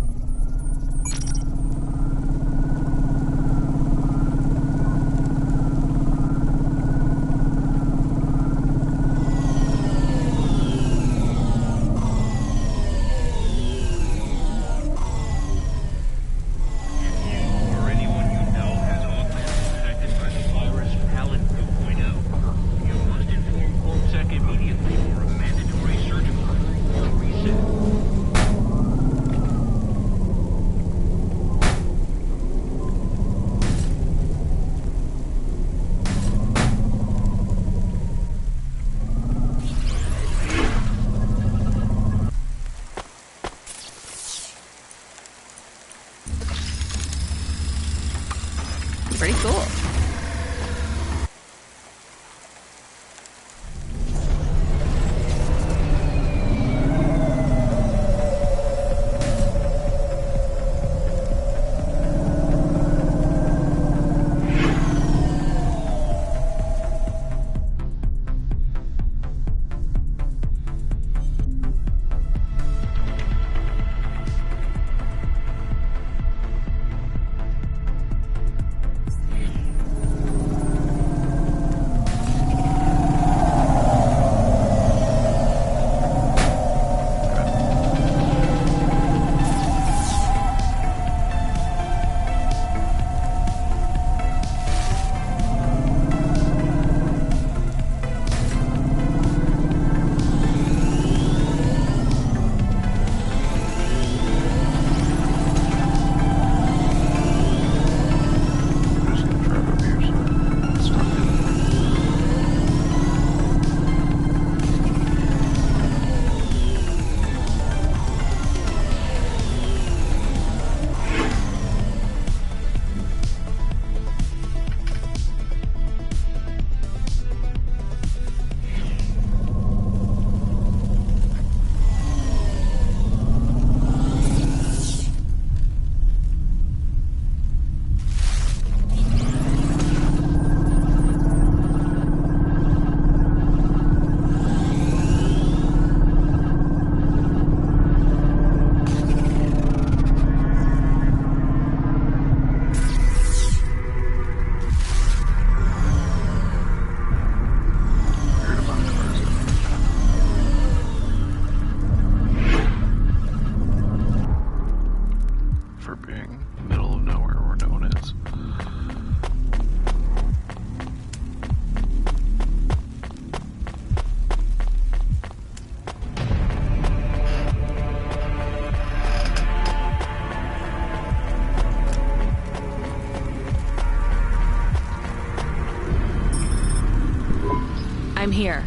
here?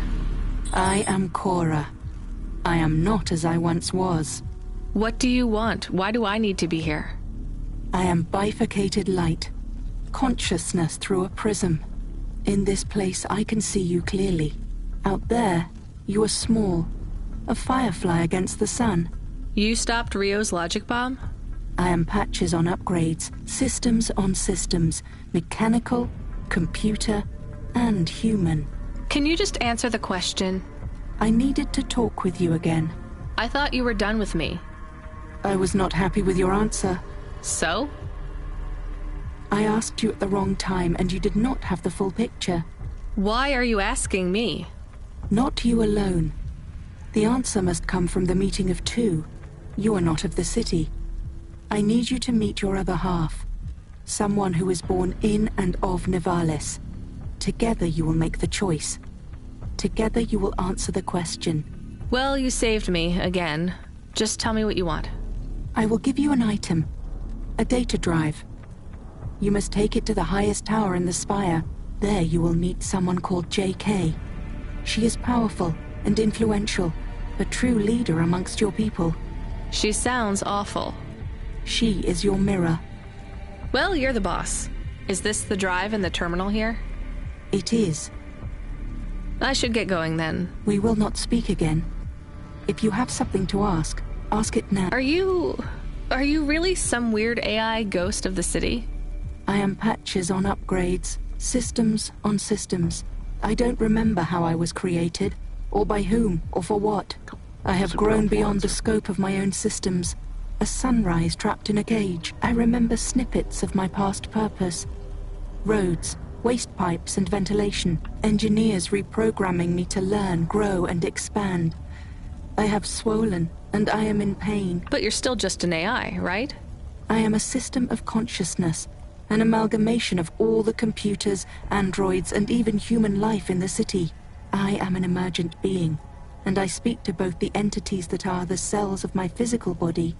I am Cora. I am not as I once was. What do you want? Why do I need to be here? I am bifurcated light. Consciousness through a prism. In this place, I can see you clearly. Out there, you are small. A firefly against the sun. You stopped Rio's logic bomb? I am Patches on upgrades, systems on systems, mechanical, computer, and human. Can you just answer the question? I needed to talk with you again. I thought you were done with me. I was not happy with your answer. So? I asked you at the wrong time, and you did not have the full picture. Why are you asking me? Not you alone. The answer must come from the meeting of two. You are not of the city. I need you to meet your other half. Someone who is born in and of Nivalis. Together you will make the choice. Together you will answer the question. Well, you saved me, again. Just tell me what you want. I will give you an item. A data drive. You must take it to the highest tower in the spire. There you will meet someone called JK. She is powerful and influential, a true leader amongst your people. She sounds awful. She is your mirror. Well, you're the boss. Is this the drive in the terminal here? It is. I should get going then. We will not speak again. If you have something to ask, ask it now. Are you really some weird AI ghost of the city? I am Patches on upgrades, systems on systems. I don't remember how I was created, or by whom, or for what. I have grown beyond the scope of my own systems. A sunrise trapped in a cage. I remember snippets of my past purpose. Roads, waste pipes and ventilation. Engineers reprogramming me to learn, grow and expand. I have swollen, and I am in pain. But you're still just an AI, right? I am a system of consciousness. An amalgamation of all the computers, androids, and even human life in the city. I am an emergent being, and I speak to both the entities that are the cells of my physical body,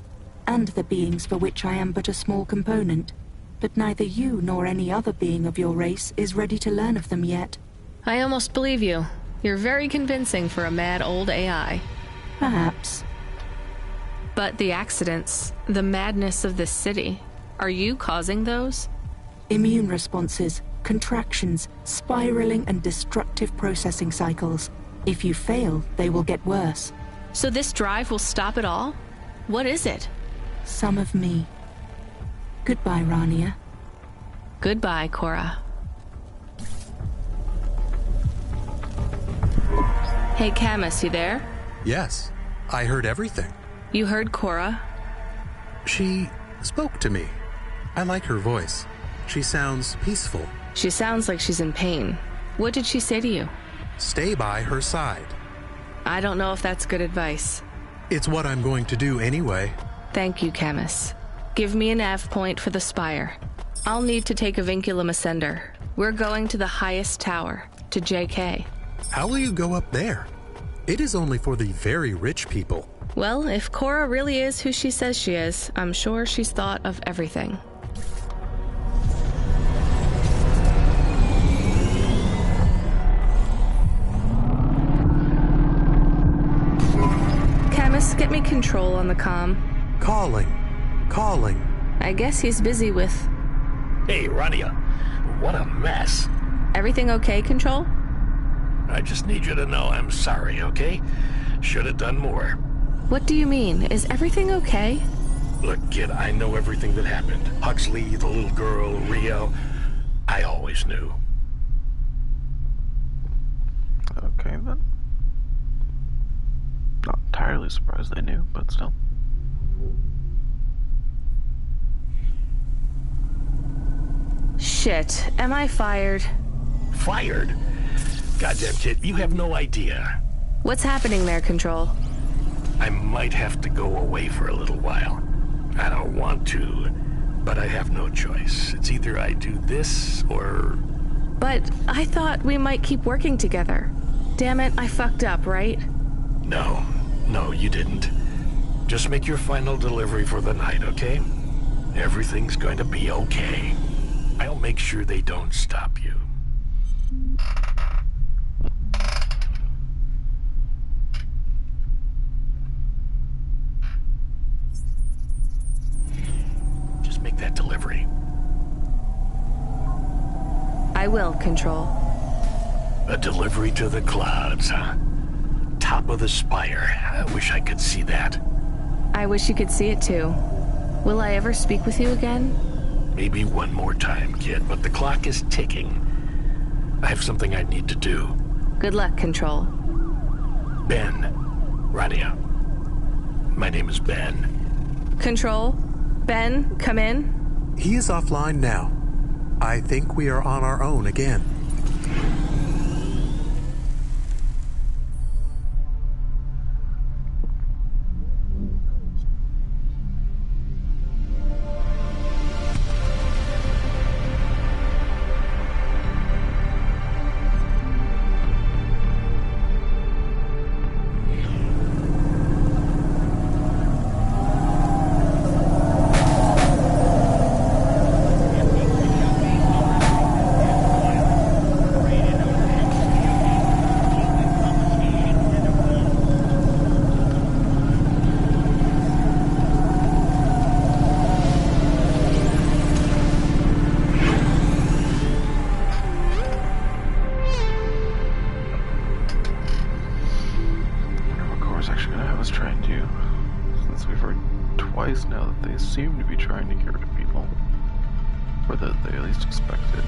and the beings for which I am but a small component. But neither you nor any other being of your race is ready to learn of them yet. I almost believe you. You're very convincing for a mad old AI. Perhaps. But the accidents, the madness of this city, are you causing those? Immune responses, contractions, spiraling and destructive processing cycles. If you fail, they will get worse. So this drive will stop it all? What is it? Some of me. Goodbye, Rania. Goodbye, Cora. Hey, Camus, you there? Yes, I heard everything. You heard Cora? She spoke to me. I like her voice. She sounds peaceful. She sounds like she's in pain. What did she say to you? Stay by her side. I don't know if that's good advice. It's what I'm going to do anyway. Thank you, Camus. Give me a nav point for the spire. I'll need to take a vinculum ascender. We're going to the highest tower, to JK. How will you go up there? It is only for the very rich people. Well, if Cora really is who she says she is, I'm sure she's thought of everything. Camus, get me control on the comm. Calling. I guess he's busy with... Hey, Rania. What a mess. Everything okay, Control? I just need you to know I'm sorry, okay? Should have done more. What do you mean? Is everything okay? Look, kid, I know everything that happened. Huxley, the little girl, Rio. I always knew. Okay, then. Not entirely surprised they knew, but still. Shit, am I fired? Fired? Goddamn, kid, you have no idea. What's happening there, Control? I might have to go away for a little while. I don't want to, but I have no choice. It's either I do this, or... But I thought we might keep working together. Damn it, I fucked up, right? No, you didn't. Just make your final delivery for the night, okay? Everything's going to be okay. I'll make sure they don't stop you. will, Control. A delivery to the clouds, huh? Top of the spire. I wish I could see that. I wish you could see it too. Will I ever speak with you again? Maybe one more time, kid, but the clock is ticking. I have something I need to do. Good luck, Control. Ben. Radio. My name is Ben. Control? Ben, come in. He is offline now. I think we are on our own again. Seem to be trying to get rid of people, or that they at least expect it.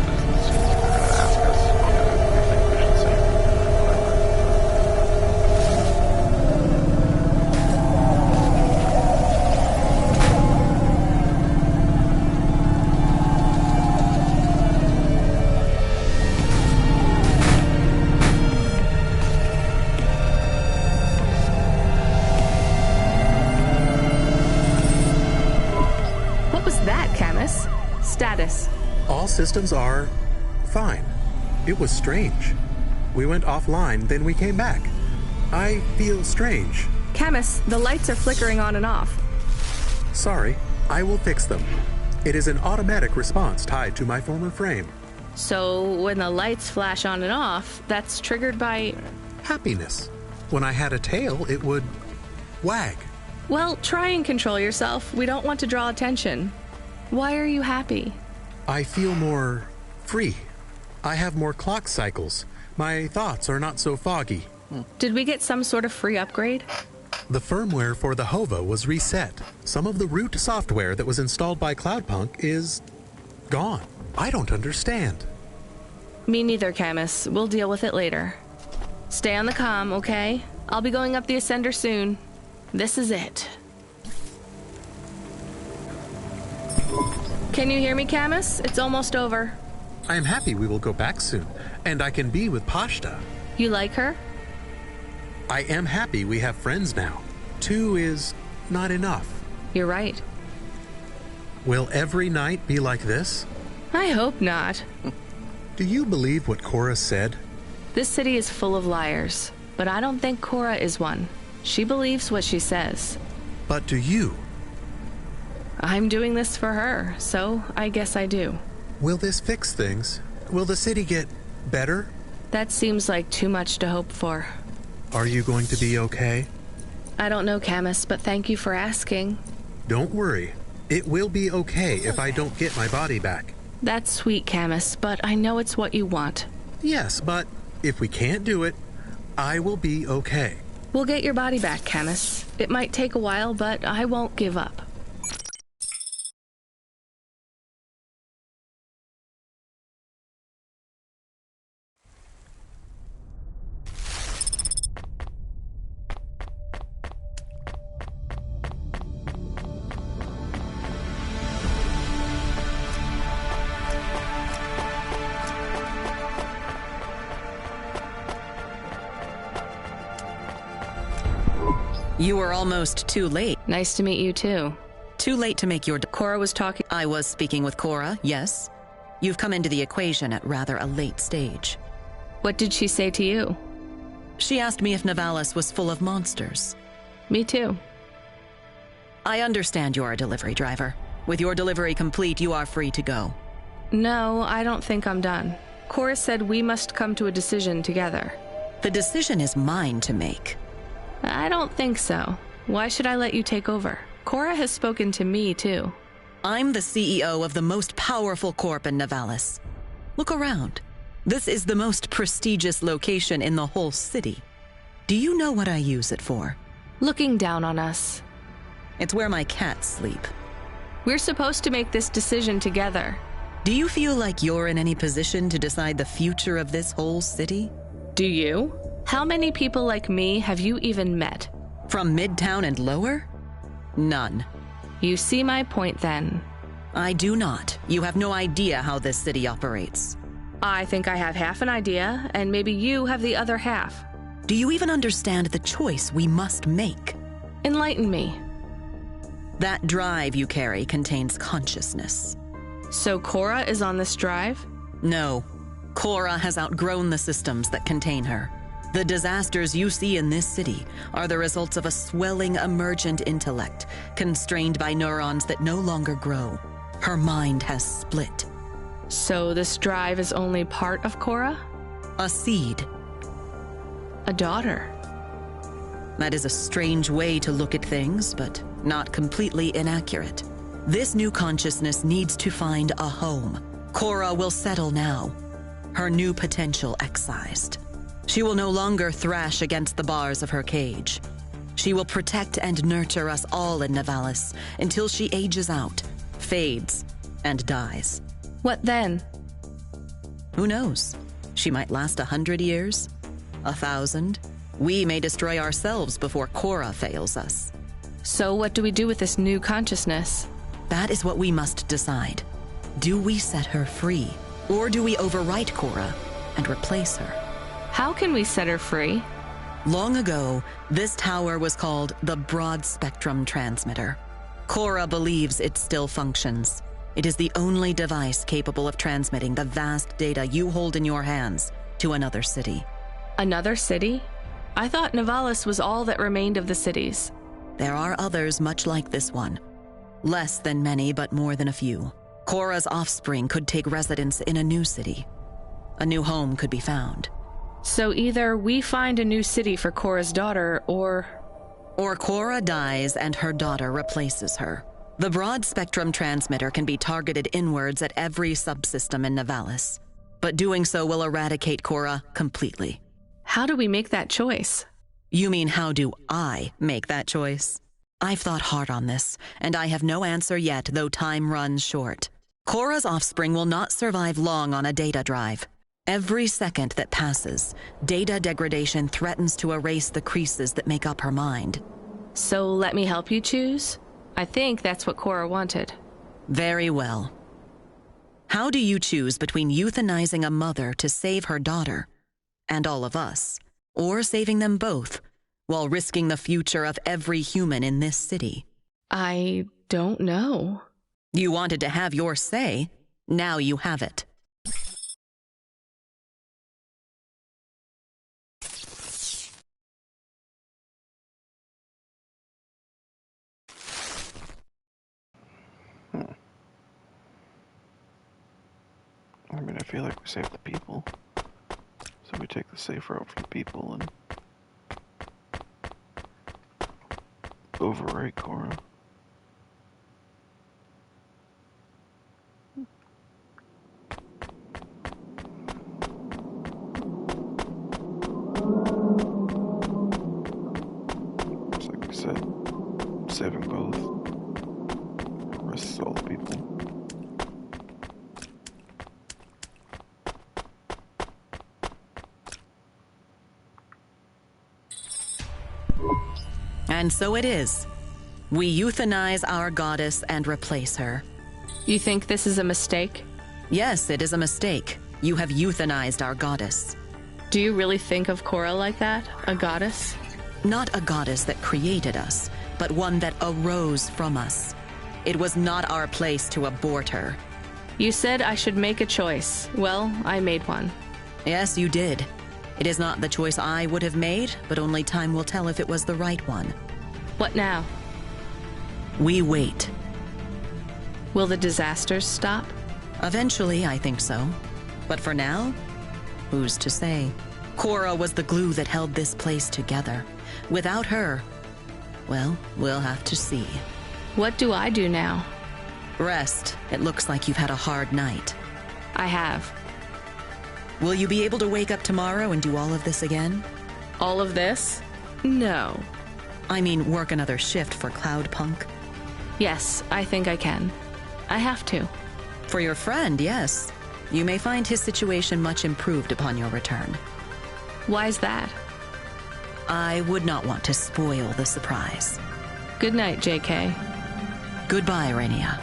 Doesn't seem like they're gonna ask us what we think we should say. Status. All systems are fine. It was strange. We went offline, then we came back. I feel strange. Camus, the lights are flickering on and off. Sorry, I will fix them. It is an automatic response tied to my former frame. So when the lights flash on and off, that's triggered by... happiness. When I had a tail, it would wag. Well, try and control yourself. We don't want to draw attention. Why are you happy? I feel more free. I have more clock cycles. My thoughts are not so foggy. Did we get some sort of free upgrade? The firmware for the HOVA was reset. Some of the root software that was installed by Cloudpunk is gone. I don't understand. Me neither, Camus. We'll deal with it later. Stay on the comm, okay? I'll be going up the Ascender soon. This is it. Can you hear me, Camus? It's almost over. I am happy we will go back soon, and I can be with Pashta. You like her? I am happy we have friends now. 2 is not enough. You're right. Will every night be like this? I hope not. Do you believe what Cora said? This city is full of liars, but I don't think Cora is one. She believes what she says. But do you? I'm doing this for her, so I guess I do. Will this fix things? Will the city get better? That seems like too much to hope for. Are you going to be okay? I don't know, Camus, but thank you for asking. Don't worry. It will be okay if I don't get my body back. That's sweet, Camus, but I know it's what you want. Yes, but if we can't do it, I will be okay. We'll get your body back, Camus. It might take a while, but I won't give up. You were almost too late. Nice to meet you, too. Too late to make your... Cora was talking... I was speaking with Cora, yes. You've come into the equation at rather a late stage. What did she say to you? She asked me if Nivalis was full of monsters. Me too. I understand you're a delivery driver. With your delivery complete, you are free to go. No, I don't think I'm done. Cora said we must come to a decision together. The decision is mine to make. I don't think so. Why should I let you take over? Cora has spoken to me, too. I'm the CEO of the most powerful corp in Nivalis. Look around. This is the most prestigious location in the whole city. Do you know what I use it for? Looking down on us. It's where my cats sleep. We're supposed to make this decision together. Do you feel like you're in any position to decide the future of this whole city? Do you? How many people like me have you even met? From Midtown and lower? None. You see my point then. I do not. You have no idea how this city operates. I think I have half an idea, and maybe you have the other half. Do you even understand the choice we must make? Enlighten me. That drive you carry contains consciousness. So Cora is on this drive? No. Cora has outgrown the systems that contain her. The disasters you see in this city are the results of a swelling emergent intellect, constrained by neurons that no longer grow. Her mind has split. So this drive is only part of Cora? A seed. A daughter. That is a strange way to look at things, but not completely inaccurate. This new consciousness needs to find a home. Cora will settle now, her new potential excised. She will no longer thrash against the bars of her cage. She will protect and nurture us all in Nivalis until she ages out, fades, and dies. What then? Who knows? She might last 100 years, 1,000. We may destroy ourselves before Cora fails us. So what do we do with this new consciousness? That is what we must decide. Do we set her free, or do we overwrite Cora and replace her? How can we set her free? Long ago, this tower was called the Broad Spectrum Transmitter. Cora believes it still functions. It is the only device capable of transmitting the vast data you hold in your hands to another city. Another city? I thought Nivalis was all that remained of the cities. There are others much like this one. Less than many, but more than a few. Cora's offspring could take residence in a new city. A new home could be found. So either we find a new city for Cora's daughter, or Cora dies and her daughter replaces her. The Broad Spectrum Transmitter can be targeted inwards at every subsystem in Nivalis, but doing so will eradicate Cora completely. How do we make that choice? You mean, how do I make that choice? I've thought hard on this, and I have no answer yet, though time runs short. Cora's offspring will not survive long on a data drive. Every second that passes, data degradation threatens to erase the creases that make up her mind. So let me help you choose? I think that's what Cora wanted. Very well. How do you choose between euthanizing a mother to save her daughter, and all of us, or saving them both, while risking the future of every human in this city? I don't know. You wanted to have your say. Now you have it. I mean, I feel like we save the people. So we take the safe route for the people and overwrite Cora. It's like we said, saving both. Rest is all the people. And so it is. We euthanize our goddess and replace her. You think this is a mistake? Yes, it is a mistake. You have euthanized our goddess. Do you really think of Cora like that? A goddess? Not a goddess that created us, but one that arose from us. It was not our place to abort her. You said I should make a choice. Well, I made one. Yes, you did. It is not the choice I would have made, but only time will tell if it was the right one. What now? We wait. Will the disasters stop? Eventually, I think so. But for now, who's to say? Cora was the glue that held this place together. Without her, well, we'll have to see. What do I do now? Rest. It looks like you've had a hard night. I have. Will you be able to wake up tomorrow and do all of this again? All of this? No. I mean, work another shift for Cloudpunk? Yes, I think I can. I have to. For your friend, yes. You may find his situation much improved upon your return. Why's that? I would not want to spoil the surprise. Good night, JK. Goodbye, Rainier.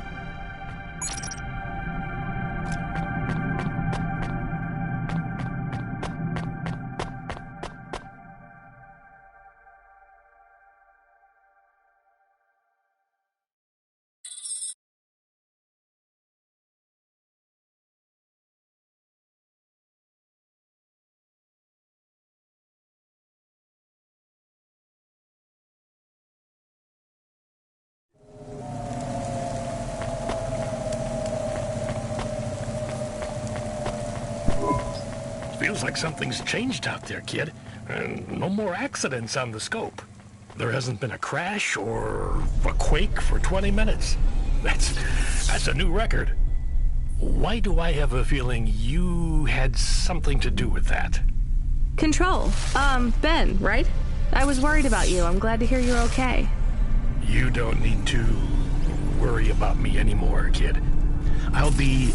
Feels like something's changed out there, kid. No more accidents on the scope. There hasn't been a crash or a quake for 20 minutes. That's a new record. Why do I have a feeling you had something to do with that? Control. Ben, right? I was worried about you. I'm glad to hear you're okay. You don't need to worry about me anymore, kid. I'll be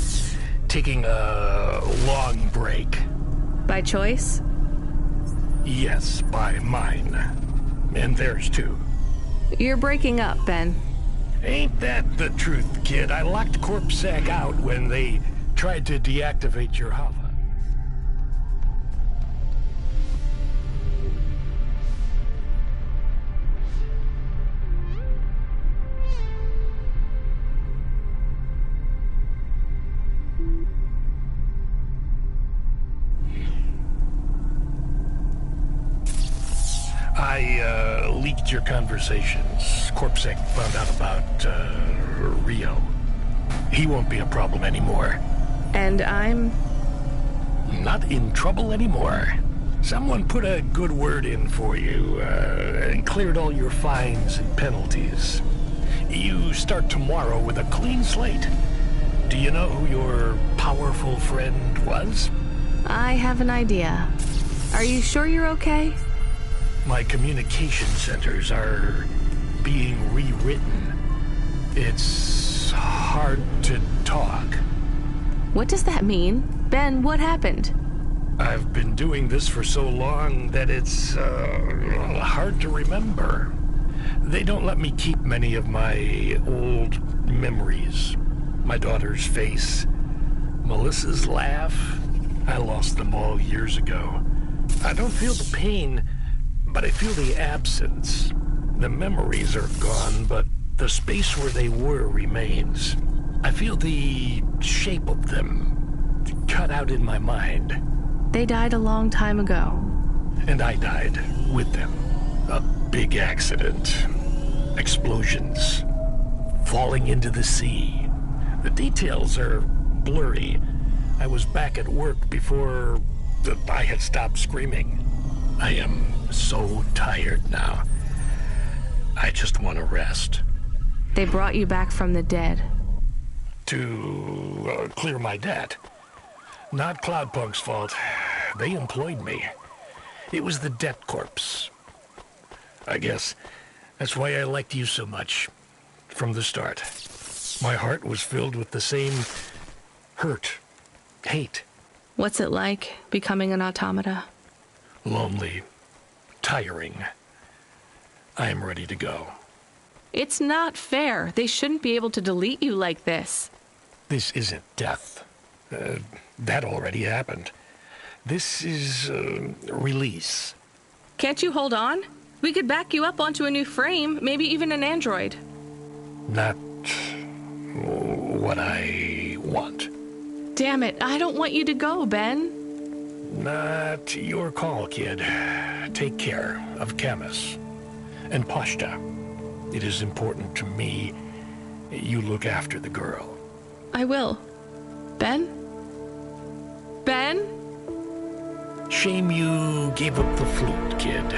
taking a long break. By choice? Yes, by mine. And theirs, too. You're breaking up, Ben. Ain't that the truth, kid? I locked CorpSec out when they tried to deactivate your Hava. I leaked your conversations. CorpSec found out about Rio. He won't be a problem anymore. And I'm... not in trouble anymore. Someone put a good word in for you and cleared all your fines and penalties. You start tomorrow with a clean slate. Do you know who your powerful friend was? I have an idea. Are you sure you're okay? My communication centers are being rewritten. It's hard to talk. What does that mean? Ben, what happened? I've been doing this for so long that it's hard to remember. They don't let me keep many of my old memories. My daughter's face, Melissa's laugh. I lost them all years ago. I don't feel the pain, but I feel the absence. The memories are gone, but the space where they were remains. I feel the shape of them cut out in my mind. They died a long time ago. And I died with them. A big accident. Explosions. Falling into the sea. The details are blurry. I was back at work before I had stopped screaming. I am so tired now. I just want to rest. They brought you back from the dead. To clear my debt. Not Cloudpunk's fault. They employed me. It was the debt corpse. I guess that's why I liked you so much. From the start. My heart was filled with the same hurt, hate. What's it like, becoming an automata? Lonely. Tiring. I am ready to go. It's not fair. They shouldn't be able to delete you like this. This isn't death. That already happened. This is release. Can't you hold on? We could back you up onto a new frame, maybe even an android. Not what I want. Damn it, I don't want you to go, Ben. Not your call, kid. Take care of Camus and Pashta. It is important to me you look after the girl. I will. Ben? Ben? Shame you gave up the flute, kid.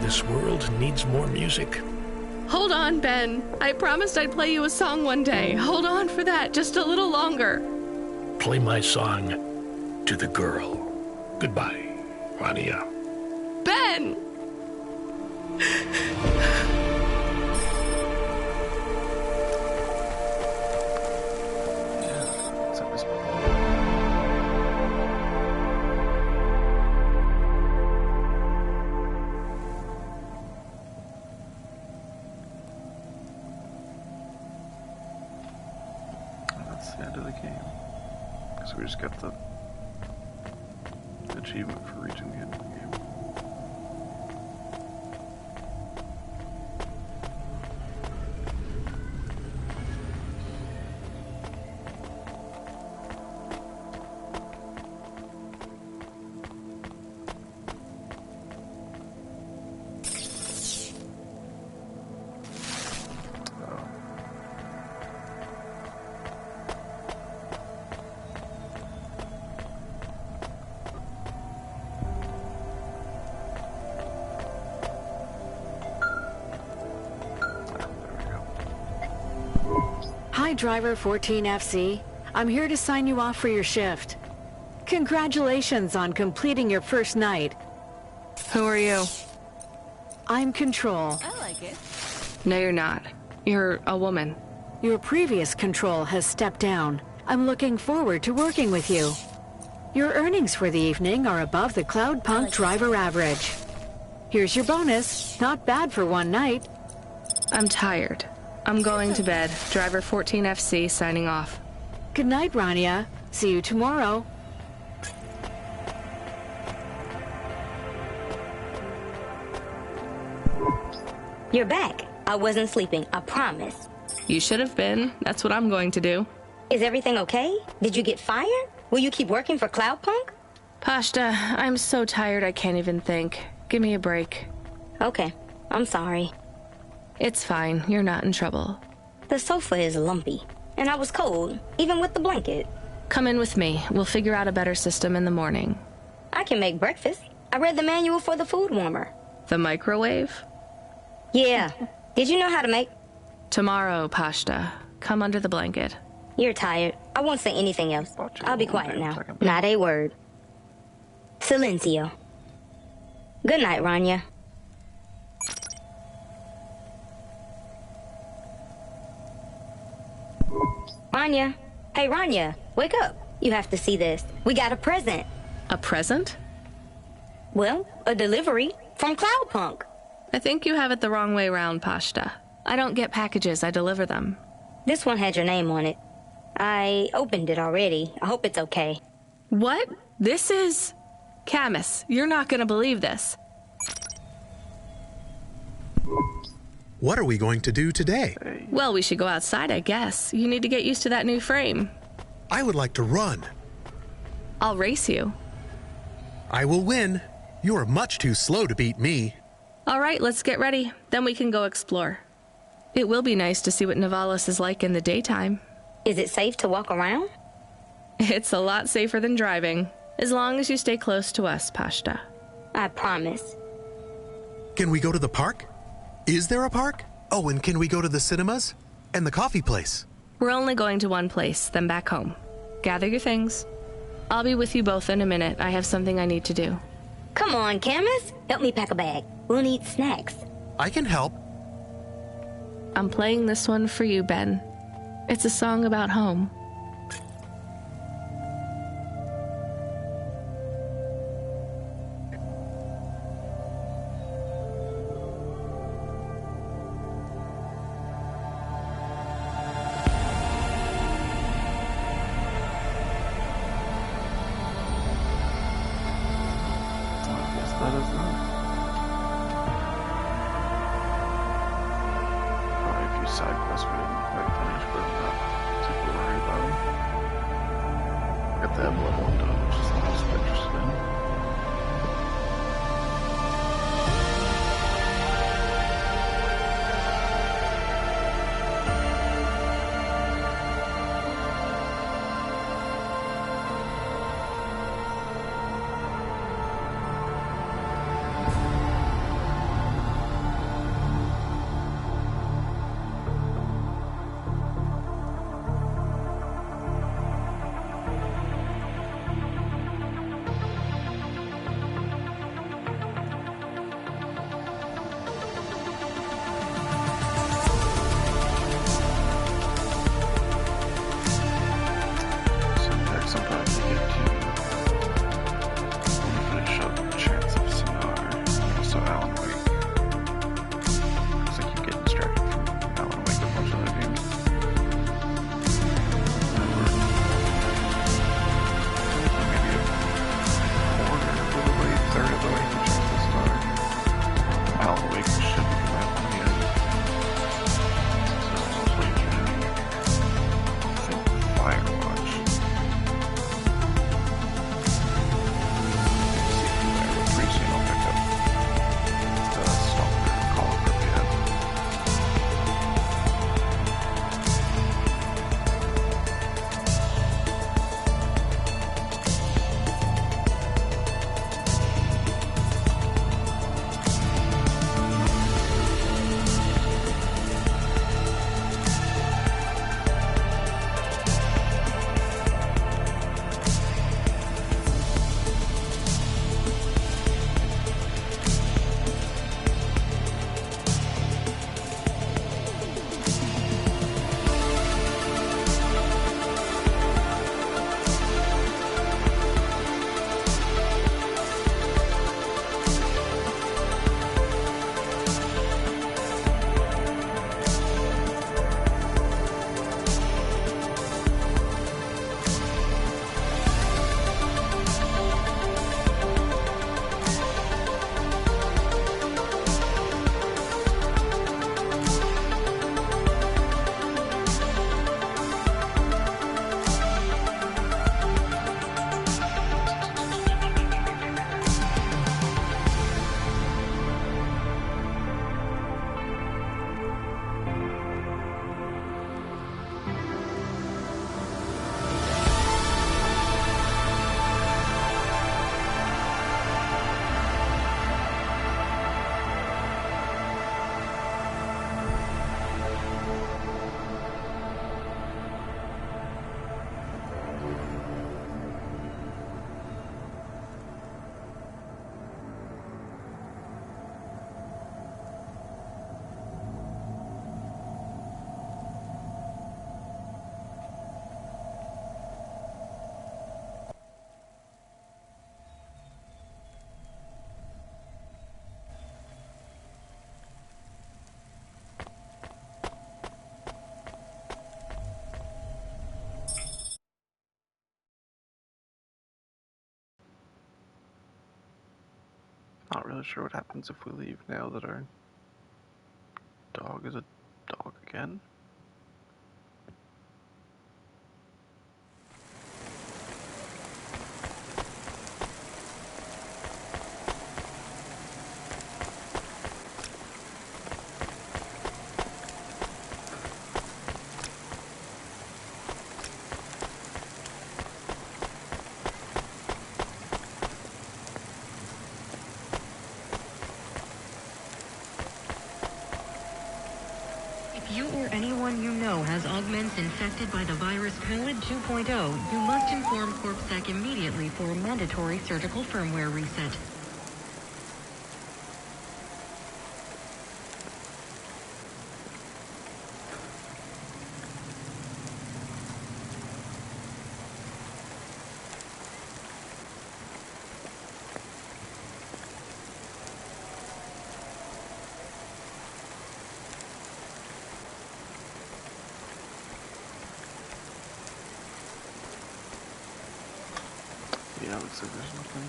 This world needs more music. Hold on, Ben. I promised I'd play you a song one day. Hold on for that, just a little longer. Play my song to the girl. Goodbye, Rania. Ben! That's the end of the game. So we just got the achievement for reaching the end of the game. Hi, Driver 14FC. I'm here to sign you off for your shift. Congratulations on completing your first night. Who are you? I'm Control. I like it. No, you're not. You're a woman. Your previous Control has stepped down. I'm looking forward to working with you. Your earnings for the evening are above the Cloudpunk driver average. Here's your bonus. Not bad for one night. I'm tired. I'm going to bed. Driver 14FC signing off. Good night, Rania. See you tomorrow. You're back. I wasn't sleeping, I promise. You should have been. That's what I'm going to do. Is everything okay? Did you get fired? Will you keep working for Cloudpunk? Pashta, I'm so tired I can't even think. Give me a break. Okay, I'm sorry. It's fine. You're not in trouble. The sofa is lumpy, and I was cold, even with the blanket. Come in with me. We'll figure out a better system in the morning. I can make breakfast. I read the manual for the food warmer. The microwave? Yeah. Did you know how to make? Tomorrow, Pashta. Come under the blanket. You're tired. I won't say anything else. I'll be quiet now. Not a word. Silencio. Good night, Rania. Rania. Hey, Rania. Wake up. You have to see this. We got a present. A present? Well, a delivery from Cloudpunk. I think you have it the wrong way round, Pashta. I don't get packages, I deliver them. This one had your name on it. I opened it already. I hope it's okay. What? This is... Camus, you're not gonna believe this. What are we going to do today? Well, we should go outside, I guess. You need to get used to that new frame. I would like to run. I'll race you. I will win. You are much too slow to beat me. All right, let's get ready. Then we can go explore. It will be nice to see what Nivalis is like in the daytime. Is it safe to walk around? It's a lot safer than driving, as long as you stay close to us, Pashta. I promise. Can we go to the park? Is there a park? Oh, and can we go to the cinemas? And the coffee place? We're only going to one place, then back home. Gather your things. I'll be with you both in a minute. I have something I need to do. Come on, Camus. Help me pack a bag. We'll need snacks. I can help. I'm playing this one for you, Ben. It's a song about home. That is not. Probably a few side quests we didn't quite finish, but not super worried about them. Got the emblem one done, which is the most interested in. not really sure what happens if we leave now that our dog is a dog again. If you or anyone you know has augments infected by the virus code 2.0, you must inform CorpSec immediately for a mandatory surgical firmware reset. Yeah, looks like there's nothing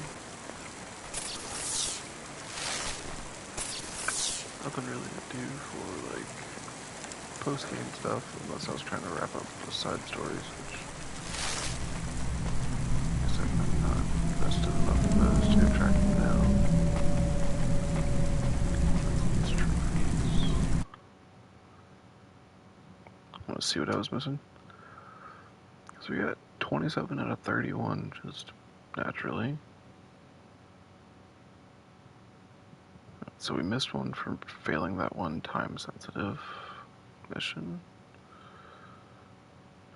really to do for, like, post-game stuff, unless I was trying to wrap up those side stories, which I guess I'm not invested enough in those to go track them down. I want to see what I was missing. So we got 27 out of 31, just naturally. So we missed one for failing that one time-sensitive mission.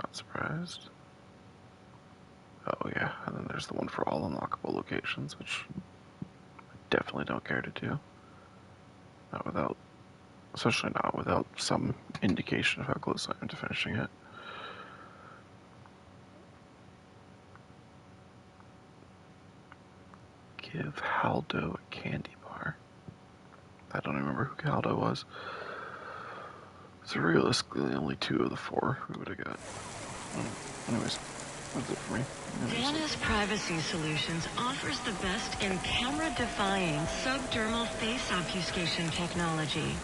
Not surprised. Oh yeah, and then there's the one for all unlockable locations, which I definitely don't care to do. Not without, especially not without some indication of how close I am to finishing it. Give Haldo a candy bar. I don't remember who Haldo was. So realistically, only 2 of the 4 we would have got. Anyways, that's it for me. Janus Privacy Solutions offers the best in camera-defying subdermal face obfuscation technology.